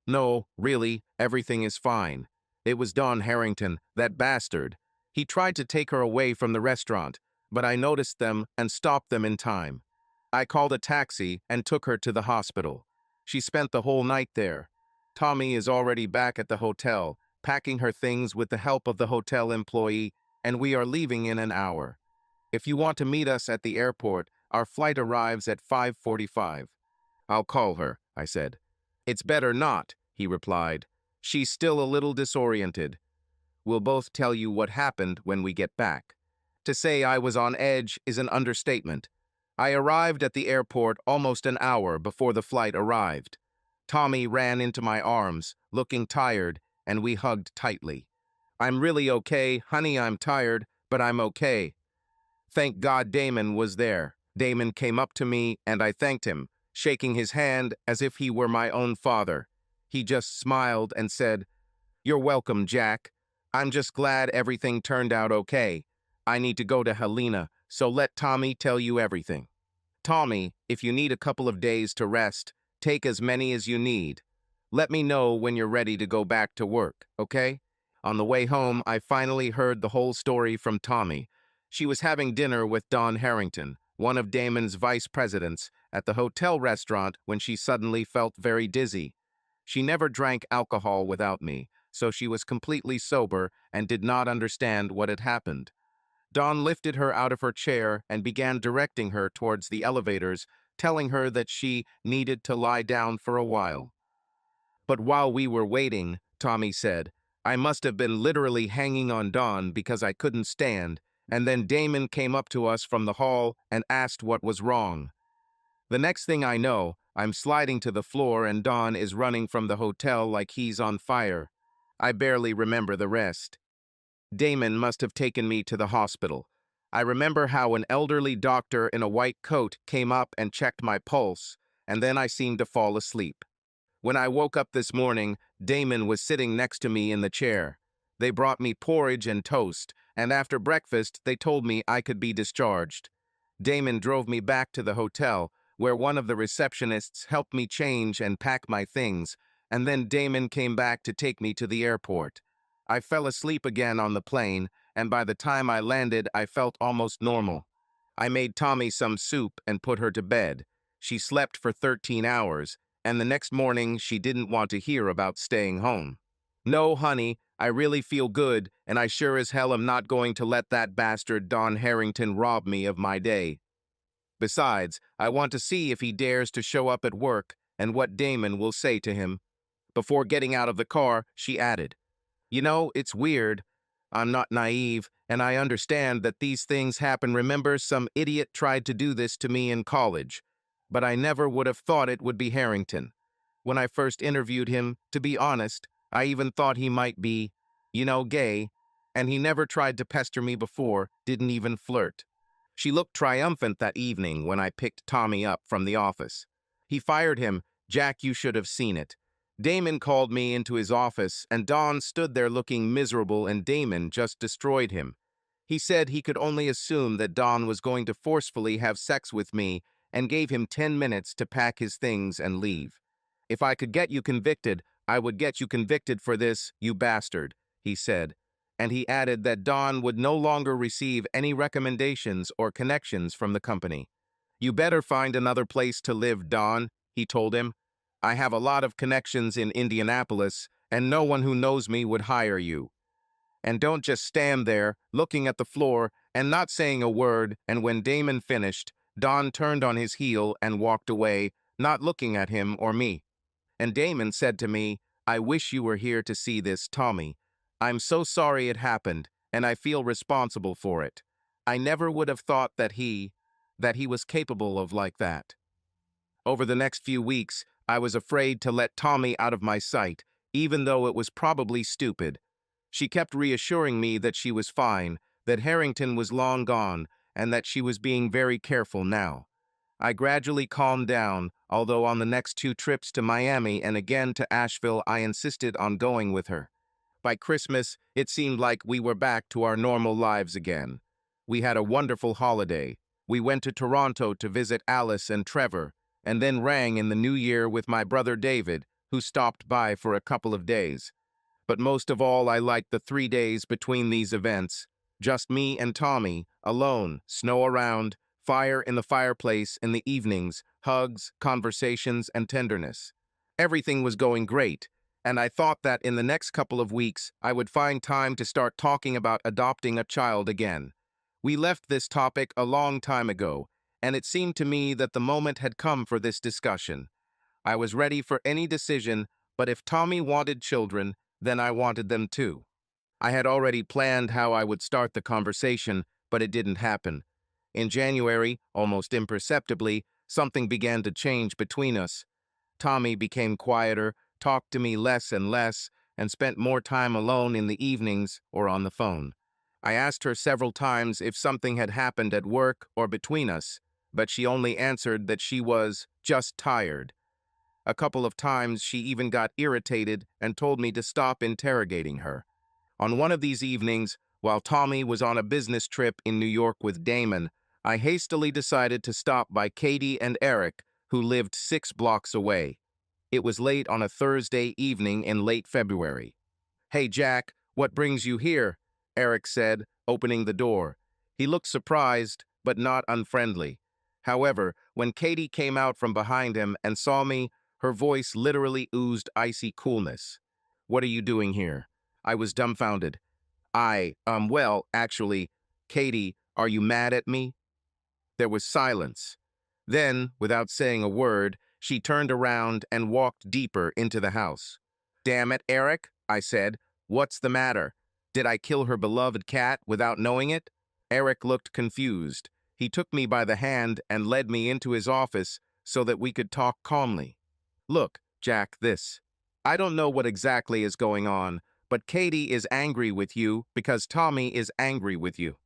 [SPEAKER 1] really, everything is fine. It was Don Harrington, that bastard. He tried to take her away from the restaurant, but I noticed them and stopped them in time. I called a taxi and took her to the hospital. She spent the whole night there. Tommy is already back at the hotel, packing her things with the help of the hotel employee, and we are leaving in an hour. If you want to meet us at the airport, our flight arrives at 5:45. I'll call her, I said. It's better not, he replied. She's still a little disoriented. We'll both tell you what happened when we get back. To say I was on edge is an understatement. I arrived at the airport almost an hour before the flight arrived. Tommy ran into my arms, looking tired, and we hugged tightly. I'm really okay, honey, I'm tired, but I'm okay. Thank God Damon was there. Damon came up to me, and I thanked him, shaking his hand as if he were my own father. He just smiled and said, You're welcome, Jack. I'm just glad everything turned out okay. I need to go to Helena, so let Tommy tell you everything. Tommy, if you need a couple of days to rest, take as many as you need. Let me know when you're ready to go back to work, okay? On the way home, I finally heard the whole story from Tommy. She was having dinner with Don Harrington, one of Damon's vice presidents, at the hotel restaurant when she suddenly felt very dizzy. She never drank alcohol without me, so she was completely sober and did not understand what had happened. Don lifted her out of her chair and began directing her towards the elevators, telling her that she needed to lie down for a while. But while we were waiting, Tommy said, I must have been literally hanging on Don because I couldn't stand, and then Damon came up to us from the hall and asked what was wrong. The next thing I know, I'm sliding to the floor and Don is running from the hotel like he's on fire. I barely remember the rest. Damon must have taken me to the hospital. I remember how an elderly doctor in a white coat came up and checked my pulse, and then I seemed to fall asleep. When I woke up this morning, Damon was sitting next to me in the chair. They brought me porridge and toast, and after breakfast, they told me I could be discharged. Damon drove me back to the hotel, where one of the receptionists helped me change and pack my things, and then Damon came back to take me to the airport. I fell asleep again on the plane, and by the time I landed, I felt almost normal. I made Tommy some soup and put her to bed. She slept for 13 hours, and the next morning she didn't want to hear about staying home. No, honey, I really feel good, and I sure as hell am not going to let that bastard Don Harrington rob me of my day. Besides, I want to see if he dares to show up at work and what Damon will say to him. Before getting out of the car, she added, You know, it's weird. I'm not naive, and I understand that these things happen. Remember, some idiot tried to do this to me in college. But I never would have thought it would be Harrington. When I first interviewed him, to be honest, I even thought he might be, gay, and he never tried to pester me before, didn't even flirt. She looked triumphant that evening when I picked Tommy up from the office. He fired him. Jack, you should have seen it. Damon called me into his office, and Don stood there looking miserable, and Damon just destroyed him. He said he could only assume that Don was going to forcefully have sex with me and gave him 10 minutes to pack his things and leave. If I could get you convicted, I would get you convicted for this, you bastard, he said. And he added that Don would no longer receive any recommendations or connections from the company. You better find another place to live, Don, he told him. I have a lot of connections in Indianapolis, and no one who knows me would hire you. And don't just stand there, looking at the floor and not saying a word. And when Damon finished, Don turned on his heel and walked away, not looking at him or me. And Damon said to me, I wish you were here to see this, Tommy. I'm so sorry it happened, and I feel responsible for it. I never would have thought that he was capable of like that. Over the next few weeks, I was afraid to let Tommy out of my sight, even though it was probably stupid. She kept reassuring me that she was fine, that Harrington was long gone, and that she was being very careful now. I gradually calmed down, although on the next 2 trips to Miami and again to Asheville, I insisted on going with her. By Christmas, it seemed like we were back to our normal lives again. We had a wonderful holiday. We went to Toronto to visit Alice and Trevor, and then rang in the new year with my brother David, who stopped by for a couple of days. But most of all, I liked the 3 days between these events. Just me and Tommy, alone, snow around, fire in the fireplace in the evenings, hugs, conversations, and tenderness. Everything was going great, and I thought that in the next couple of weeks I would find time to start talking about adopting a child again. We left this topic a long time ago, and it seemed to me that the moment had come for this discussion. I was ready for any decision, but if Tommy wanted children, then I wanted them too. I had already planned how I would start the conversation, but it didn't happen. In January, almost imperceptibly, something began to change between us. Tommy became quieter, talked to me less and less, and spent more time alone in the evenings or on the phone. I asked her several times if something had happened at work or between us, but she only answered that she was just tired. A couple of times she even got irritated and told me to stop interrogating her. On one of these evenings, while Tommy was on a business trip in New York with Damon, I hastily decided to stop by Katie and Eric, who lived 6 blocks away. It was late on a Thursday evening in late February. Hey, Jack, what brings you here? Eric said, opening the door. He looked surprised, but not unfriendly. However, when Katie came out from behind him and saw me, her voice literally oozed icy coolness. What are you doing here? I was dumbfounded. Well, actually, Katie, are you mad at me? There was silence. Then, without saying a word, she turned around and walked deeper into the house. Damn it, Eric, I said. What's the matter? Did I kill her beloved cat without knowing it? Eric looked confused. He took me by the hand and led me into his office so that we could talk calmly. Look, Jack, this. I don't know what exactly is going on, but Katie is angry with you because Tommy is angry with you.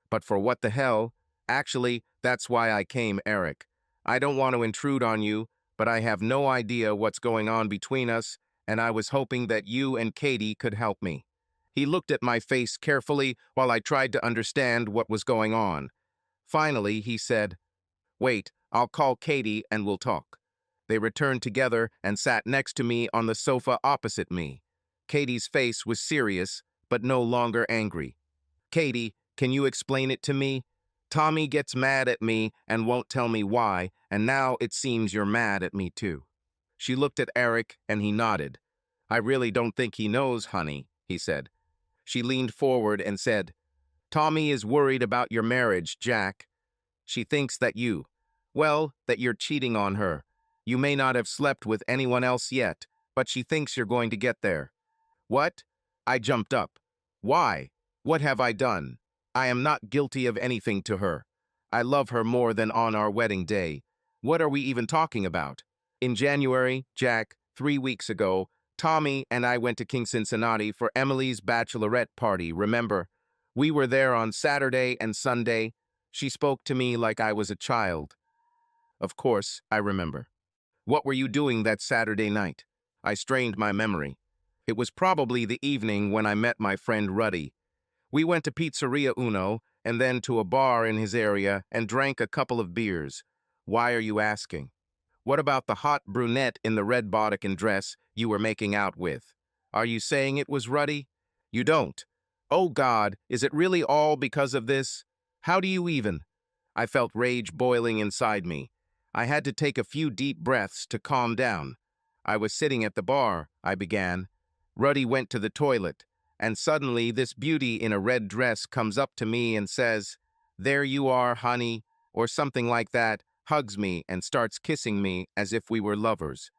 [SPEAKER 1] But for what the hell? Actually, that's why I came, Eric. I don't want to intrude on you, but I have no idea what's going on between us, and I was hoping that you and Katie could help me. He looked at my face carefully while I tried to understand what was going on. Finally, he said, Wait, I'll call Katie and we'll talk. They returned together and sat next to me on the sofa opposite me. Katie's face was serious, but no longer angry. Katie, can you explain it to me? Tommy gets mad at me and won't tell me why, and now it seems you're mad at me too. She looked at Eric and he nodded. I really don't think he knows, honey, he said. She leaned forward and said, Tommy is worried about your marriage, Jack. She thinks that that you're cheating on her. You may not have slept with anyone else yet, but she thinks you're going to get there. What? I jumped up. Why? What have I done? I am not guilty of anything to her. I love her more than on our wedding day. What are we even talking about? In January, Jack, 3 weeks ago, Tommy and I went to King Cincinnati for Emily's bachelorette party, remember? We were there on Saturday and Sunday. She spoke to me like I was a child. Of course, I remember. What were you doing that Saturday night? I strained my memory. It was probably the evening when I met my friend Ruddy. We went to Pizzeria Uno and then to a bar in his area and drank a couple of beers. Why are you asking? What about the hot brunette in the red bodycon dress you were making out with? Are you saying it was Ruddy? You don't. Oh God, is it really all because of this? How do you even? I felt rage boiling inside me. I had to take a few deep breaths to calm down. I was sitting at the bar, I began. Ruddy went to the toilet, and suddenly this beauty in a red dress comes up to me and says, "There you are, honey," or something like that, hugs me and starts kissing me as if we were lovers.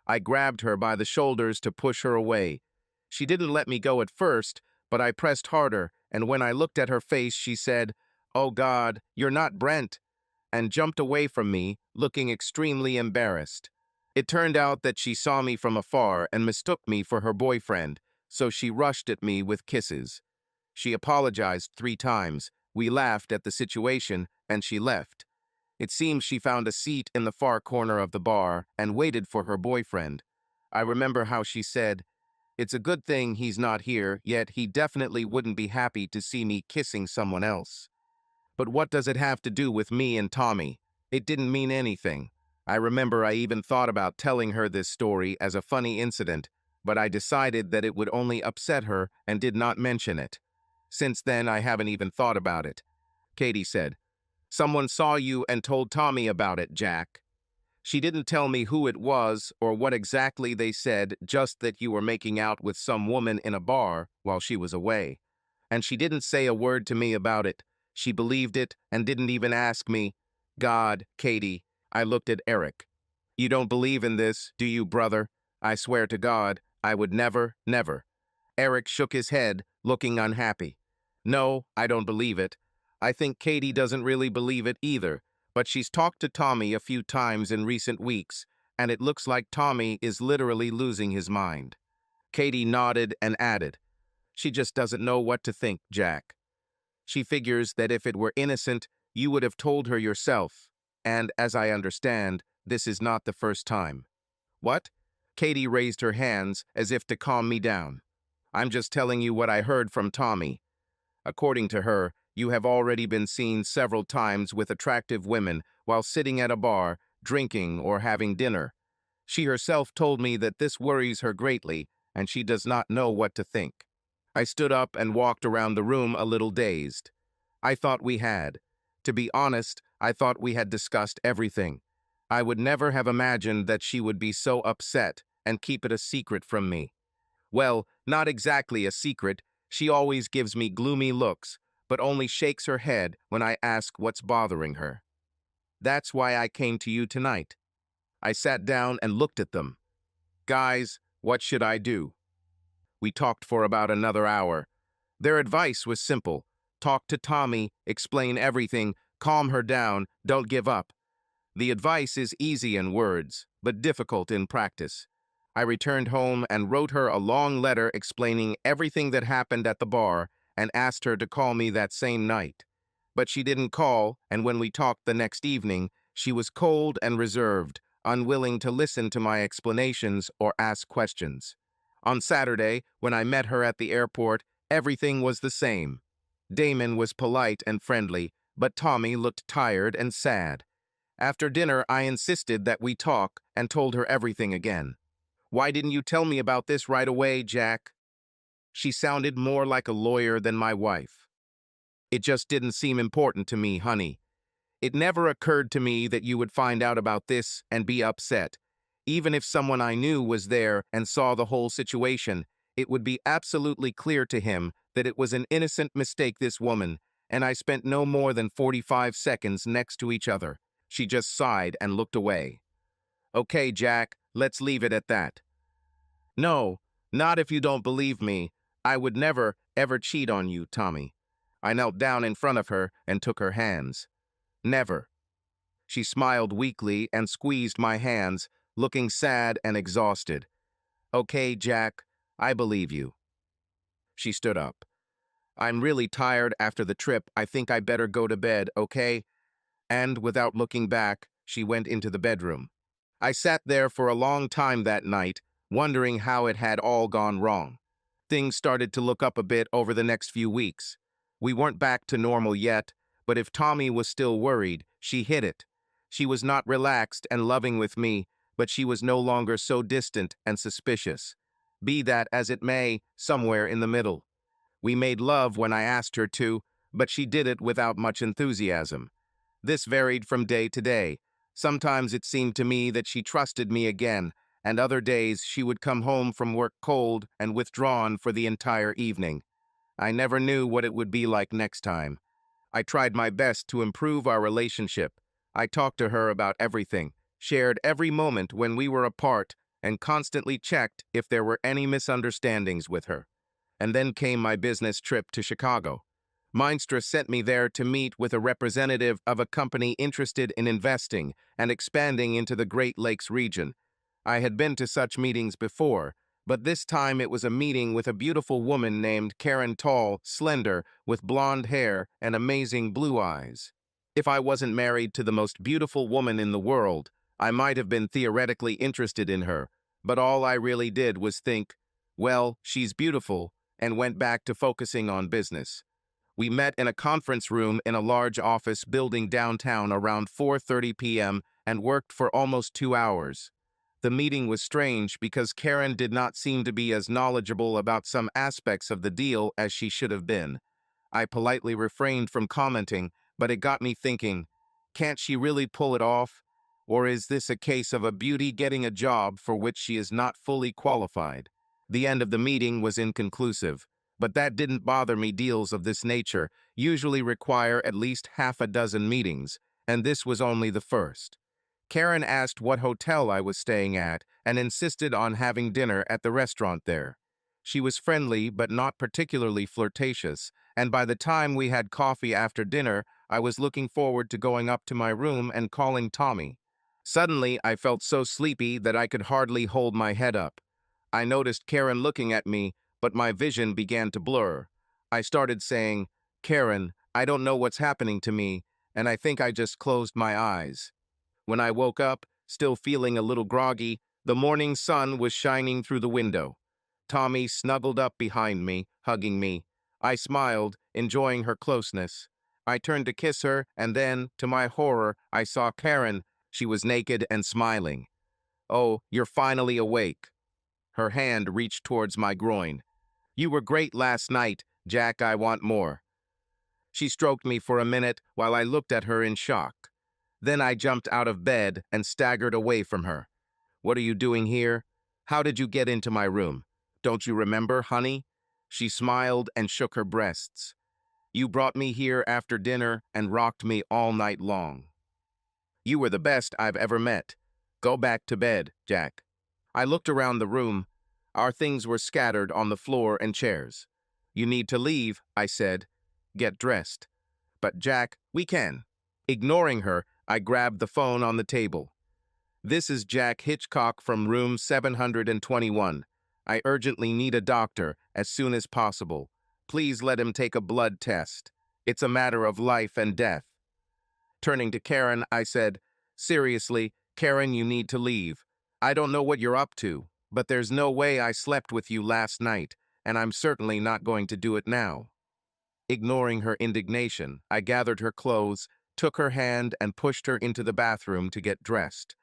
[SPEAKER 1] I grabbed her by the shoulders to push her away. She didn't let me go at first, but I pressed harder, and when I looked at her face, she said, "Oh God, you're not Brent," and jumped away from me, looking extremely embarrassed. It turned out that she saw me from afar and mistook me for her boyfriend, so she rushed at me with kisses. She apologized 3 times, we laughed at the situation, and she left. It seems she found a seat in the far corner of the bar and waited for her boyfriend. I remember how she said, "It's a good thing he's not here, yet he definitely wouldn't be happy to see me kissing someone else." But what does it have to do with me and Tommy? It didn't mean anything. I remember I even thought about telling her this story as a funny incident, but I decided that it would only upset her and did not mention it. Since then, I haven't even thought about it. Katie said, "Someone saw you and told Tommy about it, Jack." She didn't tell me who it was or what exactly they said, just that you were making out with some woman in a bar while she was away. And she didn't say a word to me about it. She believed it and didn't even ask me. God, Katie, I looked at Eric. "You don't believe in this, do you, brother?" I swear to God, I would never, never. Eric shook his head, looking unhappy. "No, I don't believe it. I think Katie doesn't really believe it either, but she's talked to Tommy a few times in recent weeks, and it looks like Tommy is literally losing his mind." Katie nodded and added, "She just doesn't know what to think, Jack. She figures that if it were innocent, you would have told her yourself, and as I understand, this is not the first time." What? Katie raised her hands as if to calm me down. "I'm just telling you what I heard from Tommy. According to her, you have already been seen several times with attractive women while sitting at a bar, drinking or having dinner. She herself told me that this worries her greatly, and she does not know what to think." I stood up and walked around the room a little dazed. I thought we had. To be honest, I thought we had discussed everything. I would never have imagined that she would be so upset and keep it a secret from me. Well, not exactly a secret. She always gives me gloomy looks, but only shakes her head when I ask what's bothering her. That's why I came to you tonight. I sat down and looked at them. "Guys, what should I do?" We talked for about another hour. Their advice was simple. Talk to Tommy, explain everything, calm her down, don't give up. The advice is easy in words, but difficult in practice. I returned home and wrote her a long letter explaining everything that happened at the bar and asked her to call me that same night. But she didn't call, and when we talked the next evening, she was cold and reserved, unwilling to listen to my explanations or ask questions. On Saturday, when I met her at the airport, everything was the same. Damon was polite and friendly, but Tommy looked tired and sad. After dinner, I insisted that we talk and told her everything again. "Why didn't you tell me about this right away, Jack?" She sounded more like a lawyer than my wife. "It just didn't seem important to me, honey. It never occurred to me that you would find out about this and be upset. Even if someone I knew was there and saw the whole situation, it would be absolutely clear to him that it was an innocent mistake, this woman, and I spent no more than 45 seconds next to each other." She just sighed and looked away. "Okay, Jack, let's leave it at that." "No, not if you don't believe me. I would never, ever cheat on you, Tommy?" I knelt down in front of her and took her hands. "Never." She smiled weakly and squeezed my hands, looking sad and exhausted. "Okay, Jack, I believe you." She stood up. "I'm really tired after the trip. I think I better go to bed, okay?" And without looking back, she went into the bedroom. I sat there for a long time that night, wondering how it had all gone wrong. Things started to look up a bit over the next few weeks. We weren't back to normal yet, but if Tommy was still worried, she hid it. She was not relaxed and loving with me, but she was no longer so distant and suspicious. Be that as it may, somewhere in the middle. We made love when I asked her to, but she did it without much enthusiasm. This varied from day to day. Sometimes it seemed to me that she trusted me again, and other days she would come home from work cold and withdrawn for the entire evening. I never knew what it would be like next time. I tried my best to improve our relationship. I talked to her about everything, shared every moment when we were apart, and constantly checked if there were any misunderstandings with her. And then came my business trip to Chicago. Meinstra sent me there to meet with a representative of a company interested in investing and expanding into the Great Lakes region. I had been to such meetings before, but this time it was a meeting with a beautiful woman named Karen, tall, slender, with blonde hair and amazing blue eyes. If I wasn't married to the most beautiful woman in the world, I might have been theoretically interested in her, but all I really did was think, well, she's beautiful, and went back to focusing on business. We met in a conference room in a large office building downtown around 4:30 p.m. and worked for almost 2 hours. The meeting was strange because Karen did not seem to be as knowledgeable about some aspects of the deal as she should have been. I politely refrained from commenting, but it got me thinking, can't she really pull it off? Or is this a case of a beauty getting a job for which she is not fully qualified? The end of the meeting was inconclusive, but that didn't bother me. Deals of this nature usually require at least half a dozen meetings, and this was only the first. Karen asked what hotel I was staying at and insisted on having dinner at the restaurant there. She was friendly but not particularly flirtatious, and by the time we had coffee after dinner, I was looking forward to going up to my room and calling Tommy. Suddenly, I felt so sleepy that I could hardly hold my head up. I noticed Karen looking at me, but my vision began to blur. I started saying, "Karen, I don't know what's happening to me, and I think I just closed my eyes." When I woke up, still feeling a little groggy, the morning sun was shining through the window. Tommy snuggled up behind me, hugging me. I smiled, enjoying her closeness. I turned to kiss her, and then, to my horror, I saw Karen. She was naked and smiling. "Oh, you're finally awake." Her hand reached towards my groin. "You were great last night, Jack. I want more." She stroked me for a minute while I looked at her in shock. Then I jumped out of bed and staggered away from her. "What are you doing here? How did you get into my room? Don't you remember, honey?" She smiled and shook her breasts. "You brought me here after dinner and rocked me all night long. You were the best I've ever met. Go back to bed, Jack." I looked around the room. Our things were scattered on the floor and chairs. "You need to leave," I said. "Get dressed." "But Jack, we can." Ignoring her, I grabbed the phone on the table. "This is Jack Hitchcock from room 721. I urgently need a doctor as soon as possible. Please let him take a blood test. It's a matter of life and death." Turning to Karen, I said, "Seriously, Karen, you need to leave. I don't know what you're up to, but there's no way I slept with you last night, and I'm certainly not going to do it now." Ignoring her indignation, I gathered her clothes, took her hand, and pushed her into the bathroom to get dressed.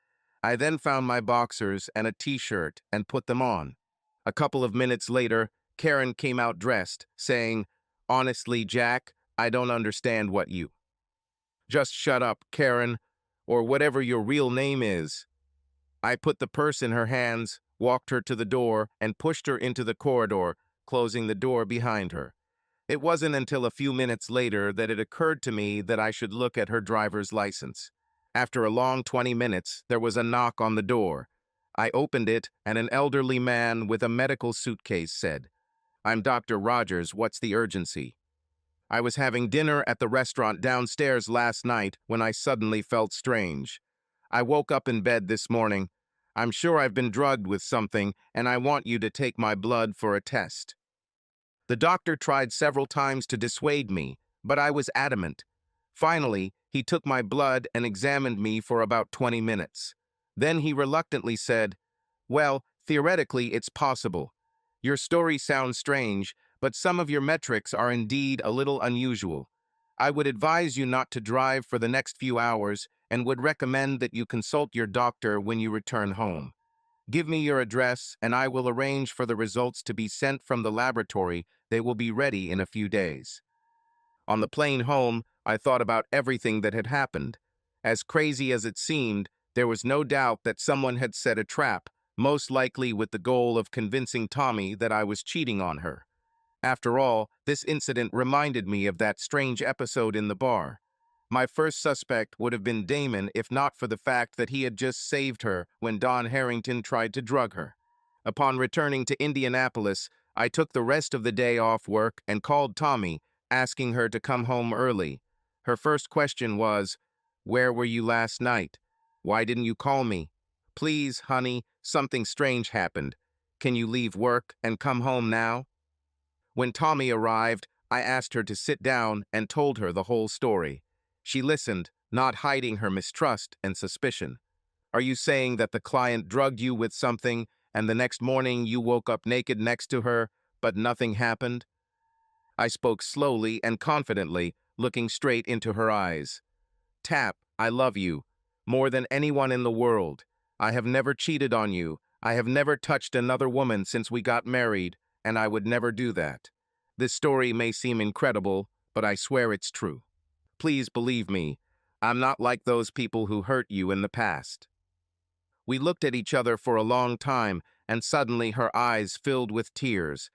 [SPEAKER 1] I then found my boxers and a t-shirt and put them on. A couple of minutes later, Karen came out dressed, saying, "Honestly, Jack, I don't understand what you—" "Just shut up, Karen, or whatever your real name is." I put the purse in her hands, walked her to the door, and pushed her into the corridor, closing the door behind her. It wasn't until a few minutes later that it occurred to me that I should look at her driver's license. After a long 20 minutes, there was a knock on the door. I opened it, and an elderly man with a medical suitcase said, I'm Dr. Rogers. What's the urgency? I was having dinner at the restaurant downstairs last night when I suddenly felt strange. I woke up in bed this morning. I'm sure I've been drugged with something, and I want you to take my blood for a test. The doctor tried several times to dissuade me, but I was adamant. Finally, he took my blood and examined me for about 20 minutes. Then he reluctantly said, "Well, theoretically, it's possible. Your story sounds strange, but some of your metrics are indeed a little unusual. I would advise you not to drive for the next few hours and would recommend that you consult your doctor when you return home. Give me your address, and I will arrange for the results to be sent from the laboratory. They will be ready in a few days." On the plane home, I thought about everything that had happened. As crazy as it seemed, there was no doubt that someone had set a trap, most likely with the goal of convincing Tommy that I was cheating on her. After all, this incident reminded me of that strange episode in the bar. My first suspect would have been Damon if not for the fact that he had just saved her when Don Harrington tried to drug her. Upon returning to Indianapolis, I took the rest of the day off work and called Tommy, asking her to come home early. Her first question was, "Where were you last night? Why didn't you call me? Please, honey, something strange happened. Can you leave work and come home now?" When Tommy arrived, I asked her to sit down and told her the whole story. She listened, not hiding her mistrust and suspicion. "Are you saying that the client drugged you with something and the next morning you woke up naked next to her, but nothing happened?" I spoke slowly and confidently, looking straight into her eyes. "Tap, I love you. More than anyone in the world. I have never cheated on you. I have never touched another woman since we got married, and I would never do that. This story may seem incredible, but I swear it's true. Please believe me. I'm not like those people who hurt you in the past." We looked at each other for a long time, and suddenly her eyes filled with tears.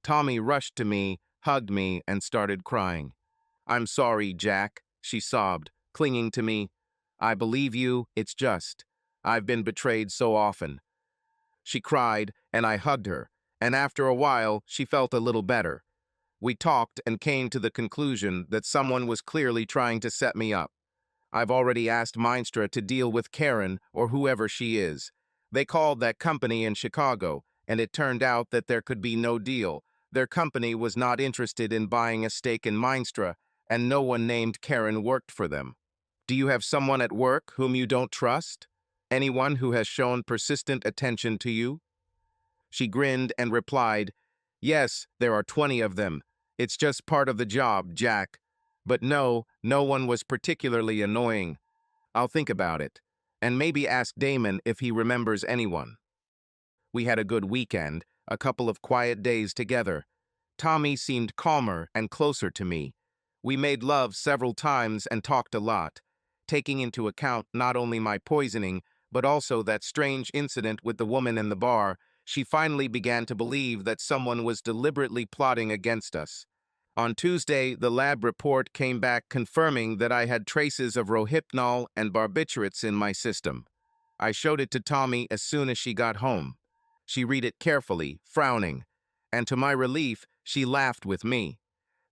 [SPEAKER 1] Tommy rushed to me, hugged me, and started crying. "I'm sorry, Jack," she sobbed, clinging to me. "I believe you, it's just. I've been betrayed so often." She cried, and I hugged her, and after a while, she felt a little better. We talked and came to the conclusion that someone was clearly trying to set me up. I've already asked Meinstra to deal with Karen or whoever she is. They called that company in Chicago, and it turned out that there could be no deal. Their company was not interested in buying a stake in Meinstra, and no one named Karen worked for them. "Do you have someone at work whom you don't trust? Anyone who has shown persistent attention to you?" She grinned and replied, "Yes, there are 20 of them. It's just part of the job, Jack. But no, no one was particularly annoying. I'll think about it, and maybe ask Damon if he remembers anyone." We had a good weekend, a couple of quiet days together. Tommy seemed calmer and closer to me. We made love several times and talked a lot, taking into account not only my poisoning, but also that strange incident with the woman in the bar. She finally began to believe that someone was deliberately plotting against us. On Tuesday, the lab report came back confirming that I had traces of rohypnol and barbiturates in my system. I showed it to Tommy as soon as she got home. She read it carefully, frowning, and to my relief, she laughed with me.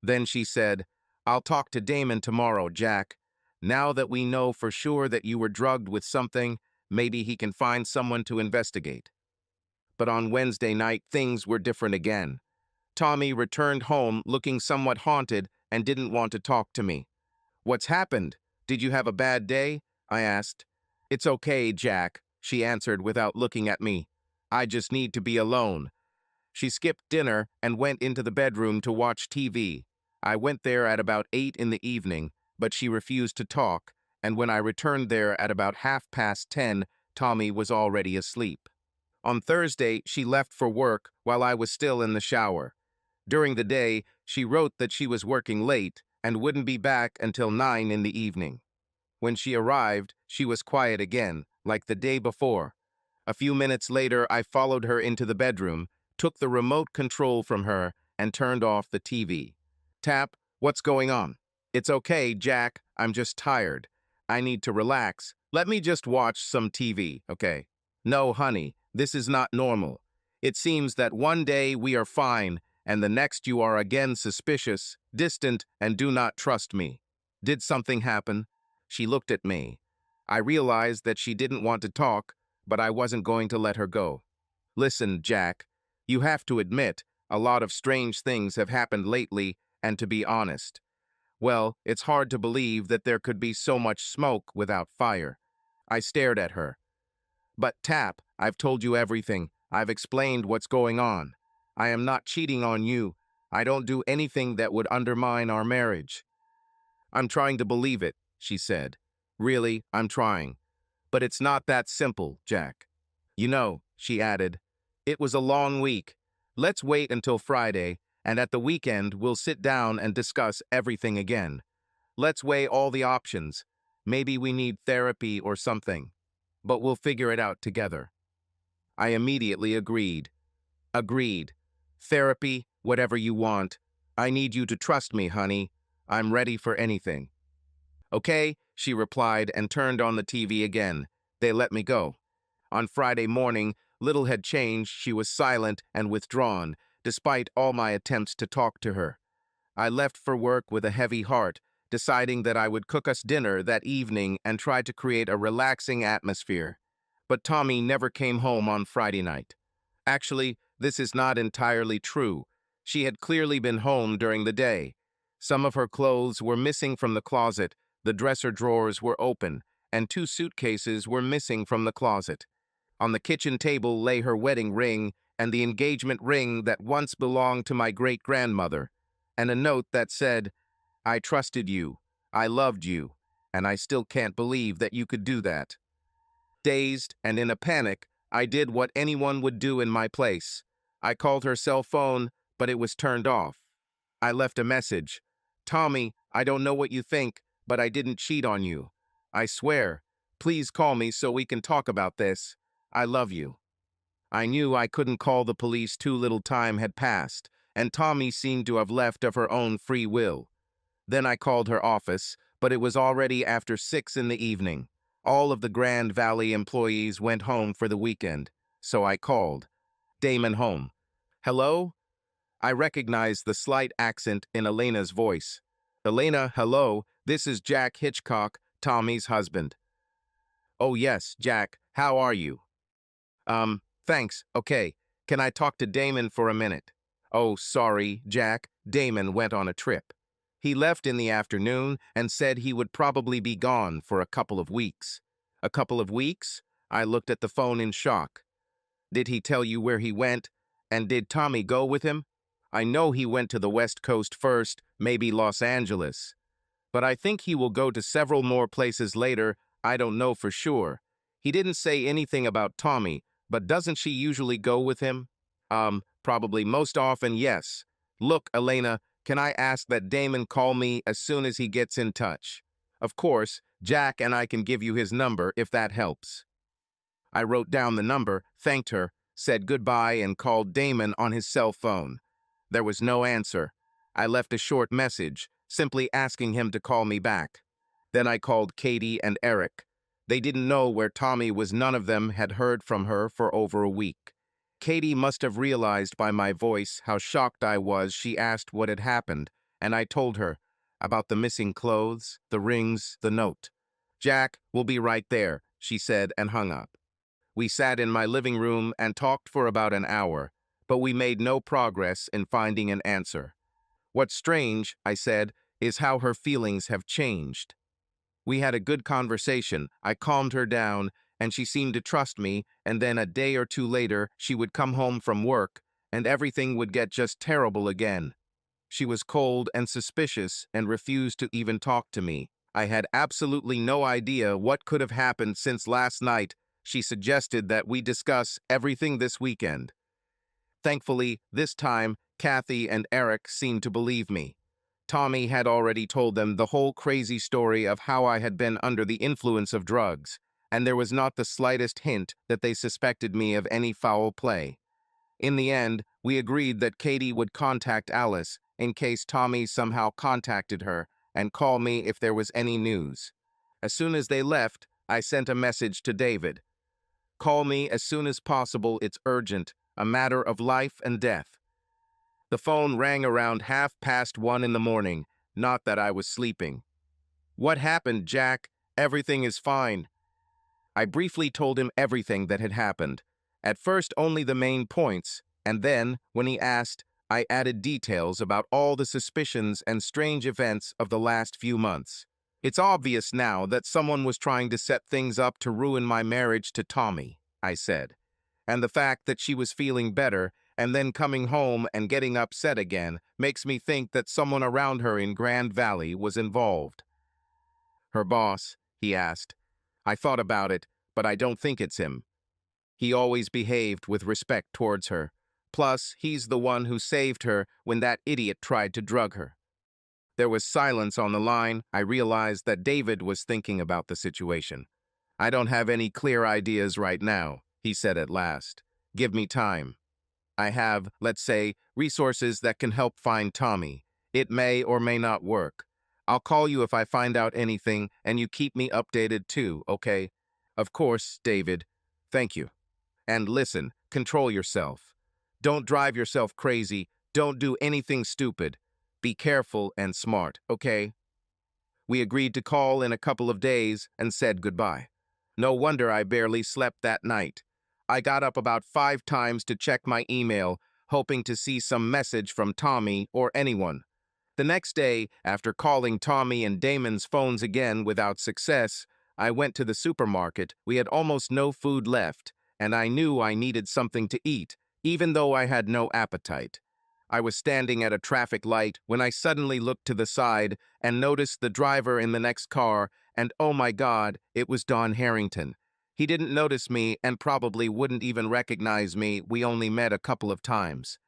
[SPEAKER 1] Then she said, "I'll talk to Damon tomorrow, Jack. Now that we know for sure that you were drugged with something, maybe he can find someone to investigate." But on Wednesday night, things were different again. Tommy returned home looking somewhat haunted and didn't want to talk to me. "What's happened? Did you have a bad day?" I asked. "It's okay, Jack," she answered without looking at me. "I just need to be alone." She skipped dinner and went into the bedroom to watch TV. I went there at about 8 in the evening, but she refused to talk, and when I returned there at about 10:30, Tommy was already asleep. On Thursday, she left for work while I was still in the shower. During the day, she wrote that she was working late and wouldn't be back until 9 in the evening. When she arrived, she was quiet again, like the day before. A few minutes later, I followed her into the bedroom, took the remote control from her, and turned off the TV. "Tap, what's going on?" "It's okay, Jack. I'm just tired. I need to relax. Let me just watch some TV, okay?" "No, honey, this is not normal. It seems that one day we are fine, and the next you are again suspicious, distant, and do not trust me. Did something happen? She looked at me. I realized that she didn't want to talk, but I wasn't going to let her go. Listen, Jack, you have to admit, a lot of strange things have happened lately, and to be honest, well, it's hard to believe that there could be so much smoke without fire. I stared at her. But Tap, I've told you everything. I've explained what's going on. I am not cheating on you. I don't do anything that would undermine our marriage. I'm trying to believe it, she said. Really, I'm trying. But it's not that simple, Jack. You know, she added, it was a long week. Let's wait until Friday, and at the weekend we'll sit down and discuss everything again. Let's weigh all the options. Maybe we need therapy or something. But we'll figure it out together. I immediately agreed. Agreed. Therapy, whatever you want. I need you to trust me, honey. I'm ready for anything. Okay, she replied and turned on the TV again. They let me go. On Friday morning, little had changed. She was silent and withdrawn, despite all my attempts to talk to her. I left for work with a heavy heart, deciding that I would cook us dinner that evening and try to create a relaxing atmosphere. But Tommy never came home on Friday night. Actually, this is not entirely true. She had clearly been home during the day. Some of her clothes were missing from the closet, the dresser drawers were open, and 2 suitcases were missing from the closet. On the kitchen table lay her wedding ring and the engagement ring that once belonged to my great-grandmother, and a note that said, I trusted you, I loved you, and I still can't believe that you could do that. Dazed and in a panic, I did what anyone would do in my place. I called her cell phone, but it was turned off. I left a message. Tommy, I don't know what you think, but I didn't cheat on you. I swear. Please call me so we can talk about this. I love you. I knew I couldn't call the police. Too little time had passed, and Tommy seemed to have left of her own free will. Then I called her office, but it was already after 6 in the evening. All of the Grand Valley employees went home for the weekend, so I called. Damon home. Hello? I recognized the slight accent in Elena's voice. Elena, hello, this is Jack Hitchcock, Tommy's husband. Oh yes, Jack, how are you? Thanks, okay. Can I talk to Damon for a minute? Oh, sorry, Jack, Damon went on a trip. He left in the afternoon and said he would probably be gone for a couple of weeks. A couple of weeks? I looked at the phone in shock. Did he tell you where he went? And did Tommy go with him? I know he went to the West Coast first, maybe Los Angeles. But I think he will go to several more places later. I don't know for sure. He didn't say anything about Tommy, but doesn't she usually go with him? Probably most often, yes. Look, Elena, can I ask that Damon call me as soon as he gets in touch? Of course, Jack and I can give you his number if that helps. I wrote down the number, thanked her, said goodbye, and called Damon on his cell phone. There was no answer. I left a short message, simply asking him to call me back. Then I called Katie and Eric. They didn't know where Tommy was. None of them had heard from her for over a week. Katie must have realized by my voice how shocked I was. She asked what had happened, and I told her about the missing clothes, the rings, the note. Jack, we'll be right there, she said and hung up. We sat in my living room and talked for about an hour, but we made no progress in finding an answer. What's strange, I said, is how her feelings have changed. We had a good conversation. I calmed her down, and she seemed to trust me, and then a day or two later, she would come home from work, and everything would get just terrible again. She was cold and suspicious and refused to even talk to me. I had absolutely no idea what could have happened since last night. She suggested that we discuss everything this weekend. Thankfully, this time, Kathy and Eric seemed to believe me. Tommy had already told them the whole crazy story of how I had been under the influence of drugs, and there was not the slightest hint that they suspected me of any foul play. In the end, we agreed that Katie would contact Alice in case Tommy somehow contacted her and call me if there was any news. As soon as they left, I sent a message to David. Call me as soon as possible, it's urgent, a matter of life and death. The phone rang around 1:30 in the morning, not that I was sleeping. "What happened, Jack? Everything is fine." I briefly told him everything that had happened. At first only the main points, and then, when he asked, I added details about all the suspicions and strange events of the last few months. "It's obvious now that someone was trying to set things up to ruin my marriage to Tommy," I said. "And the fact that she was feeling better and then coming home and getting upset again makes me think that someone around her in Grand Valley was involved." "Her boss?" he asked. "I thought about it, but I don't think it's him. He always behaved with respect towards her. Plus, he's the one who saved her when that idiot tried to drug her." There was silence on the line. I realized that David was thinking about the situation. "I don't have any clear ideas right now," he said at last. "Give me time. I have, let's say, resources that can help find Tommy. It may or may not work. I'll call you if I find out anything, and you keep me updated too, okay?" "Of course, David. Thank you. And listen, control yourself. Don't drive yourself crazy. Don't do anything stupid. Be careful and smart, okay?" We agreed to call in a couple of days and said goodbye. No wonder I barely slept that night. I got up about 5 times to check my email, hoping to see some message from Tommy or anyone. The next day, after calling Tommy and Damon's phones again without success, I went to the supermarket. We had almost no food left, and I knew I needed something to eat, even though I had no appetite. I was standing at a traffic light when I suddenly looked to the side and noticed the driver in the next car, and oh my God, it was Don Harrington. He didn't notice me and probably wouldn't even recognize me. We only met a couple of times.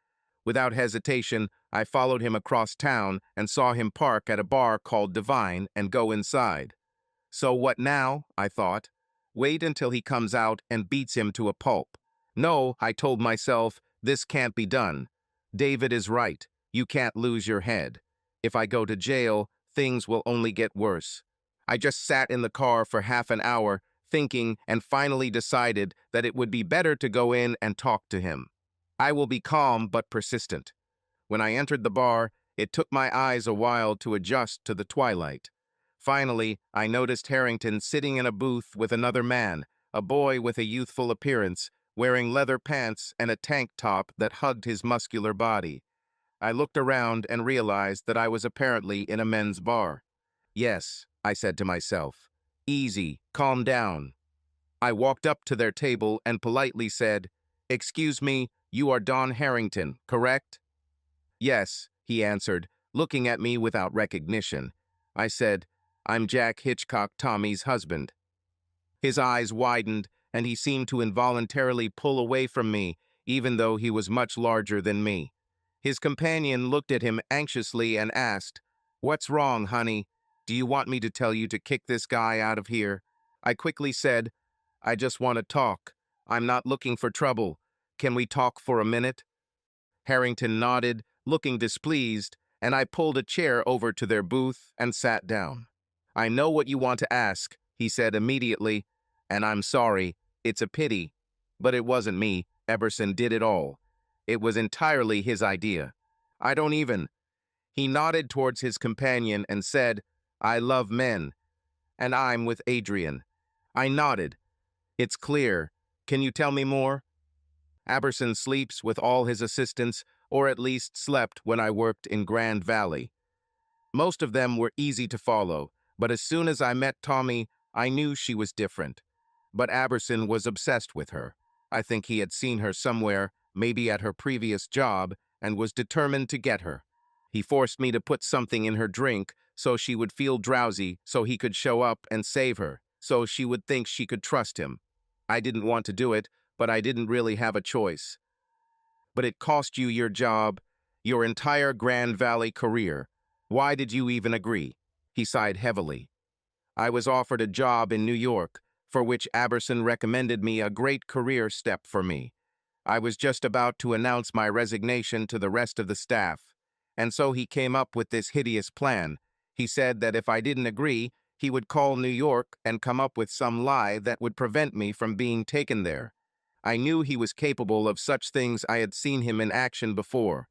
[SPEAKER 1] Without hesitation, I followed him across town and saw him park at a bar called Divine and go inside. So what now? I thought. Wait until he comes out and beats him to a pulp. No, I told myself, this can't be done. David is right. You can't lose your head. If I go to jail, things will only get worse. I just sat in the car for half an hour, thinking, and finally decided that it would be better to go in and talk to him. I will be calm but persistent. When I entered the bar, it took my eyes a while to adjust to the twilight. Finally, I noticed Harrington sitting in a booth with another man, a boy with a youthful appearance, wearing leather pants and a tank top that hugged his muscular body. I looked around and realized that I was apparently in a men's bar. "Yes," I said to myself. "Easy, calm down." I walked up to their table and politely said, "Excuse me, you are Don Harrington, correct?" "Yes," he answered, looking at me without recognition. I said, "I'm Jack Hitchcock, Tommy's husband." His eyes widened, and he seemed to involuntarily pull away from me, even though he was much larger than me. His companion looked at him anxiously and asked, "What's wrong, honey? Do you want me to tell you to kick this guy out of here?" I quickly said, "I just want to talk. I'm not looking for trouble. Can we talk for a minute?" Harrington nodded, looking displeased, and I pulled a chair over to their booth and sat down. "I know what you want to ask," he said immediately, "and I'm sorry. It's a pity. But it wasn't me. Eberson did it all. It was entirely his idea. I don't even—" He nodded towards his companion and said, "I love men, and I'm with Adrian." I nodded. "It's clear. Can you tell me more?" "Aberson sleeps with all his assistants, or at least slept when I worked in Grand Valley. Most of them were easy to follow, but as soon as I met Tommy, I knew she was different. But Aberson was obsessed with her. I think he had seen her somewhere, maybe at her previous job, and was determined to get her. He forced me to put something in her drink so she would feel drowsy, so he could show up and save her, so she would think she could trust him. I didn't want to do it, but I didn't really have a choice. But it cost you your job, your entire Grand Valley career. Why did you even agree?" He sighed heavily. "I was offered a job in New York, for which Aberson recommended me, a great career step for me. I was just about to announce my resignation to the rest of the staff, and so he came up with this hideous plan. He said that if I didn't agree, he would call New York and come up with some lie that would prevent me from being taken there. I knew he was capable of such things. I had seen him in action before.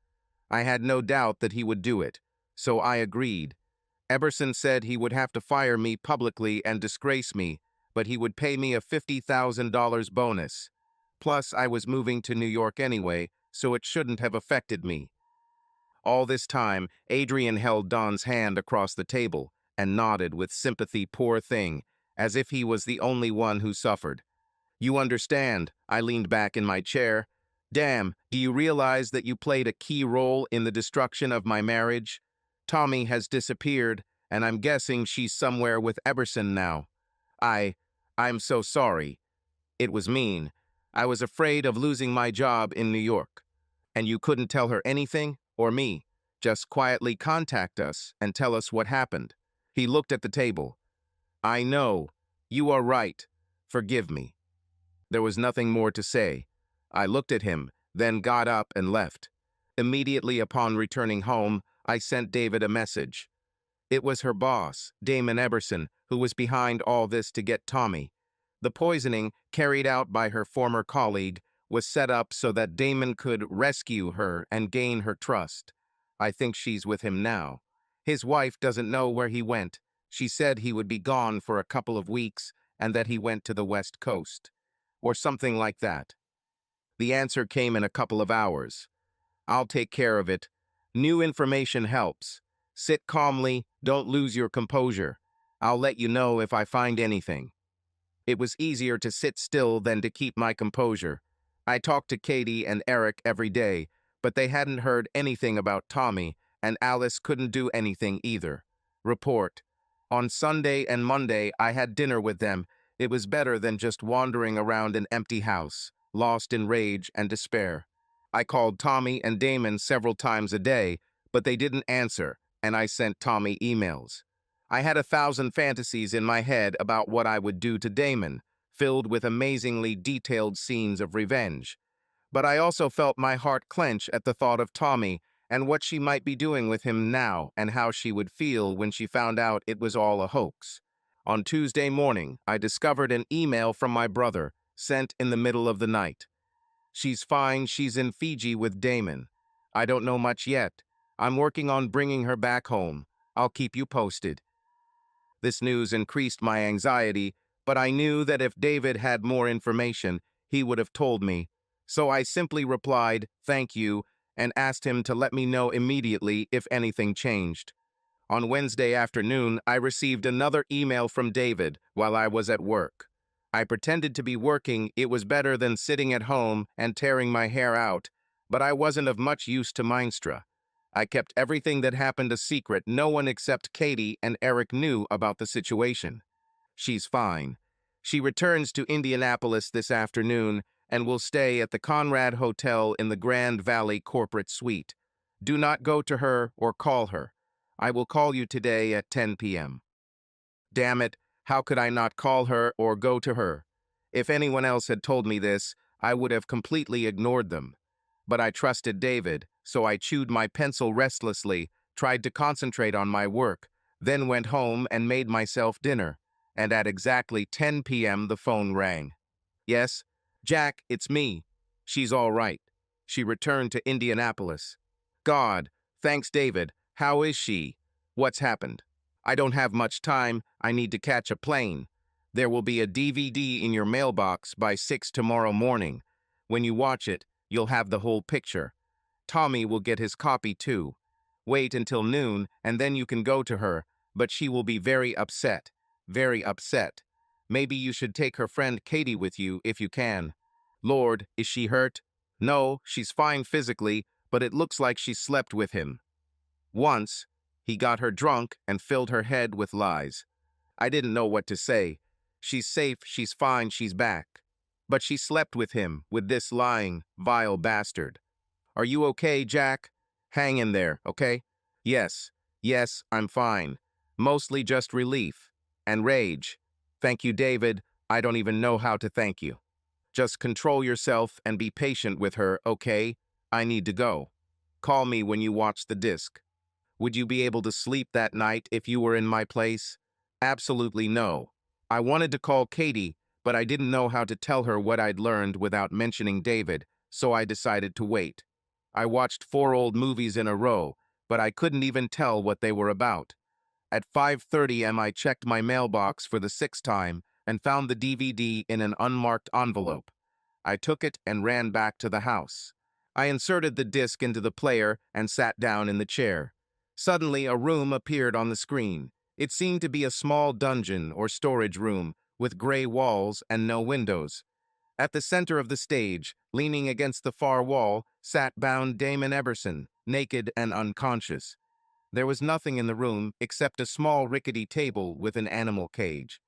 [SPEAKER 1] I had no doubt that he would do it, so I agreed. Eberson said he would have to fire me publicly and disgrace me, but he would pay me a $50,000 bonus. Plus, I was moving to New York anyway, so it shouldn't have affected me. All this time, Adrian held Don's hand across the table and nodded with sympathy, poor thing, as if he was the only one who suffered. You understand, I leaned back in my chair. Damn, do you realize that you played a key role in the destruction of my marriage? Tommy has disappeared, and I'm guessing she's somewhere with Eberson now. I'm so sorry. It was mean. I was afraid of losing my job in New York. And you couldn't tell her anything, or me. Just quietly contact us and tell us what happened. He looked at the table. I know. You are right. Forgive me. There was nothing more to say. I looked at him, then got up and left. Immediately upon returning home, I sent David a message. It was her boss, Damon Eberson, who was behind all this to get Tommy. The poisoning, carried out by her former colleague, was set up so that Damon could rescue her and gain her trust. I think she's with him now. His wife doesn't know where he went. She said he would be gone for a couple of weeks and that he went to the West Coast. Or something like that. The answer came in a couple of hours. I'll take care of it. New information helps. Sit calmly, don't lose your composure. I'll let you know if I find anything. It was easier to sit still than to keep my composure. I talked to Katie and Eric every day, but they hadn't heard anything about Tommy, and Alice couldn't do anything either. Report. On Sunday and Monday, I had dinner with them. It was better than just wandering around an empty house, lost in rage and despair. I called Tommy and Damon several times a day, but they didn't answer, and I sent Tommy emails. I had 1,000 fantasies in my head about what I would do to Damon, filled with amazingly detailed scenes of revenge. But I also felt my heart clench at the thought of Tommy and what she might be doing with him now and how she would feel when she found out it was all a hoax. On Tuesday morning, I discovered an email from my brother, sent in the middle of the night. She's fine, she's in Fiji with Damon. I don't know much yet. I'm working on bringing her back home. I'll keep you posted. This news increased my anxiety, but I knew that if David had more information, he would have told me. So I simply replied, "Thank you," and asked him to let me know immediately if anything changed. On Wednesday afternoon, I received another email from David while I was at work. I pretended to be working. It was better than sitting at home and tearing my hair out, but I wasn't of much use to Minestra. I kept everything that happened a secret. No one except Katie and Eric knew about the situation. She's fine. She returns to Indianapolis this afternoon and will stay at the Conrad Hotel in the Grand Valley Corporate Suite. Do not go to her or call her. I will call you today at 10 p.m. Damn it, how could I not call her or go to her? If anyone else had told me this, I would have completely ignored them. But I trusted David, so I chewed my pencil restlessly, tried to concentrate on my work, then went home and made myself dinner. And at exactly 10 p.m. the phone rang. Yes, Jack, it's me. She's all right. She returned to Indianapolis. God, thanks David. How is she? What's happened? I don't have much time. I need to catch a plane. There will be a DVD in your mailbox by 6 tomorrow morning. When you watch it, you'll have the whole picture. Tommy will get his copy too. Wait until noon, and then you can go to her, but she will be very upset. Very upset. Maybe you should take her friend Katie with you if you can. Lord, is she hurt? No, she's fine physically, but it looks like she slept with him. Once, he got her drunk and filled her head with lies. I didn't know what to say. She's safe, she's fine, she's back. But she slept with him, with this lying, vile bastard. Are you okay, Jack? Hang in there, okay? Yes, I'm fine. Mostly just relief. And rage. Thank you, David. I don't even know how to thank you. Just control yourself and be patient with her, okay? I need to go. Call me when you watch the disc. Would you be able to sleep that night if you were in my place? Absolutely no. I wanted to call Katie, but I didn't know how to tell her what I'd learned without mentioning David, so I decided to wait. I watched 4 old movies in a row, but I couldn't even tell what they were about. At 5:30 am I checked my mailbox for the sixth time and found the DVD in an unmarked envelope. I took it and ran back to the house. I inserted the disc into the player and sat down in the chair. Suddenly, a room appeared on the screen. It seemed to be a small dungeon or storage room with gray walls and no windows. At the center of the stage, leaning against the far wall, sat bound Damon Eberson, naked and unconscious. There was nothing in the room except a small rickety table with an animal cage.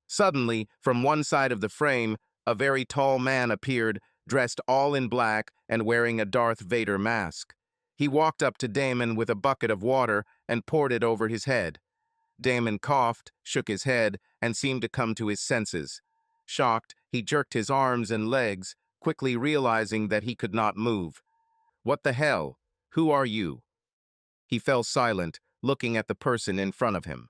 [SPEAKER 1] Suddenly, from one side of the frame, a very tall man appeared, dressed all in black and wearing a Darth Vader mask. He walked up to Damon with a bucket of water and poured it over his head. Damon coughed, shook his head, and seemed to come to his senses. Shocked, he jerked his arms and legs, quickly realizing that he could not move. "What the hell? Who are you?" He fell silent, looking at the person in front of him.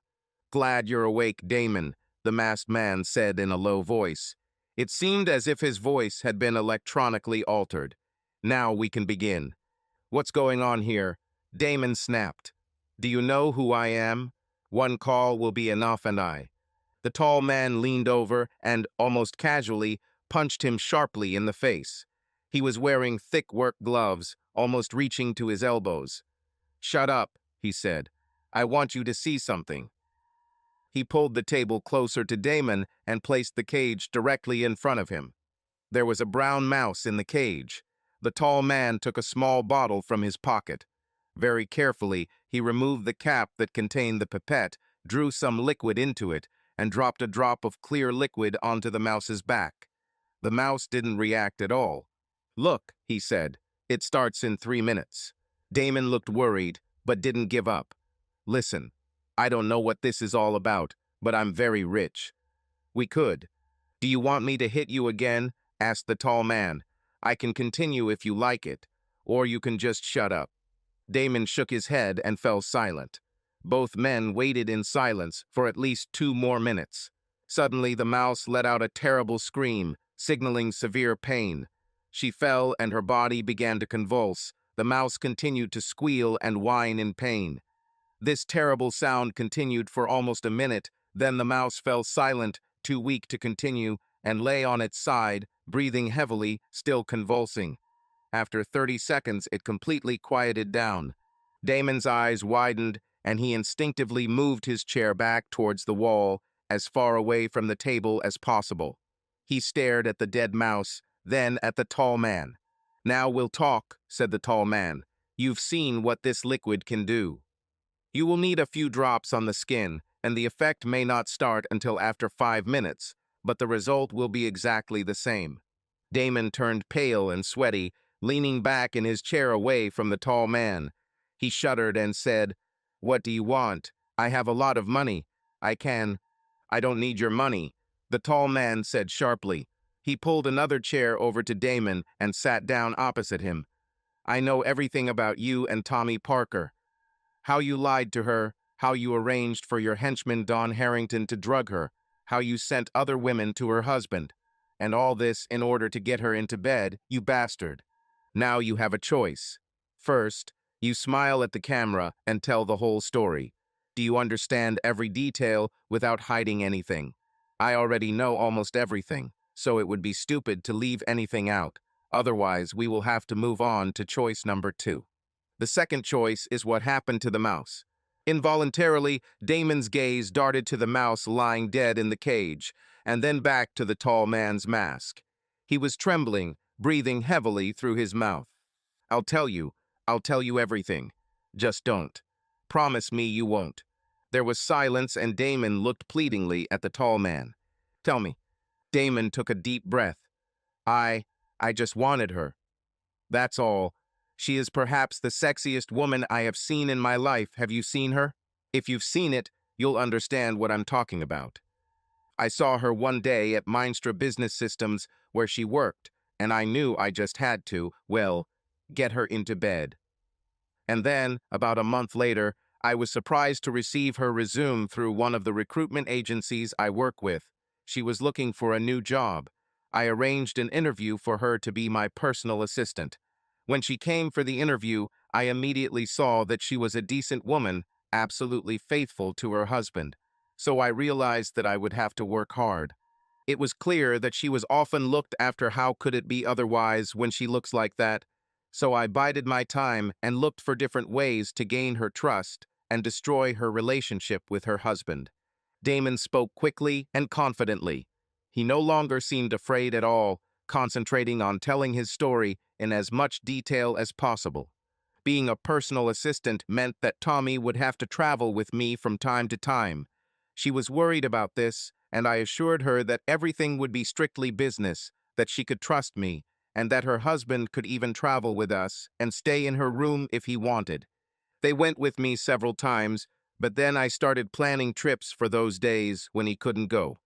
[SPEAKER 1] "Glad you're awake, Damon," the masked man said in a low voice. It seemed as if his voice had been electronically altered. "Now we can begin." "What's going on here?" Damon snapped. "Do you know who I am? One call will be enough, and I." The tall man leaned over and, almost casually, punched him sharply in the face. He was wearing thick work gloves, almost reaching to his elbows. "Shut up," he said. "I want you to see something." He pulled the table closer to Damon and placed the cage directly in front of him. There was a brown mouse in the cage. The tall man took a small bottle from his pocket. Very carefully, he removed the cap that contained the pipette, drew some liquid into it, and dropped a drop of clear liquid onto the mouse's back. The mouse didn't react at all. "Look," he said, "it starts in 3 minutes." Damon looked worried, but didn't give up. "Listen, I don't know what this is all about, but I'm very rich. We could." "Do you want me to hit you again?" asked the tall man. "I can continue if you like it, or you can just shut up." Damon shook his head and fell silent. Both men waited in silence for at least 2 more minutes. Suddenly, the mouse let out a terrible scream, signaling severe pain. She fell and her body began to convulse. The mouse continued to squeal and whine in pain. This terrible sound continued for almost a minute, then the mouse fell silent, too weak to continue, and lay on its side, breathing heavily, still convulsing. After 30 seconds, it completely quieted down. Damon's eyes widened, and he instinctively moved his chair back towards the wall, as far away from the table as possible. He stared at the dead mouse, then at the tall man. "Now we'll talk," said the tall man. "You've seen what this liquid can do. You will need a few drops on the skin, and the effect may not start until after 5 minutes, but the result will be exactly the same." Damon turned pale and sweaty, leaning back in his chair away from the tall man. He shuddered and said, "What do you want? I have a lot of money. I don't need your money," the tall man said sharply. He pulled another chair over to Damon and sat down opposite him. "I know everything about you and Tommy Parker. How you lied to her, how you arranged for your henchman Don Harrington to drug her, how you sent other women to her husband. And all this in order to get her into bed, you bastard. Now you have a choice. First, you smile at the camera and tell the whole story. Do you understand every detail without hiding anything? I already know almost everything, so it would be stupid to leave anything out. Otherwise, we will have to move on to choice number 2. The second choice is what happened to the mouse. Involuntarily, Damon's gaze darted to the mouse lying dead in the cage, and then back to the tall man's mask. He was trembling, breathing heavily through his mouth. I'll tell you everything. Just don't. Promise me you won't." There was silence, and Damon looked pleadingly at the tall man. "Tell me." Damon took a deep breath. I just wanted her. That's all. She is perhaps the sexiest woman I have seen in my life. Have you seen her? If you've seen it, you'll understand what I'm talking about. I saw her one day at Mindstra Business Systems where she worked, and I knew I just had to, well, get her into bed. And then, about a month later, I was surprised to receive her resume through one of the recruitment agencies I work with. She was looking for a new job. I arranged an interview for her to be my personal assistant. When she came for the interview, I immediately saw that she was a decent woman, absolutely faithful to her husband. So I realized that I would have to work hard. It was clear that she was often looked after. How could it be otherwise when she looks like that? So I bided my time and looked for different ways to gain her trust and destroy her relationship with her husband. Damon spoke quickly and confidently. He no longer seemed afraid at all, concentrating on telling his story in as much detail as possible. Being a personal assistant meant that Tommy would have to travel with me from time to time. She was worried about this, and I assured her that everything would be strictly business, that she could trust me, and that her husband could even travel with us and stay in her room if he wanted. They went with me several times, but then I started planning trips for those days when he couldn't go.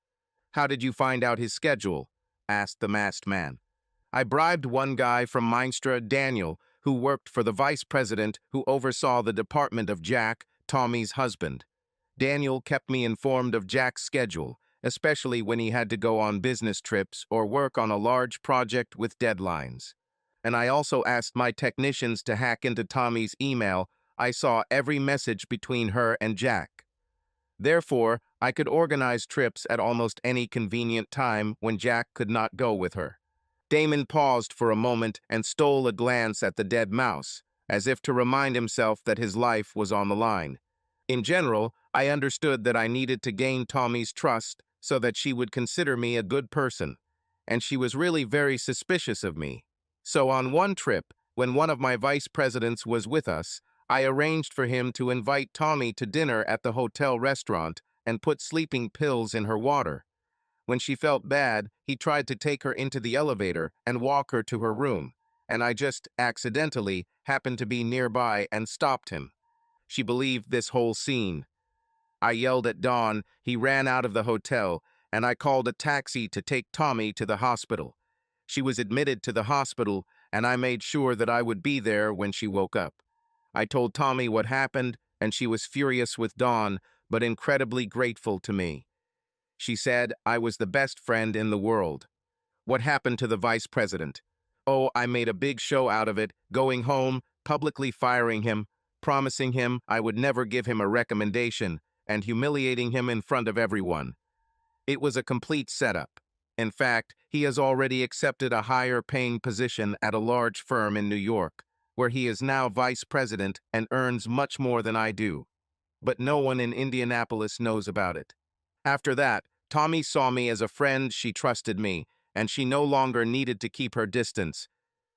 [SPEAKER 1] "How did you find out his schedule?" asked the masked man. "I bribed one guy from Minestra, Daniel, who worked for the vice president who oversaw the department of Jack, Tommy's husband. Daniel kept me informed of Jack's schedule, especially when he had to go on business trips or work on a large project with deadlines. And I also asked my technicians to hack into Tommy's email. I saw every message between her and Jack. Therefore, I could organize trips at almost any convenient time when Jack could not go with her." Damon paused for a moment and stole a glance at the dead mouse, as if to remind himself that his life was on the line. "In general, I understood that I needed to gain Tommy's trust so that she would consider me a good person, and she was really very suspicious of me. So on one trip, when one of my vice presidents was with us, I arranged for him to invite Tommy to dinner at the hotel restaurant and put sleeping pills in her water. When she felt bad, he tried to take her into the elevator and walk her to her room, and I just accidentally happened to be nearby and stopped him. She believed this whole scene. I yelled at Dawn, he ran out of the hotel, and I called a taxi to take Tommy to the hospital. She was admitted to the hospital, and I made sure that I would be there when she woke up. I told Tommy what happened, and she was furious with Dawn, but incredibly grateful to me. She said I was the best friend in the world. What happened to the vice president? Oh, I made a big show out of it, going home, publicly firing him, promising him I would never give him a recommendation, and humiliating him in front of everyone. It was a complete setup. In fact, he has already accepted a higher-paying position at a large firm in New York, where he is now vice president and earns much more than I do. But no one in Indianapolis knows about it. After that, Tommy saw me as a friend. She trusted me, and she no longer needed to keep her distance.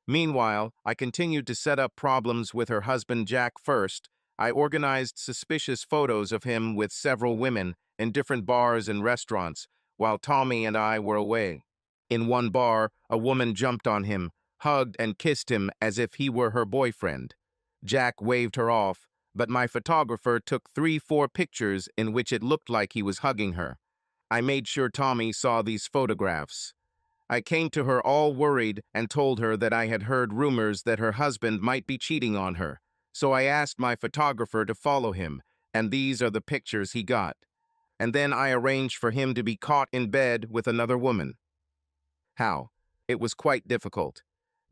[SPEAKER 1] Meanwhile, I continued to set up problems with her husband Jack. First, I organized suspicious photos of him with several women in different bars and restaurants, while Tommy and I were away. In one bar, a woman jumped on him, hugged and kissed him as if he were her boyfriend. Jack waved her off, but my photographer took 3-4 pictures in which it looked like he was hugging her. I made sure Tommy saw these photographs. I came to her all worried and told her that I had heard rumors that her husband might be cheating on her. So I asked my photographer to follow him, and these are the pictures he got. And then I arranged for him to be caught in bed with another woman. How? It was quite difficult.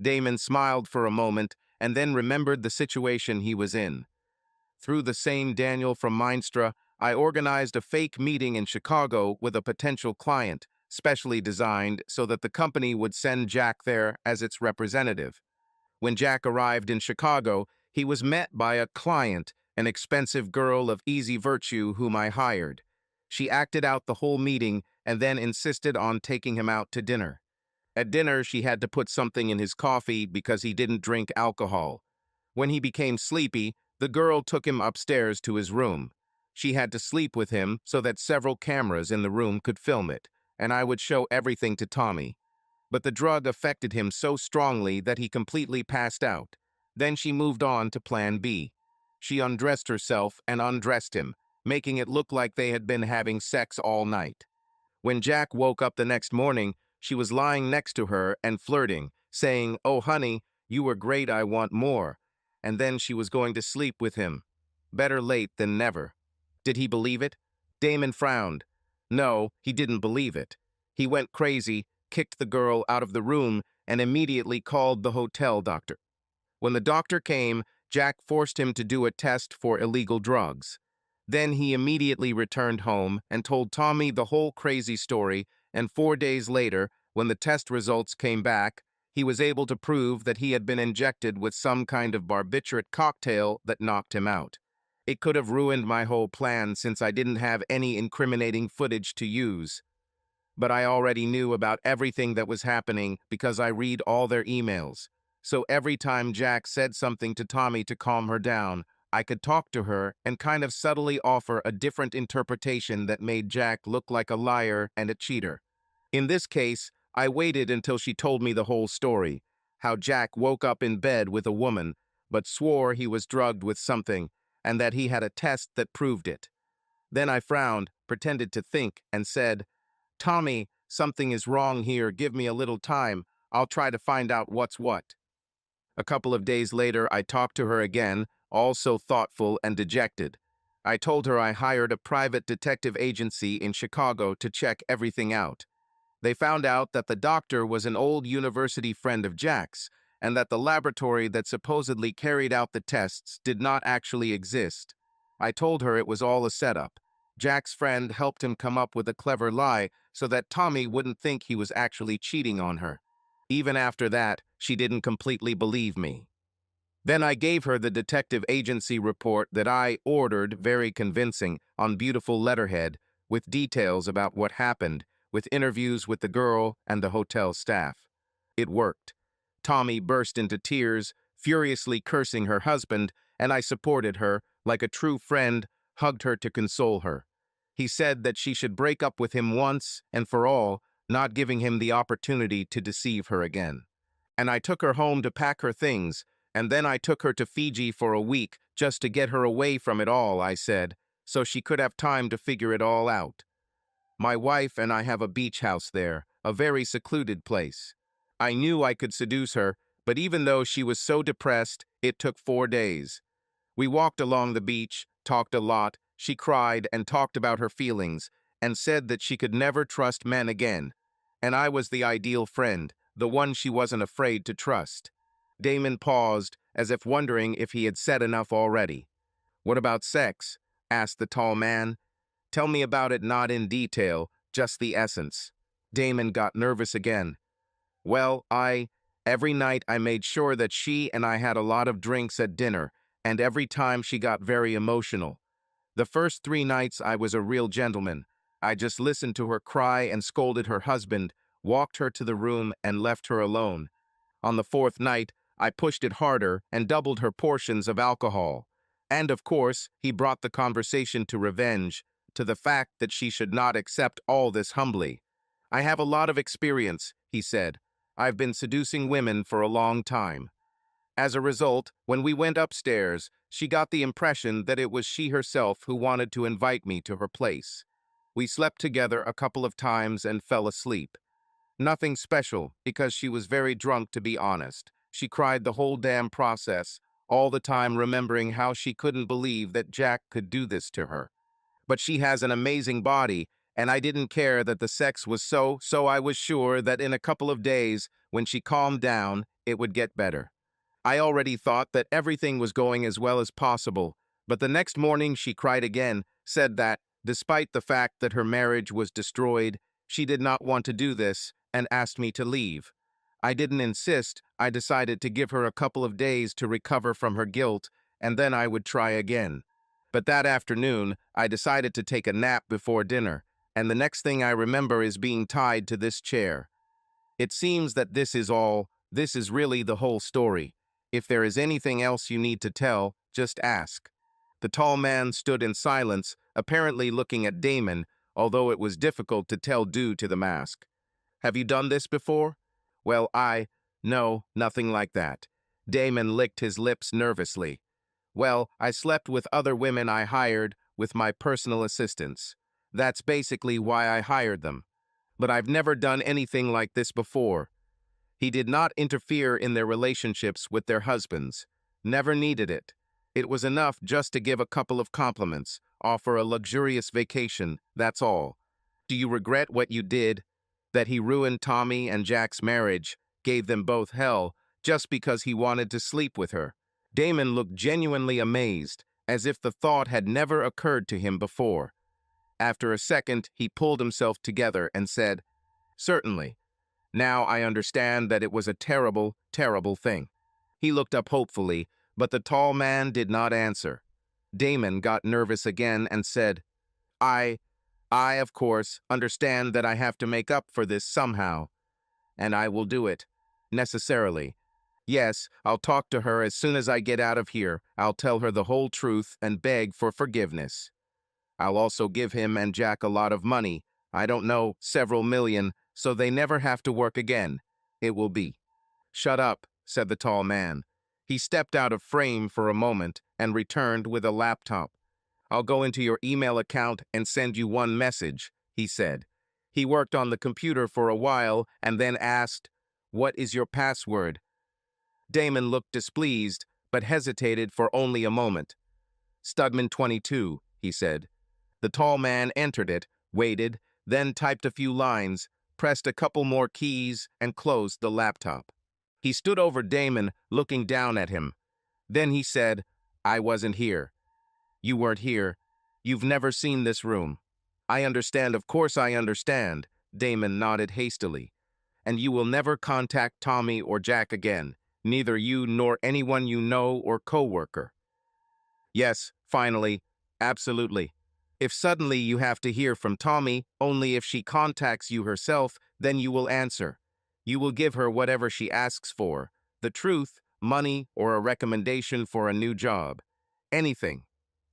[SPEAKER 1] Damon smiled for a moment and then remembered the situation he was in. Through the same Daniel from Minestra, I organized a fake meeting in Chicago with a potential client, specially designed so that the company would send Jack there as its representative. When Jack arrived in Chicago, he was met by a client, an expensive girl of easy virtue whom I hired. She acted out the whole meeting and then insisted on taking him out to dinner. At dinner, she had to put something in his coffee because he didn't drink alcohol. When he became sleepy, the girl took him upstairs to his room. She had to sleep with him so that several cameras in the room could film it, and I would show everything to Tommy. But the drug affected him so strongly that he completely passed out. Then she moved on to plan B. She undressed herself and undressed him, making it look like they had been having sex all night. When Jack woke up the next morning, she was lying next to her and flirting, saying, "Oh, honey, you were great, I want more." And then she was going to sleep with him. Better late than never. Did he believe it? Damon frowned. No, he didn't believe it. He went crazy, kicked the girl out of the room, and immediately called the hotel doctor. When the doctor came, Jack forced him to do a test for illegal drugs. Then he immediately returned home and told Tommy the whole crazy story, and 4 days later, when the test results came back, he was able to prove that he had been injected with some kind of barbiturate cocktail that knocked him out. It could have ruined my whole plan since I didn't have any incriminating footage to use. But I already knew about everything that was happening because I read all their emails. So every time Jack said something to Tommy to calm her down, I could talk to her and kind of subtly offer a different interpretation that made Jack look like a liar and a cheater. In this case, I waited until she told me the whole story, how Jack woke up in bed with a woman, but swore he was drugged with something, and that he had a test that proved it. Then I frowned, pretended to think, and said, "Tommy, something is wrong here. Give me a little time. I'll try to find out what's what." A couple of days later, I talked to her again, all so thoughtful and dejected. I told her I hired a private detective agency in Chicago to check everything out. They found out that the doctor was an old university friend of Jack's, and that the laboratory that supposedly carried out the tests did not actually exist. I told her it was all a setup. Jack's friend helped him come up with a clever lie so that Tommy wouldn't think he was actually cheating on her. Even after that, she didn't completely believe me. Then I gave her the detective agency report that I ordered, very convincing, on beautiful letterhead, with details about what happened, with interviews with the girl and the hotel staff. It worked. Tommy burst into tears, furiously cursing her husband, and I supported her, like a true friend, hugged her to console her. He said that she should break up with him once and for all, not giving him the opportunity to deceive her again. And I took her home to pack her things, and then I took her to Fiji for a week just to get her away from it all, I said, so she could have time to figure it all out. My wife and I have a beach house there, a very secluded place. I knew I could seduce her, but even though she was so depressed, it took 4 days. We walked along the beach, talked a lot, she cried and talked about her feelings, and said that she could never trust men again. And I was the ideal friend, the one she wasn't afraid to trust. Damon paused, as if wondering if he had said enough already. "What about sex?" asked the tall man. "Tell me about it, not in detail, just the essence." Damon got nervous again. "Well, every night I made sure that she and I had a lot of drinks at dinner, and every time she got very emotional. The first 3 nights I was a real gentleman. I just listened to her cry and scolded her husband, walked her to the room and left her alone. On the 4th night, I pushed it harder and doubled her portions of alcohol. And of course, he brought the conversation to revenge, to the fact that she should not accept all this humbly. "I have a lot of experience," he said. "I've been seducing women for a long time." As a result, when we went upstairs, she got the impression that it was she herself who wanted to invite me to her place. We slept together a couple of times and fell asleep. Nothing special, because she was very drunk, to be honest. She cried the whole damn process, all the time remembering how she couldn't believe that Jack could do this to her. But she has an amazing body, and I didn't care that the sex was so I was sure that in a couple of days, when she calmed down, it would get better. I already thought that everything was going as well as possible, but the next morning she cried again, said that, despite the fact that her marriage was destroyed, she did not want to do this, and asked me to leave. I didn't insist. I decided to give her a couple of days to recover from her guilt, and then I would try again. But that afternoon, I decided to take a nap before dinner, and the next thing I remember is being tied to this chair. It seems that this is really the whole story. If there is anything else you need to tell, just ask." The tall man stood in silence, apparently looking at Damon, although it was difficult to tell due to the mask. "Have you done this before?" "Well, no, nothing like that." Damon licked his lips nervously. "Well, I slept with other women I hired with my personal assistants. That's basically why I hired them. But I've never done anything like this before." He did not interfere in their relationships with their husbands. Never needed it. It was enough just to give a couple of compliments, offer a luxurious vacation, that's all. "Do you regret what you did? That he ruined Tommy and Jack's marriage, gave them both hell, just because he wanted to sleep with her. Damon looked genuinely amazed, as if the thought had never occurred to him before. After a second, he pulled himself together and said, "Certainly. Now I understand that it was a terrible, terrible thing." He looked up hopefully, but the tall man did not answer. Damon got nervous again and said, I, of course, understand that I have to make up for this somehow, and I will do it, necessarily. Yes, I'll talk to her as soon as I get out of here. I'll tell her the whole truth and beg for forgiveness. I'll also give him and Jack a lot of money. I don't know, several million, so they never have to work again. It will be. "Shut up," said the tall man. He stepped out of frame for a moment and returned with a laptop. "I'll go into your email account and send you one message," he said. He worked on the computer for a while and then asked, "What is your password?" Damon looked displeased, but hesitated for only a moment. "Studman 22, he said. The tall man entered it, waited, then typed a few lines, pressed a couple more keys, and closed the laptop. He stood over Damon, looking down at him. Then he said, "I wasn't here. You weren't here. You've never seen this room." "I understand, of course I understand," Damon nodded hastily. "And you will never contact Tommy or Jack again, neither you nor anyone you know or co-worker." "Yes, finally, absolutely. If suddenly you have to hear from Tommy, only if she contacts you herself, then you will answer. You will give her whatever she asks for, the truth, money, or a recommendation for a new job. Anything.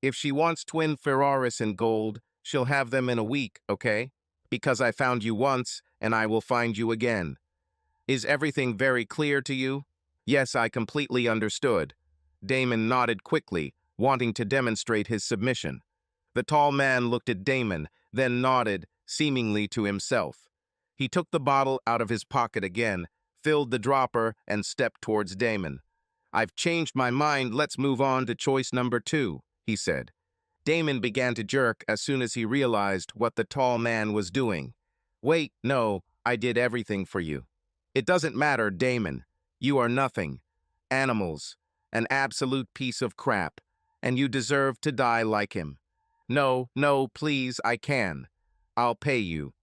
[SPEAKER 1] If she wants twin Ferraris in gold, she'll have them in a week, okay? Because I found you once, and I will find you again. Is everything very clear to you?" "Yes, I completely understood." Damon nodded quickly, wanting to demonstrate his submission. The tall man looked at Damon, then nodded, seemingly to himself. He took the bottle out of his pocket again, filled the dropper, and stepped towards Damon. "I've changed my mind. Let's move on to choice number 2, he said. Damon began to jerk as soon as he realized what the tall man was doing. "Wait, no, I did everything for you." "It doesn't matter, Damon. You are nothing. Animals. An absolute piece of crap. And you deserve to die like him." "No, no, please, I can. I'll pay you."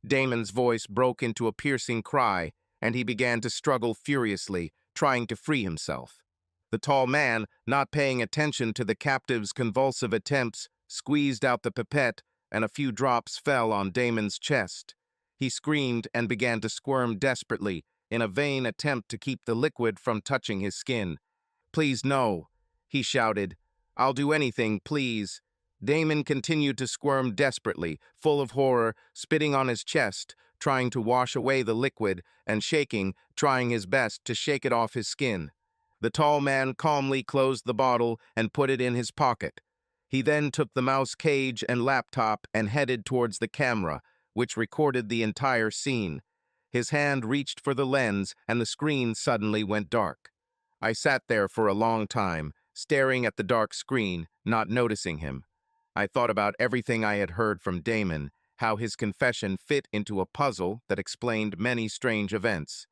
[SPEAKER 1] Damon's voice broke into a piercing cry, and he began to struggle furiously, trying to free himself. The tall man, not paying attention to the captive's convulsive attempts, squeezed out the pipette, and a few drops fell on Damon's chest. He screamed and began to squirm desperately, in a vain attempt to keep the liquid from touching his skin. "Please, no," he shouted. "I'll do anything, please." Damon continued to squirm desperately, full of horror, spitting on his chest, trying to wash away the liquid, and shaking, trying his best to shake it off his skin. The tall man calmly closed the bottle and put it in his pocket. He then took the mouse cage and laptop and headed towards the camera, which recorded the entire scene. His hand reached for the lens, and the screen suddenly went dark. I sat there for a long time, staring at the dark screen, not noticing him. I thought about everything I had heard from Damon, how his confession fit into a puzzle that explained many strange events,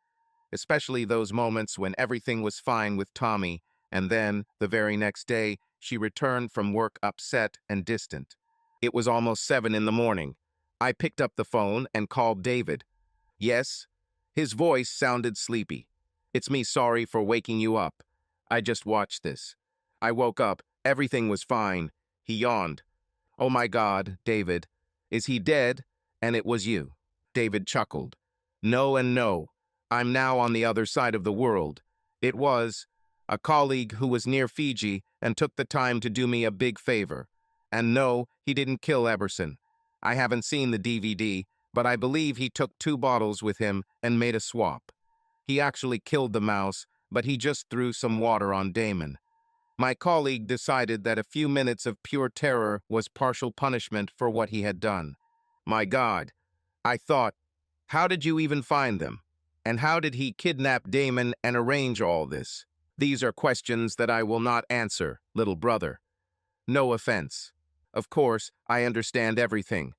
[SPEAKER 1] especially those moments when everything was fine with Tommy, and then, the very next day, she returned from work upset and distant. It was almost 7 in the morning. I picked up the phone and called David. "Yes?" His voice sounded sleepy. "It's me, sorry for waking you up. I just watched this. I woke up, everything was fine." He yawned. "Oh my God, David. Is he dead? And it was you?" David chuckled. "No and no. I'm now on the other side of the world. It was a colleague who was near Fiji and took the time to do me a big favor. And no, he didn't kill Eberson. I haven't seen the DVD, but I believe he took 2 bottles with him and made a swap. He actually killed the mouse, but he just threw some water on Damon. My colleague decided that a few minutes of pure terror was partial punishment for what he had done. My God, I thought, how did you even find them? And how did he kidnap Damon and arrange all this? These are questions that I will not answer, little brother. No offense. Of course, I understand everything.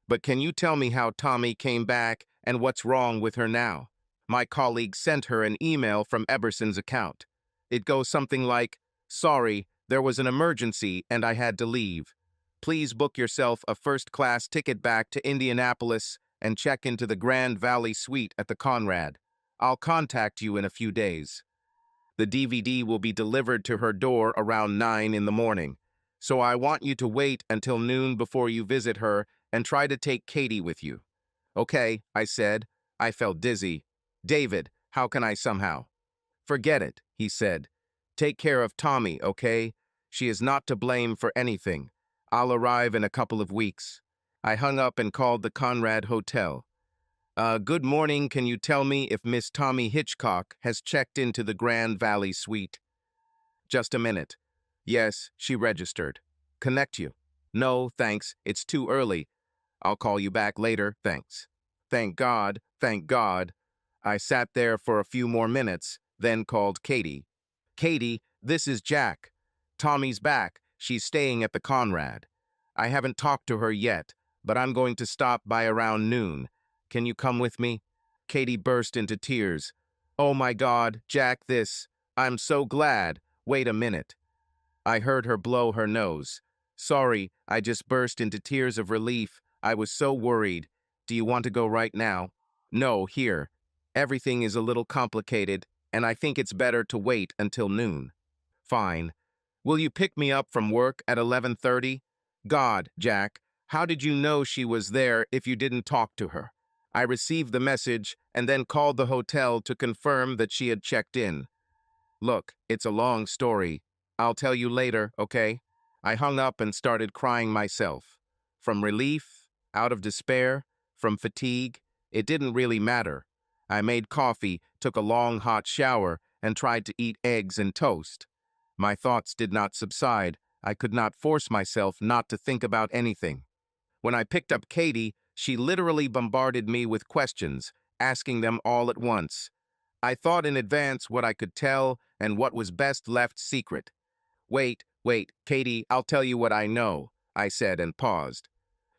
[SPEAKER 1] But can you tell me how Tommy came back and what's wrong with her now?" my colleague sent her an email from Eberson's account. It goes something like, "Sorry, there was an emergency and I had to leave. Please book yourself a first-class ticket back to Indianapolis and check into the Grand Valley Suite at the Conrad. I'll contact you in a few days." The DVD will be delivered to her door around 9 in the morning, so I want you to wait until noon before you visit her and try to take Katie with you. "Okay," I said. I felt dizzy. "David, how can I somehow?" "Forget it," he said. "Take care of Tommy, okay? She is not to blame for anything. I'll arrive in a couple of weeks." I hung up and called the Conrad Hotel. Good morning, can you tell me if Miss Tommy Hitchcock has checked into the Grand Valley Suite?" "Just a minute." "Yes, she registered." "Connect you." "No, thanks, it's too early. I'll call you back later, thanks." Thank God, thank God. I sat there for a few more minutes, then called Katie. "Katie, this is Jack. Tommy's back. She's staying at the Conrad. I haven't talked to her yet, but I'm going to stop by around noon. Can you come with me?" Katie burst into tears. "Oh my God, Jack, I'm so glad. Wait a minute." I heard her blow her nose. "Sorry, I just burst into tears of relief. I was so worried. Do you want to go right now?" "No, here. Everything is a little complicated, and I think it's better to wait until noon." "Fine. Will you pick me up from work at 11:30? God, Jack, how did you know she was there if you didn't talk to her?" I received the message and then called the hotel to confirm that she had checked in. "Look, it's a long story. I'll tell you later, okay?" I hung up and started crying myself. From relief, out of despair, from fatigue, it didn't really matter. I made coffee, took a long hot shower, and tried to eat eggs and toast. My thoughts did not subside. I could not force myself not to think about anything. When I picked up Katie, she literally bombarded me with questions, asking them all at once. I thought in advance what I could tell and what was best left secret. Wait, Katie, I'll tell you what I know," I said and paused.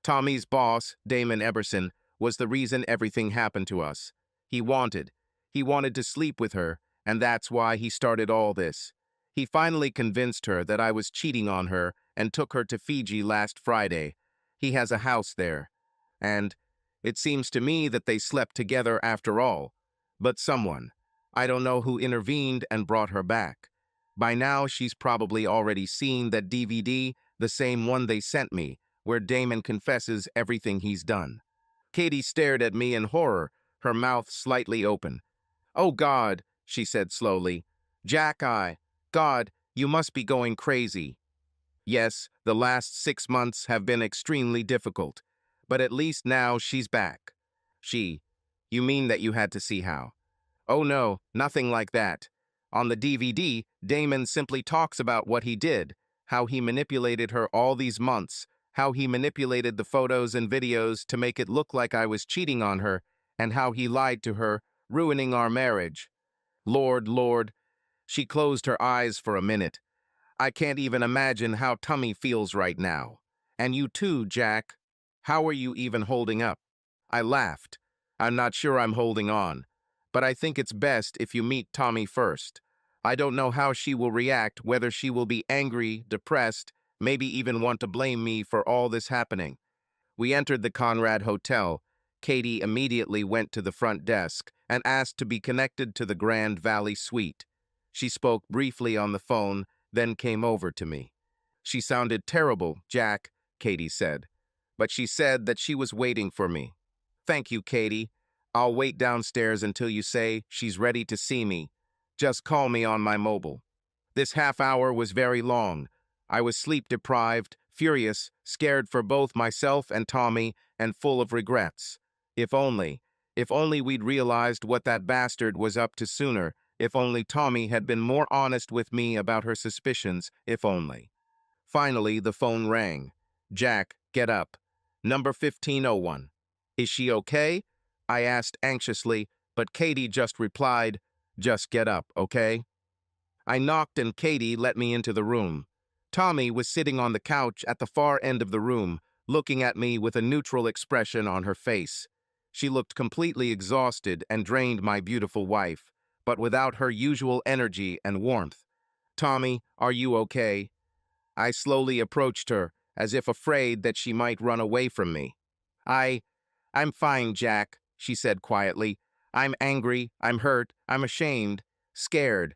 [SPEAKER 1] "Tommy's boss, Damon Eberson, was the reason everything happened to us. He wanted to sleep with her, and that's why he started all this. He finally convinced her that I was cheating on her and took her to Fiji last Friday. He has a house there. And it seems to me that they slept together after all. But someone, I don't know who, intervened and brought her back. By now, she's probably already seen that DVD, the same one they sent me, where Damon confesses everything he's done." Katie stared at me in horror, her mouth slightly open. "Oh God," she said slowly. "Jack, God, you must be going crazy." "Yes, the last 6 months have been extremely difficult, but at least now she's back." You mean that you had to see how?" "Oh no, nothing like that. On the DVD, Damon simply talks about what he did, how he manipulated her all these months, how he manipulated the photos and videos to make it look like I was cheating on her, and how he lied to her, ruining our marriage." Lord. She closed her eyes for a minute. "I can't even imagine how Tummy feels right now. And you too, Jack. How are you even holding up?" I laughed. "I'm not sure I'm holding on, but I think it's best if you meet Tommy first. I don't know how she will react, whether she will be angry, depressed, maybe even want to blame me for all this happening." We entered the Conrad Hotel. Katie immediately went to the front desk and asked to be connected to the Grand Valley Suite. She spoke briefly on the phone, then came over to me. "She sounded terrible, Jack," Katie said, "but she said that she was waiting for me." "Thank you, Katie. I'll wait downstairs until you say she's ready to see me. Just call me on my mobile." This half hour was very long. I was sleep-deprived, furious, scared for both myself and Tommy, and full of regrets. If only we'd realized what that bastard was up to sooner, if only Tommy had been more honest with me about her suspicions, if only. Finally, the phone rang. "Jack, get up. Number 1501. "Is she okay?" I asked anxiously, but Katie just replied, "Just get up, okay?" I knocked and Katie let me into the room. Tommy was sitting on the couch at the far end of the room, looking at me with a neutral expression on her face. She looked completely exhausted and drained, my beautiful wife, but without her usual energy and warmth. "Tommy, are you okay?" I slowly approached her, as if afraid that she might run away from me. I, "I'm fine, Jack," she said quietly. "I'm angry, I'm hurt, I'm ashamed, scared.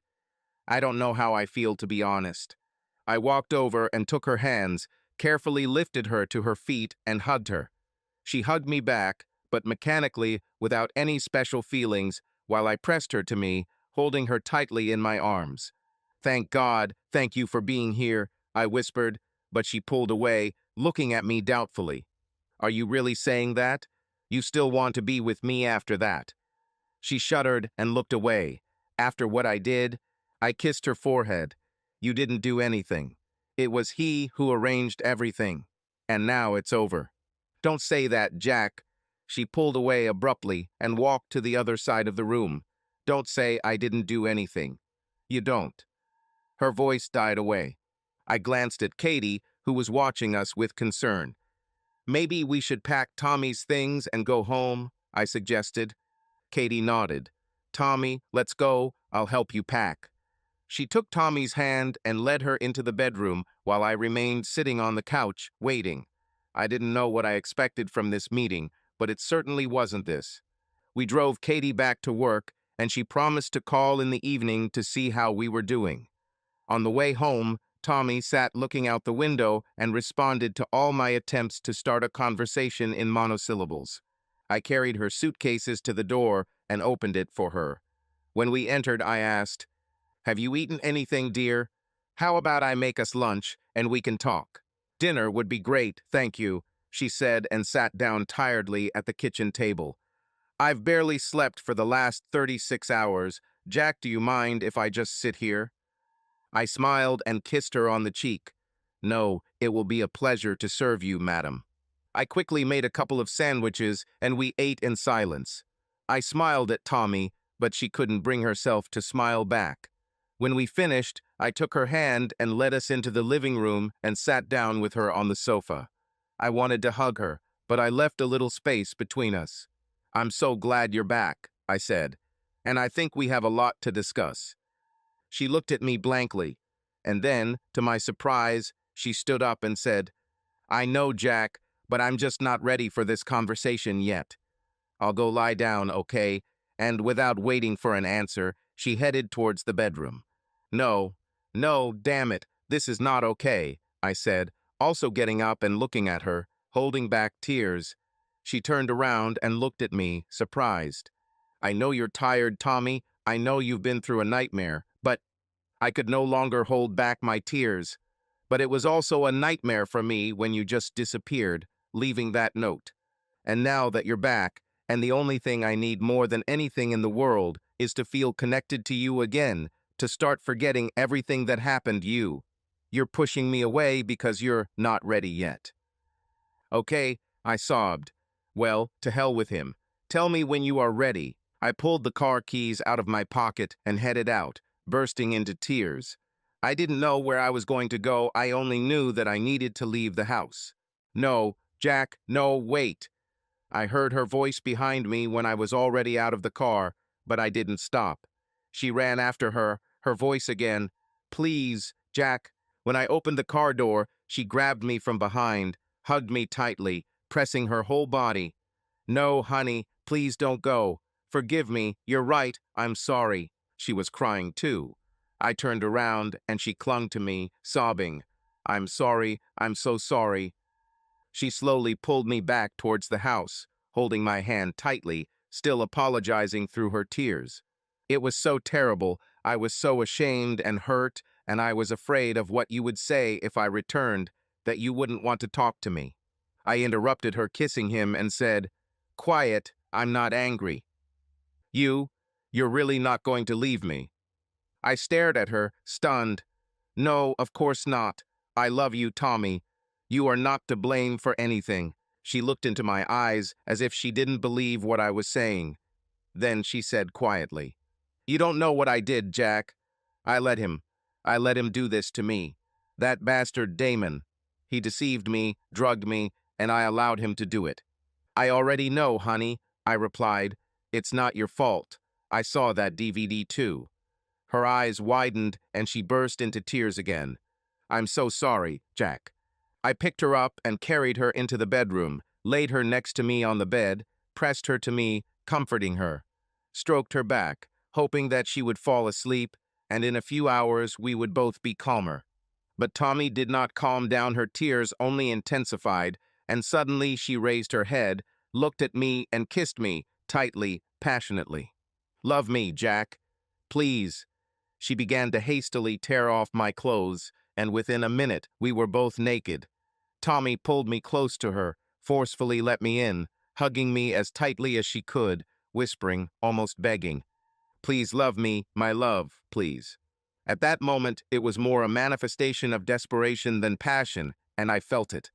[SPEAKER 1] I don't know how I feel, to be honest." I walked over and took her hands, carefully lifted her to her feet and hugged her. She hugged me back, but mechanically, without any special feelings, while I pressed her to me, holding her tightly in my arms. "Thank God, thank you for being here," I whispered, but she pulled away, looking at me doubtfully. "Are you really saying that? You still want to be with me after that?" She shuddered and looked away. "After what I did?" I kissed her forehead. "You didn't do anything. It was he who arranged everything. And now it's over." "Don't say that, Jack." She pulled away abruptly and walked to the other side of the room. "Don't say I didn't do anything. You don't." Her voice died away. I glanced at Katie, who was watching us with concern. "Maybe we should pack Tommy's things and go home," I suggested. Katie nodded. "Tommy, let's go. I'll help you pack." She took Tommy's hand and led her into the bedroom while I remained sitting on the couch, waiting. I didn't know what I expected from this meeting, but it certainly wasn't this. We drove Katie back to work, and she promised to call in the evening to see how we were doing. On the way home, Tommy sat looking out the window and responded to all my attempts to start a conversation in monosyllables. I carried her suitcases to the door and opened it for her. When we entered, I asked, "Have you eaten anything, dear? How about I make us lunch and we can talk?" "Dinner would be great, thank you," she said and sat down tiredly at the kitchen table. "I've barely slept for the last 36 hours. Jack, do you mind if I just sit here?" I smiled and kissed her on the cheek. "No, it will be a pleasure to serve you, madam." I quickly made a couple of sandwiches, and we ate in silence. I smiled at Tommy, but she couldn't bring herself to smile back. When we finished, I took her hand and led us into the living room and sat down with her on the sofa. I wanted to hug her, but I left a little space between us. "I'm so glad you're back," I said, "and I think we have a lot to discuss." She looked at me blankly, and then, to my surprise, she stood up and said, "I know, Jack, but I'm just not ready for this conversation yet. I'll go lie down, okay?" And without waiting for an answer, she headed towards the bedroom. "No, no, damn it, this is not okay," I said, also getting up and looking at her, holding back tears. She turned around and looked at me, surprised. "I know you're tired, Tommy. I know you've been through a nightmare, but—" I could no longer hold back my tears. "But it was also a nightmare for me when you just disappeared, leaving that note. And now that you're back, and the only thing I need more than anything in the world is to feel connected to you again, to start forgetting everything that happened you're pushing me away because you're not ready yet." "Okay," I sobbed. "Well, to hell with him. Tell me when you are ready." I pulled the car keys out of my pocket and headed out, bursting into tears. I didn't know where I was going to go. I only knew that I needed to leave the house. "No, Jack, no, wait." I heard her voice behind me when I was already out of the car, but I didn't stop. She ran after her, her voice again. "Please, Jack." When I opened the car door, she grabbed me from behind, hugged me tightly, pressing her whole body. "No, honey, please don't go. Forgive me, you're right, I'm sorry." She was crying too. I turned around and she clung to me, sobbing. "I'm sorry, I'm so sorry." She slowly pulled me back towards the house, holding my hand tightly, still apologizing through her tears. "It was so terrible. I was so ashamed and hurt, and I was afraid of what you would say if I returned, that you wouldn't want to talk to me." I interrupted her, kissing him, and said, "Quiet, I'm not angry." You're really not going to leave me?" I stared at her, stunned. "No, of course not. I love you, Tommy. You are not to blame for anything." She looked into my eyes as if she didn't believe what I was saying. Then she said quietly, "You don't know what I did, Jack. I let him. I let him do this to me. That bastard Damon. He deceived me, drugged me, and I allowed him to do it." "I already know, honey. I replied, "It's not your fault. I saw that DVD too." Her eyes widened and she burst into tears again. "I'm so sorry, Jack." I picked her up and carried her into the bedroom, laid her next to me on the bed, pressed her to me, comforting her, stroked her back, hoping that she would fall asleep, and in a few hours we would both be calmer. But Tommy did not calm down. Her tears only intensified, and suddenly she raised her head, looked at me, and kissed me, tightly, passionately. "Love me, Jack. Please." She began to hastily tear off my clothes, and within a minute we were both naked. Tommy pulled me close to her, forcefully let me in, hugging me as tightly as she could, whispering, almost begging, "Please love me, my love, please." At that moment, it was more a manifestation of desperation than passion, and I felt it.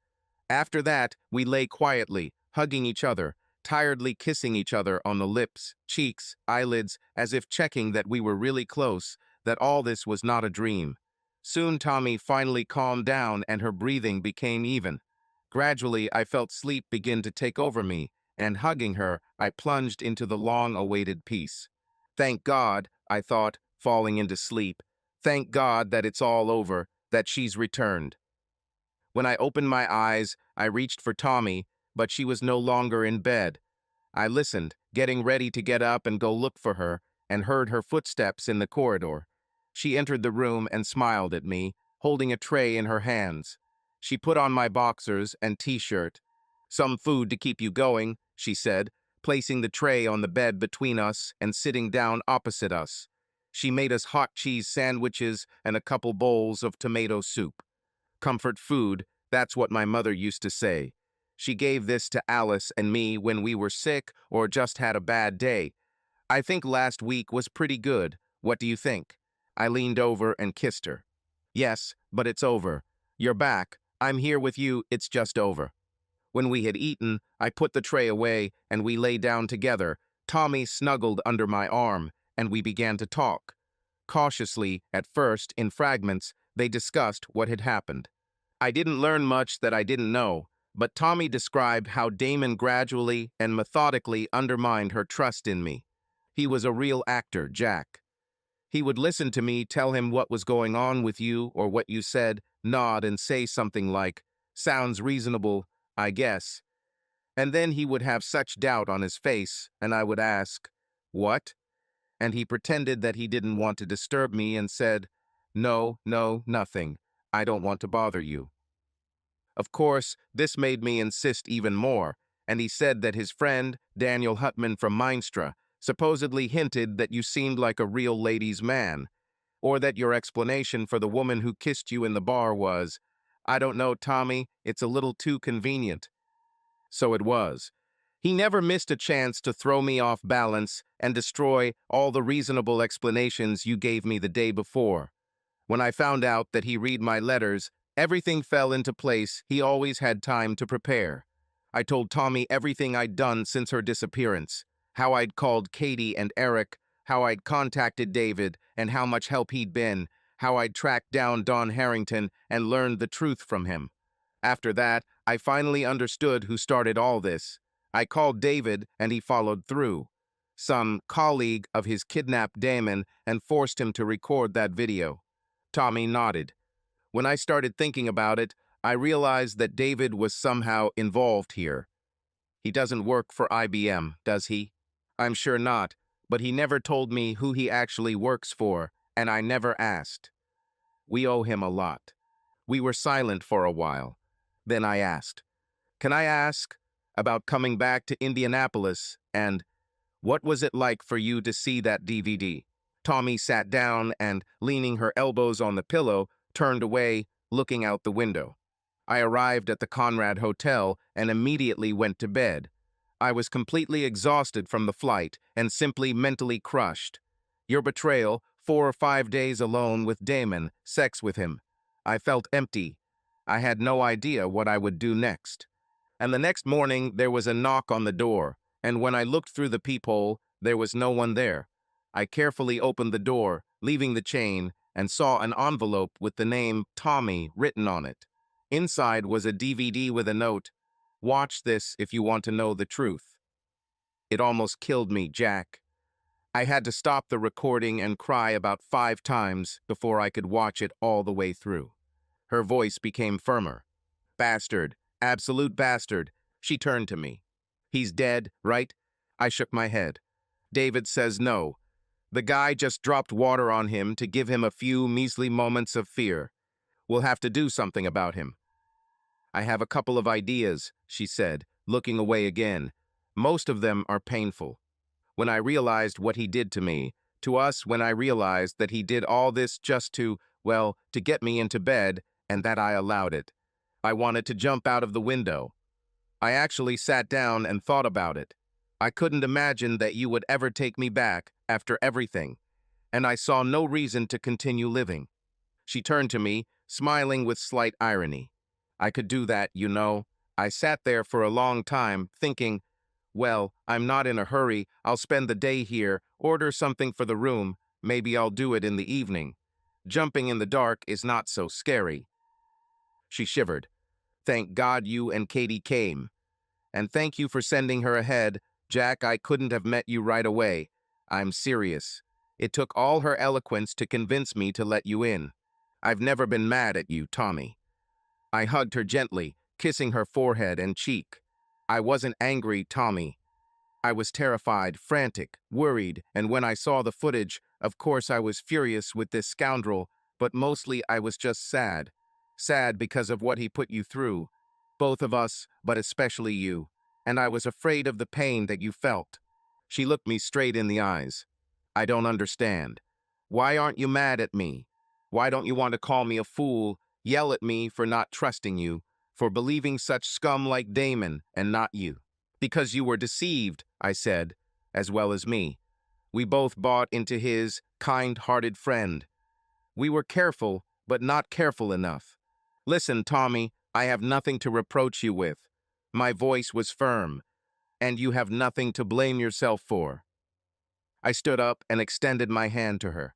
[SPEAKER 1] After that, we lay quietly, hugging each other, tiredly kissing each other on the lips, cheeks, eyelids, as if checking that we were really close, that all this was not a dream. Soon Tommy finally calmed down and her breathing became even. Gradually, I felt sleep begin to take over me, and hugging her, I plunged into the long-awaited peace. Thank God, I thought, falling into sleep. Thank God that it's all over, that she's returned. When I opened my eyes, I reached for Tommy, but she was no longer in bed. I listened, getting ready to get up and go look for her, and heard her footsteps in the corridor. She entered the room and smiled at me, holding a tray in her hands. She put on my boxers and t-shirt. "Some food to keep you going," she said, placing the tray on the bed between us and sitting down opposite us. She made us hot cheese sandwiches and a couple bowls of tomato soup. "Comfort food," that's what my mother used to say. She gave this to Alice and me when we were sick or just had a bad day. "I think last week was pretty good. What do you think?" I leaned over and kissed her. "Yes, but it's over. You're back. I'm here with you. It's just over." When we had eaten, I put the tray away and we lay down together. Tommy snuggled under my arm, and we began to talk. Cautiously, at first, in fragments, they discussed what had happened. I didn't learn much that I didn't know, but Tommy described how Damon gradually and methodically undermined her trust in me. He was a real actor, Jack. He would listen to me, tell him what was going on with you or what you said, nod and say something like, "Sounds reasonable, I guess." And then he would have such doubt on his face, and I would ask, "What?" And he pretended that he didn't want to disturb me and said, "No, no, nothing. I don't want to bother you." Of course, this made me insist even more, and he said that his friend, Daniel Hutman from Minestra, supposedly hinted that you seemed like a real ladies' man, or that your explanation for the woman who kissed you in the bar was, "I don't know, Tommy, it's a little too convenient." So it was. He never missed a chance to throw me off balance and destroy all the reasonable explanations you gave me the day before. When I found out that he read my letters, everything fell into place. He always had time to prepare. I told Tommy everything I'd done since her disappearance, how I'd called Katie and Eric, how I'd contacted David, and how much help he'd been, how I'd tracked down Don Harrington and learned the truth from him. After that, I finally understood who started all this. I called David, and he followed through. Some colleague of his kidnapped Damon and forced him to record that video. Tommy nodded. When I started thinking about it, I realized that David was somehow involved here. He doesn't work for IBM, does he? I'm sure not, but he never told me who he actually works for, and I never asked. We owe him a lot. We were silent for a while. Then I asked, "Can I ask about coming back to Indianapolis, and what was it like for you to see that DVD?" Tommy sat down and, leaning her elbows on the pillow, turned away, looking out the window. I arrived at the Conrad Hotel and immediately went to bed. I was completely exhausted from the flight and simply mentally crushed. Your betrayal, 4 or 5 days alone with Damon, sex with him. I felt empty. I had no idea what I would do next. And the next morning there was a knock on the door, and when I looked through the peephole, there was no one there. I carefully opened the door, leaving the chain, and saw an envelope with the name Tommy written on it. Inside was a DVD with a note, "Watch this if you want to know the truth." It almost killed me, Jack. I had to stop the recording and cry about 5 times before I could watch it all the way through. Her voice became firmer. Bastard, absolute bastard. She turned to me. He's dead, right? I shook my head. David says no. The guy just dropped water on him to give him a few measly moments of fear. We'll have to do something about him. I have a couple of ideas, she said, looking away again. Most of them are painful. When I realized what he did to me, to us when I realized that he did all this just to, well, to get me into bed, and that I allowed it. I wanted to jump out of the window. I actually sat down and thought about it. I couldn't imagine that you would ever take me back after everything, and I saw no reason to continue living. She turned to me, smiling with slight irony. I could do that, you know. I sat there for a long time, thinking, well, I'm not in a hurry, I'll spend the day here, order something for the room, maybe I'll do it in the evening. Jumping in the dark is not so scary. She shivered. Thank God you and Katie came. And thank you for sending her ahead. Jack, I couldn't have met you right away. I'm serious. It took all her eloquence to convince me to let you in. I've never been mad at you, Tommy. I hugged her gently, kissing her forehead and cheek. I wasn't angry, Tommy. I was terrified, frantic, worried, and when I saw the footage, of course I was furious with this scoundrel, but mostly I was just sad. Sad because of what he put you through. Both of us, but especially you. And I was afraid of the pain that you felt. She looked me straight in the eyes. I don't understand. Why aren't you mad at me? Why don't you want to call me a fool, yell at me for not trusting you, for believing such scum like Damon and not you? Because you were deceived, I said, as well as me. We both bought into his kind-hearted friend. We were careful, but not careful enough. Listen, Tommy, I have nothing to reproach you with. My voice was firm, and you have nothing to blame yourself for. I stood up and extended my hand to her.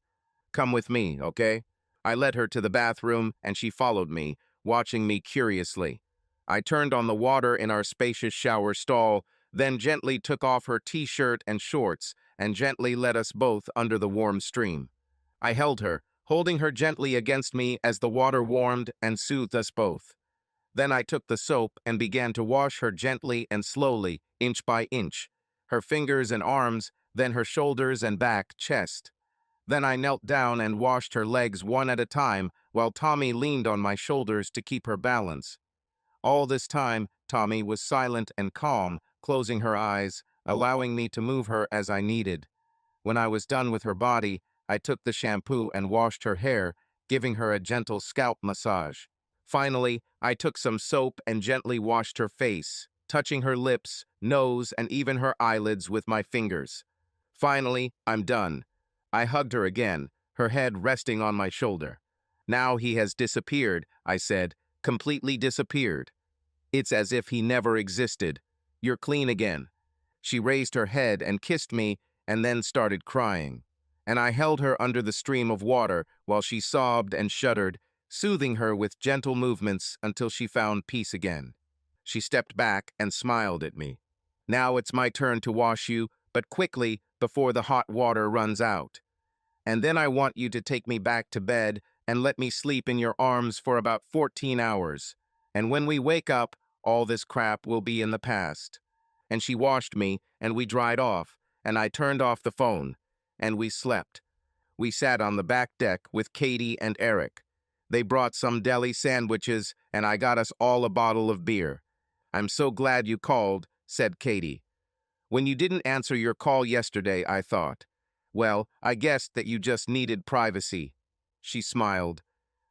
[SPEAKER 1] Come with me, okay? I led her to the bathroom, and she followed me, watching me curiously. I turned on the water in our spacious shower stall, then gently took off her t-shirt and shorts, and gently led us both under the warm stream. I held her, holding her gently against me as the water warmed and soothed us both. Then I took the soap and began to wash her gently and slowly, inch by inch, her fingers and arms, then her shoulders and back, chest. Then I knelt down and washed her legs one at a time while Tommy leaned on my shoulders to keep her balance. All this time, Tommy was silent and calm, closing her eyes, allowing me to move her as I needed. When I was done with her body, I took the shampoo and washed her hair, giving her a gentle scalp massage. Finally, I took some soap and gently washed her face, touching her lips, nose, and even her eyelids with my fingers. Finally, I'm done. I hugged her again, her head resting on my shoulder. Now he has disappeared, I said, completely disappeared. It's as if he never existed. You're clean again. She raised her head and kissed me and then started crying. And I held her under the stream of water while she sobbed and shuddered, soothing her with gentle movements until she found peace again. She stepped back and smiled at me. Now it's my turn to wash you, but quickly before the hot water runs out. And then I want you to take me back to bed and let me sleep in your arms for about 14 hours. And when we wake up, all this crap will be in the past. And she washed me, and we dried off, and I turned off the phone, and we slept. We sat on the back deck with Katie and Eric. They brought some deli sandwiches, and I got us all a bottle of beer. I'm so glad you called, said Katie. When you didn't answer your call yesterday, I thought, well, I guessed that you just needed privacy. She smiled.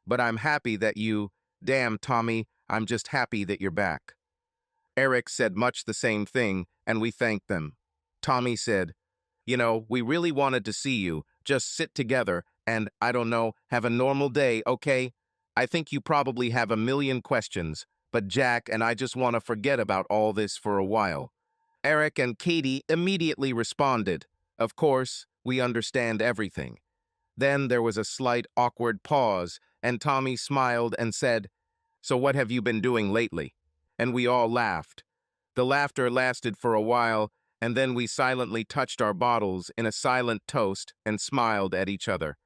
[SPEAKER 1] But I'm happy that you, damn, Tommy, I'm just happy that you're back. Eric said much the same thing, and we thanked them. Tommy said, you know, we really wanted to see you, just sit together, and, I don't know, have a normal day, okay? I think you probably have a million questions, but Jack and I just want to forget about all this for a while. Eric and Katie immediately responded, of course, we understand everything. Then there was a slight awkward pause, and Tommy smiled and said, so what have you been doing lately? And we all laughed. The laughter lasted for a while, and then we silently touched our bottles in a silent toast and smiled at each other.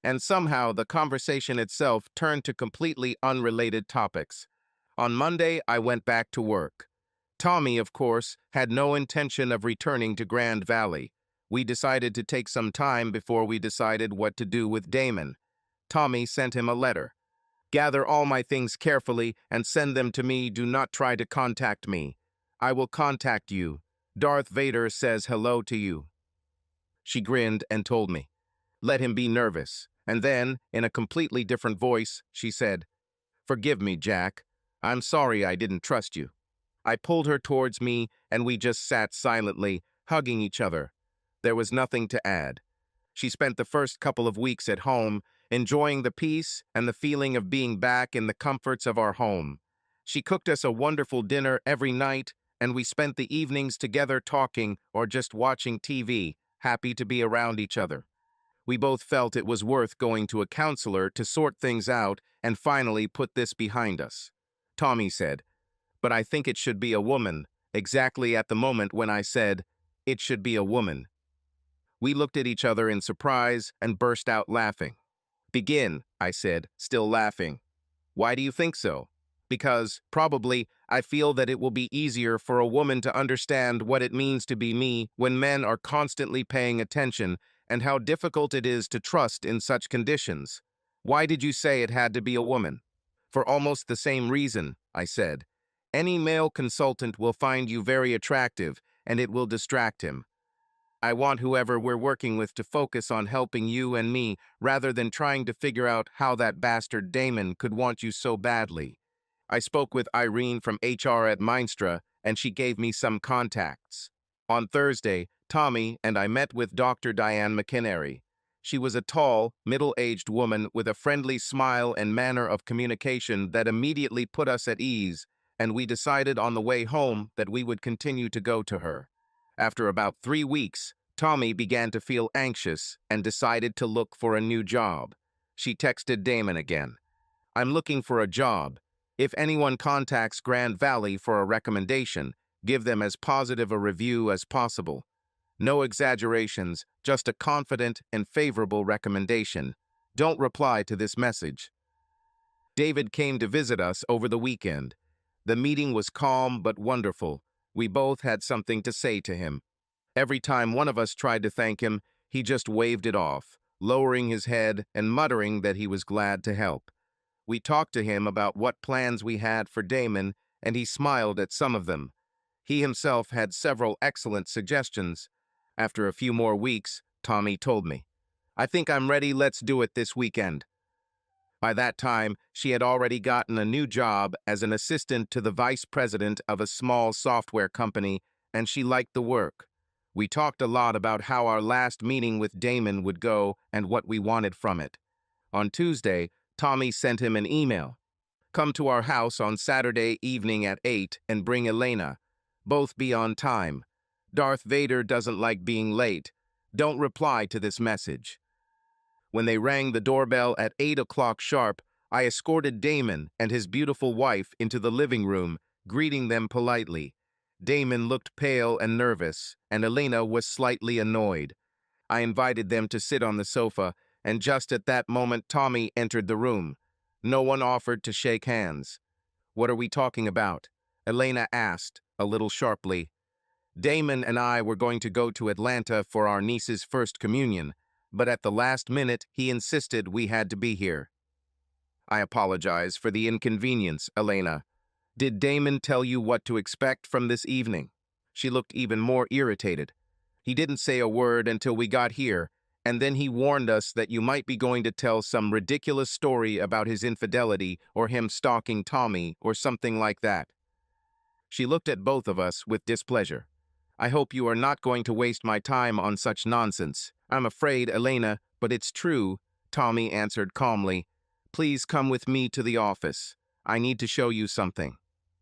[SPEAKER 1] And somehow the conversation itself turned to completely unrelated topics. On Monday, I went back to work. Tommy, of course, had no intention of returning to Grand Valley. We decided to take some time before we decided what to do with Damon. Tommy sent him a letter. Gather all my things carefully and send them to me. Do not try to contact me. I will contact you. Darth Vader says hello to you. She grinned and told me. Let him be nervous. And then, in a completely different voice, she said, Forgive me, Jack. I'm sorry I didn't trust you. I pulled her towards me, and we just sat silently, hugging each other. There was nothing to add. She spent the first couple of weeks at home, enjoying the peace and the feeling of being back in the comforts of our home. She cooked us a wonderful dinner every night, and we spent the evenings together talking or just watching TV, happy to be around each other. We both felt it was worth going to a counselor to sort things out and finally put this behind us. Tommy said, But I think it should be a woman, exactly at the moment when I said, it should be a woman. We looked at each other in surprise and burst out laughing. Begin, I said, still laughing. Why do you think so? Because, probably, I feel that it will be easier for a woman to understand what it means to be me when men are constantly paying attention and how difficult it is to trust in such conditions. Why did you say it had to be a woman? For almost the same reason, I said. Any male consultant will find you very attractive, and it will distract him. I want whoever we're working with to focus on helping you and me rather than trying to figure out how that bastard Damon could want you so badly. I spoke with Irene from HR at Mindstra, and she gave me some contacts. On Thursday, Tommy and I met with Dr. Diane McInerney. She was a tall, middle-aged woman with a friendly smile and manner of communication that immediately put us at ease, and we decided on the way home that we would continue to go to her. After about 3 weeks, Tommy began to feel anxious and decided to look for a new job. She texted Damon again. I'm looking for a job. If anyone contacts Grand Valley for a recommendation, give them as positive a review as possible. No exaggerations, just a confident and favorable recommendation. Don't reply to this message. David came to visit us over the weekend. The meeting was calm but wonderful. We both had something to say to him. Every time one of us tried to thank him, he just waved it off, lowering his head and muttering that he was glad to help. We talked to him about what plans we had for Damon, and he smiled at some of them. He himself had several excellent suggestions. After a few more weeks, Tommy told me, I think I'm ready, let's do it this weekend. By that time, she had already gotten a new job as an assistant to the vice president of a small software company, and she liked the work. We talked a lot about how our last meeting with Damon would go and what we wanted from it. On Tuesday, Tommy sent him an email. Come to our house on Saturday evening at 8 and bring Elena. Both be on time. Darth Vader doesn't like being late. Don't reply to this message. When they rang the doorbell at 8 o'clock sharp, I escorted Damon and his beautiful wife into the living room, greeting them politely. Damon looked pale and nervous, and Elena was slightly annoyed. I invited them to sit on the sofa, and just at that moment Tommy entered the room. No one offered to shake hands. What are we talking about? Elena asked, a little sharply. Damon and I were going to go to Atlanta for our niece's first communion, but at the last minute he insisted we had to be here. I apologize for the inconvenience, Elena. Did Damon tell you what to expect from this evening? She looked even more irritated. He didn't say a word until we got here, and then he warned us that you might be going to tell some ridiculous story about his infidelity or him stalking Tommy or something like that. She looked at both of us with displeasure. I hope you are not going to waste my time on such nonsense. I'm afraid, Elena, but it's true, Tommy answered calmly. Please come with me to the office. I need to show you something.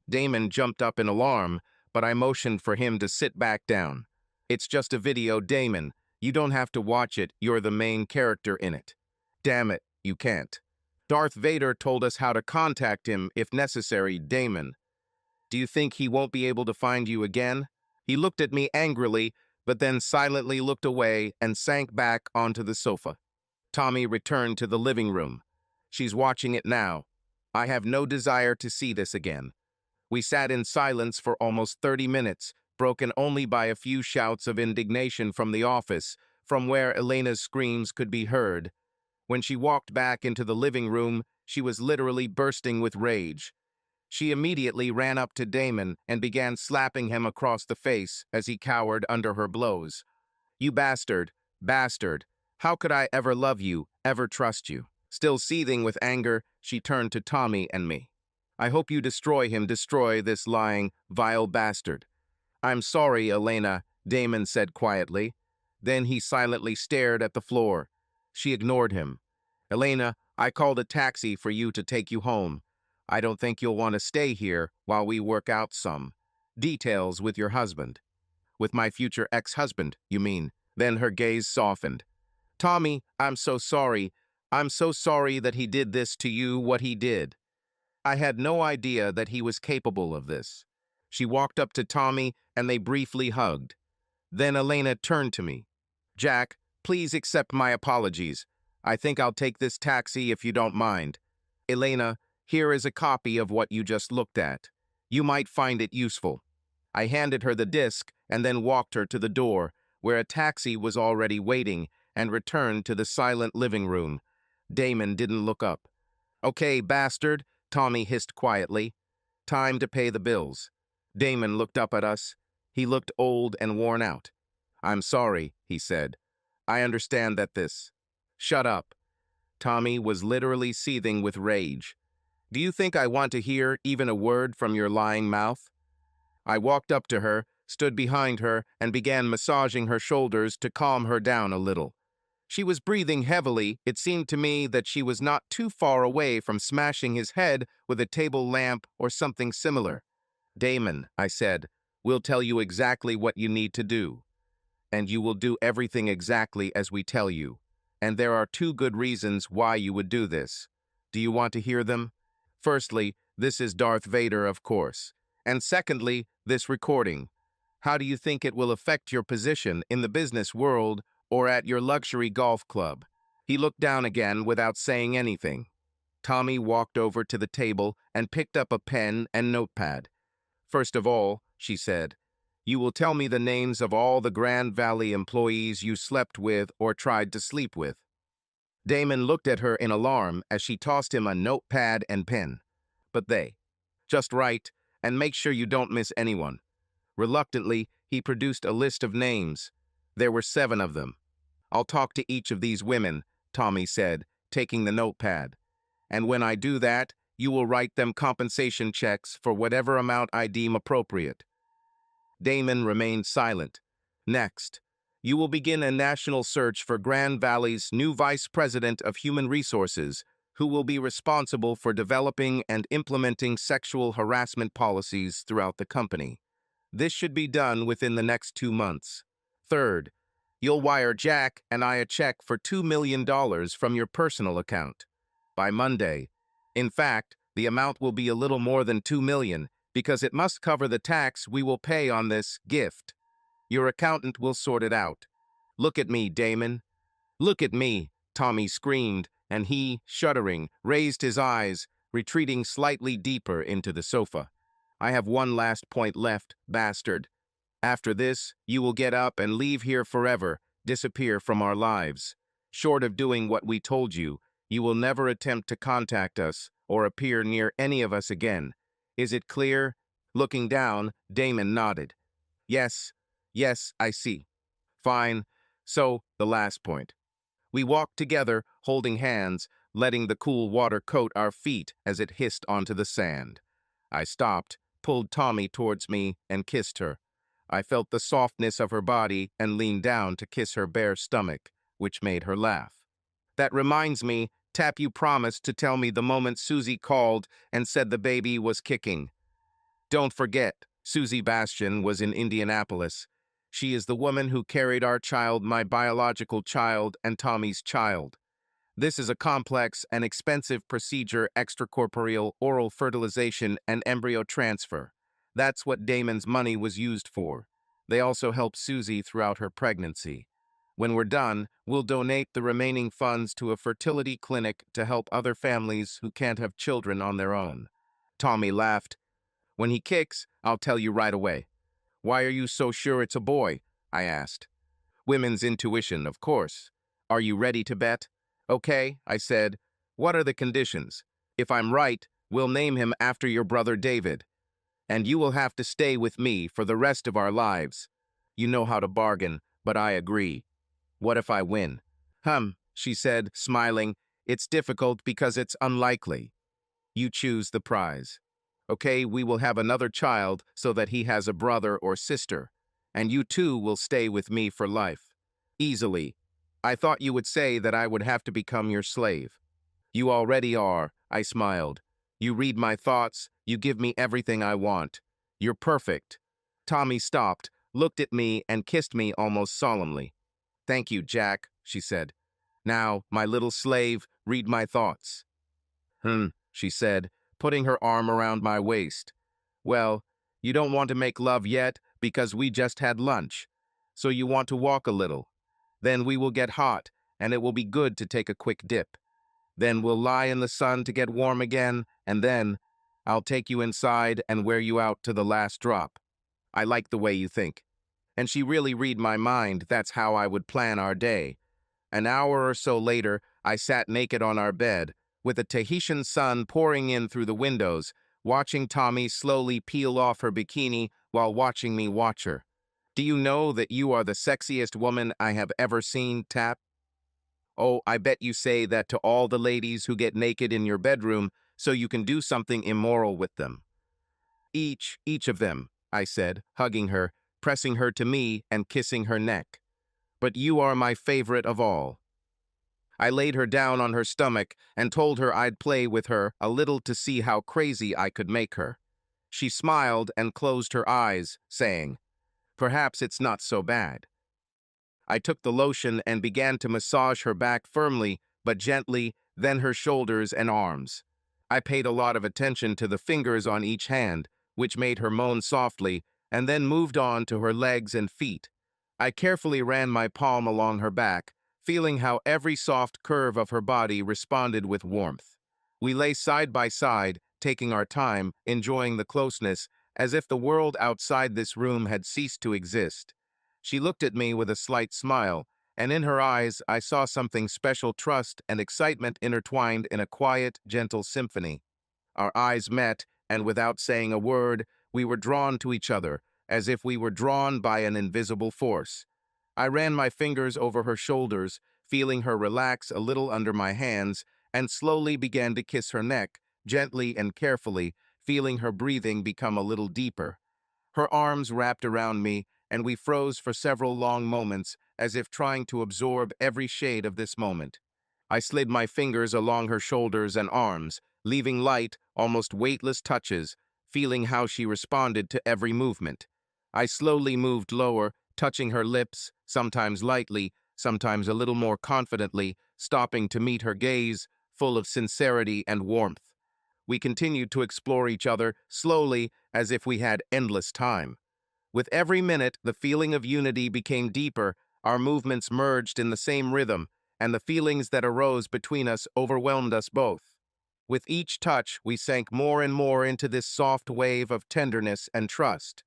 [SPEAKER 1] Damon jumped up in alarm, but I motioned for him to sit back down. It's just a video, Damon. You don't have to watch it. You're the main character in it. Damn it, you can't. Darth Vader told us how to contact him if necessary, Damon. Do you think he won't be able to find you again? He looked at me angrily, but then silently looked away and sank back onto the sofa. Tommy returned to the living room. She's watching it now. I have no desire to see this again. We sat in silence for almost 30 minutes, broken only by a few shouts of indignation from the office, from where Elena's screams could be heard. When she walked back into the living room, she was literally bursting with rage. She immediately ran up to Damon and began slapping him across the face as he cowered under her blows. "You bastard, bastard. How could I ever love you, ever trust you?" Still seething with anger, she turned to Tommy and me. "I hope you destroy him, destroy this lying, vile bastard." "I'm sorry, Elena," Damon said quietly. Then he silently stared at the floor. She ignored him. "Elena, I called a taxi for you to take you home. I don't think you'll want to stay here while we work out some details with your husband." "With my future ex-husband, you mean?" Then her gaze softened. "Tommy, I'm so sorry. I'm so sorry that he did this to you, what he did. I had no idea that he was capable of this." She walked up to Tommy and they briefly hugged. Then Elena turned to me. "Jack, please accept my apologies. I think I'll take this taxi if you don't mind. Elena, here is a copy of what you just looked at. You might find it useful." I handed her the disc and then walked her to the door, where a taxi was already waiting, and returned to the silent living room. Damon didn't look up. "Okay, bastard," Tommy hissed quietly. "Time to pay the bills." Damon looked up at us. He looked old and worn out. "I'm sorry," he said. "I understand that this—" "Shut up." Tommy was literally seething with rage. "Do you think I want to hear even a word from your lying mouth?" I walked up to her, stood behind her, and began massaging her shoulders to calm her down a little. She was breathing heavily. It seemed to me that she was not too far away from smashing his head with a table lamp or something similar. "Damon," I said, "we'll tell you exactly what you need to do. And you will do everything exactly as we tell you. And there are two good reasons why you would do this. Do you want to hear them? Firstly, this is Darth Vader, of course. And secondly, this recording. How do you think it will affect your position in the business world or at your luxury golf club?" He looked down again without saying anything. Tommy walked over to the table and picked up a pen and notepad. "First of all," she said, "you will tell me the names of all the Grand Valley employees you slept with or tried to sleep with." Damon looked at her in alarm as she tossed him a notepad and pen. "But they. Just write, and make sure you don't miss anyone." Reluctantly, he produced a list of names. There were 7 of them. "I'll talk to each of these women," Tommy said, taking the notepad. "And when I do that, you will write them compensation checks for whatever amount I deem appropriate." Damon remained silent. "Next, you will begin a national search for Grand Valley's new Vice President of Human Resources, who will be responsible for developing and implementing sexual harassment policies throughout the company. This should be done within the next 2 months. Third, you'll wire Jack and I a check for $2 million from your personal account by Monday. In fact, the amount will be a little more than $2 million because it must cover the tax we will pay on this gift. Your accountant will sort it out. Look at me, Damon. Look at me," Tommy screamed, and he, shuddering, raised his eyes, retreating slightly deeper into the sofa. "I have one last point left, bastard. After this, you will get up and leave here forever, disappear from our lives. Short of doing what we told you, you will never attempt to contact us or appear near any of us again. Is it clear?" Looking down, Damon nodded. "Yes, yes, I see." "Fine. So, the last point." We walked together, holding hands, letting the cool water coat our feet as it hissed onto the sand. I stopped, pulled Tommy towards me, and kissed her. I felt the softness of her body and leaned down to kiss her bare stomach, which made her laugh. "That reminds me, Tap, you promised to tell me the moment Susie called and said the baby was kicking. Don't forget, Susie Bastian was in Indianapolis. She is the woman who carried our child, my biological child, and Tommy's child. This is a complex and expensive procedure, extracorporeal oral fertilization and embryo transfer. That's what Damon's money was used for. They also help Susie throughout her pregnancy. When we're done, we'll donate the remaining funds to a fertility clinic to help other families who can't have children on their own. Tommy laughed. When he kicks, I'll tell you right away. Why are you so sure it's a boy? I asked. Women's intuition, of course. Are you ready to bet? Okay, I said. What are the conditions? If I'm right, we'll name him after your brother David. And you will have to stay with me for the rest of our lives. You know how to bargain, but I agree. What if I win? She said, smiling. It's difficult because it's unlikely. You choose the prize. Okay, we will have another child so that he has a brother or sister. And you too will stay with me for life. Easily. I thought you would say that I would have to become your slave. You already are, I smiled. You read my thoughts, you give me everything I want. You're perfect. Tommy stopped, looked at me, and kissed me almost solemnly. Thank you, Jack, she said. Now, my little slave, read my thoughts. She said, putting her arm around my waist. Well, you don't want to make love yet because we just had lunch. So you want to walk a little. Then we will get hot, and it will be good to take a quick dip. Then we'll lie in the sun to get warm again, and then I'll take you inside and wear you out to the last drop. I like the way you think. And she really read my mind. That's how I would plan our day. An hour or so later, I sat naked on our bed, with the Tahitian sun pouring in through the windows, watching Tommy slowly peel off her bikini while watching me watch her. Do you know that you are the sexiest woman I have ever seen, Tap? Oh, I bet you say that to all the ladies who get naked in your bedroom so you can do something immoral with them. Each of them, I said, hugging her, pressing her to me and kissing her neck. But you are my favorite of all. I laid her down on her stomach and told her I'd play with her a little to see how crazy I could make her. She smiled and closed her eyes, saying, "Perhaps it's not so bad." I took the lotion and began to massage her back firmly, but gently, then her shoulders and arms. I paid a lot of attention to the fingers on each hand, which made her moan softly, and then moved on to her legs and feet. I carefully ran my palm along her back, feeling how every soft curve of her body responded with warmth. We lay side by side, taking our time, enjoying the closeness, as if the world outside this room had ceased to exist. She looked at me with a slight smile, and in her eyes I saw something special, trust and excitement intertwined in a quiet, gentle symphony. Our eyes met, and without saying a word, we were drawn to each other, as if we were drawn by an invisible force. I ran my fingers over her shoulders, feeling her relax a little under my hands, and slowly began to kiss her neck, gently and carefully, feeling her breathing become a little deeper. Her arms wrapped around me, and we froze for several long moments, as if trying to absorb every shade of this moment. I slid my fingers along her shoulders and arms, leaving light, almost weightless touches, feeling how she responded to every movement. I slowly moved lower, touching her lips, sometimes lightly, sometimes a little more confidently, stopping to meet her gaze, full of sincerity and warmth. We continued to explore each other, slowly, as if we had endless time. With every minute, the feeling of unity became deeper, our movements merged in the same rhythm, and the feelings that arose between us overwhelmed us both. With each touch, we sank more and more into this soft wave of tenderness and trust.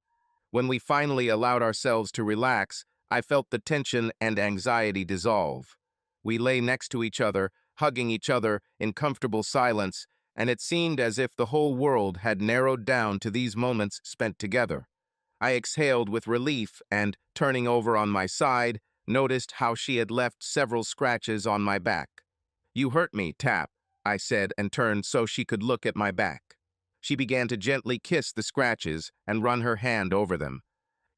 [SPEAKER 1] When we finally allowed ourselves to relax, I felt the tension and anxiety dissolve. We lay next to each other, hugging each other in comfortable silence, and it seemed as if the whole world had narrowed down to these moments spent together. I exhaled with relief and, turning over on my side, noticed how she had left several scratches on my back. "You hurt me, Tap," I said, and turned so she could look at my back. She began to gently kiss the scratches and run her hand over them.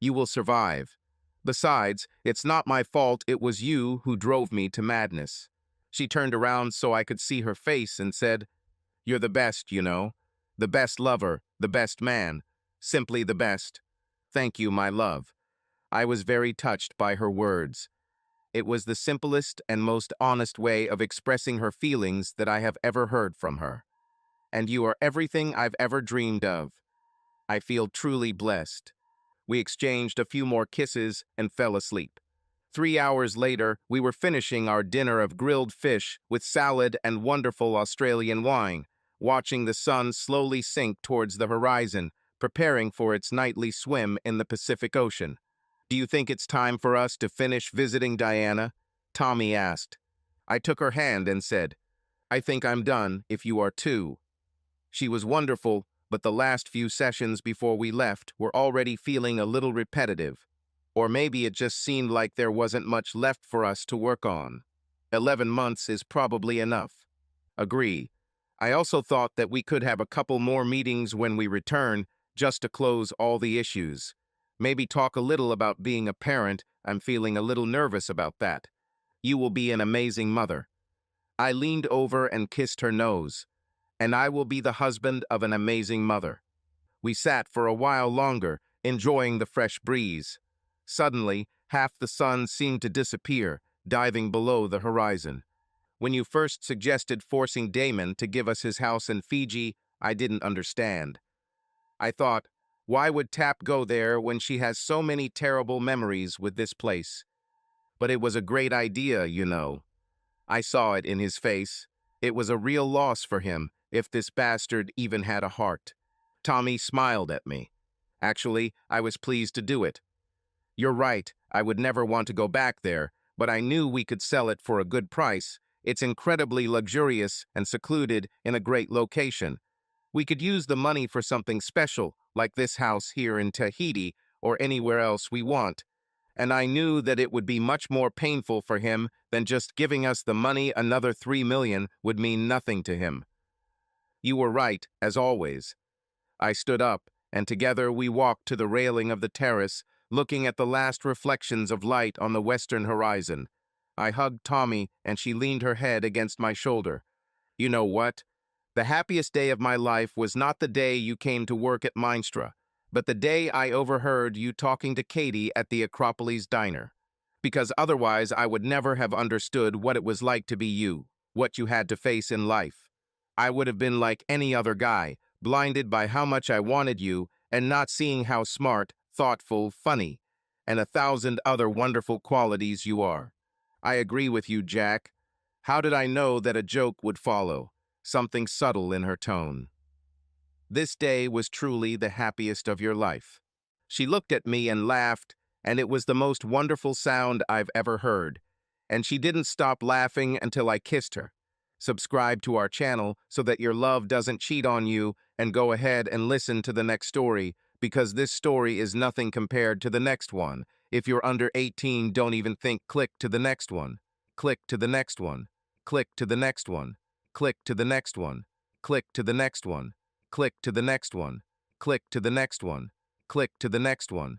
[SPEAKER 1] "You will survive. Besides, it's not my fault, it was you who drove me to madness." She turned around so I could see her face and said, "You're the best, you know. The best lover, the best man. Simply the best. Thank you, my love." I was very touched by her words. It was the simplest and most honest way of expressing her feelings that I have ever heard from her. "And you are everything I've ever dreamed of. I feel truly blessed." We exchanged a few more kisses and fell asleep. 3 hours later, we were finishing our dinner of grilled fish with salad and wonderful Australian wine, watching the sun slowly sink towards the horizon, preparing for its nightly swim in the Pacific Ocean. "Do you think it's time for us to finish visiting Diana?" Tommy asked. I took her hand and said, "I think I'm done if you are too." She was wonderful, but the last few sessions before we left were already feeling a little repetitive. Or maybe it just seemed like there wasn't much left for us to work on. 11 months is probably enough. Agree. I also thought that we could have a couple more meetings when we return, just to close all the issues. Maybe talk a little about being a parent. I'm feeling a little nervous about that. You will be an amazing mother. I leaned over and kissed her nose. And I will be the husband of an amazing mother. We sat for a while longer, enjoying the fresh breeze. Suddenly, half the sun seemed to disappear, diving below the horizon. When you first suggested forcing Damon to give us his house in Fiji, I didn't understand. I thought, why would Tap go there when she has so many terrible memories with this place? But it was a great idea, you know. I saw it in his face. It was a real loss for him, if this bastard even had a heart. Tommy smiled at me. Actually, I was pleased to do it. You're right, I would never want to go back there, but I knew we could sell it for a good price. It's incredibly luxurious and secluded in a great location. We could use the money for something special, like this house here in Tahiti or anywhere else we want. And I knew that it would be much more painful for him than just giving us the money. Another 3 million would mean nothing to him. You were right, as always. I stood up, and together we walked to the railing of the terrace, looking at the last reflections of light on the western horizon. I hugged Tommy, and she leaned her head against my shoulder. You know what? The happiest day of my life was not the day you came to work at Minestra, but the day I overheard you talking to Katie at the Acropolis diner. Because otherwise I would never have understood what it was like to be you, what you had to face in life. I would have been like any other guy, blinded by how much I wanted you and not seeing how smart, thoughtful, funny, and 1,000 other wonderful qualities you are. I agree with you, Jack. How did I know that a joke would follow? Something subtle in her tone. This day was truly the happiest of your life. She looked at me and laughed, and it was the most wonderful sound I've ever heard. And she didn't stop laughing until I kissed her. Subscribe to our channel so that your love doesn't cheat on you, and go ahead and listen to the next story, because this story is nothing compared to the next one. If you're under 18, don't even think. Click to the next one. Click to the next one. Click to the next one. Click to the next one. Click to the next one. Click to the next one. Click to the next one. Click to the next one.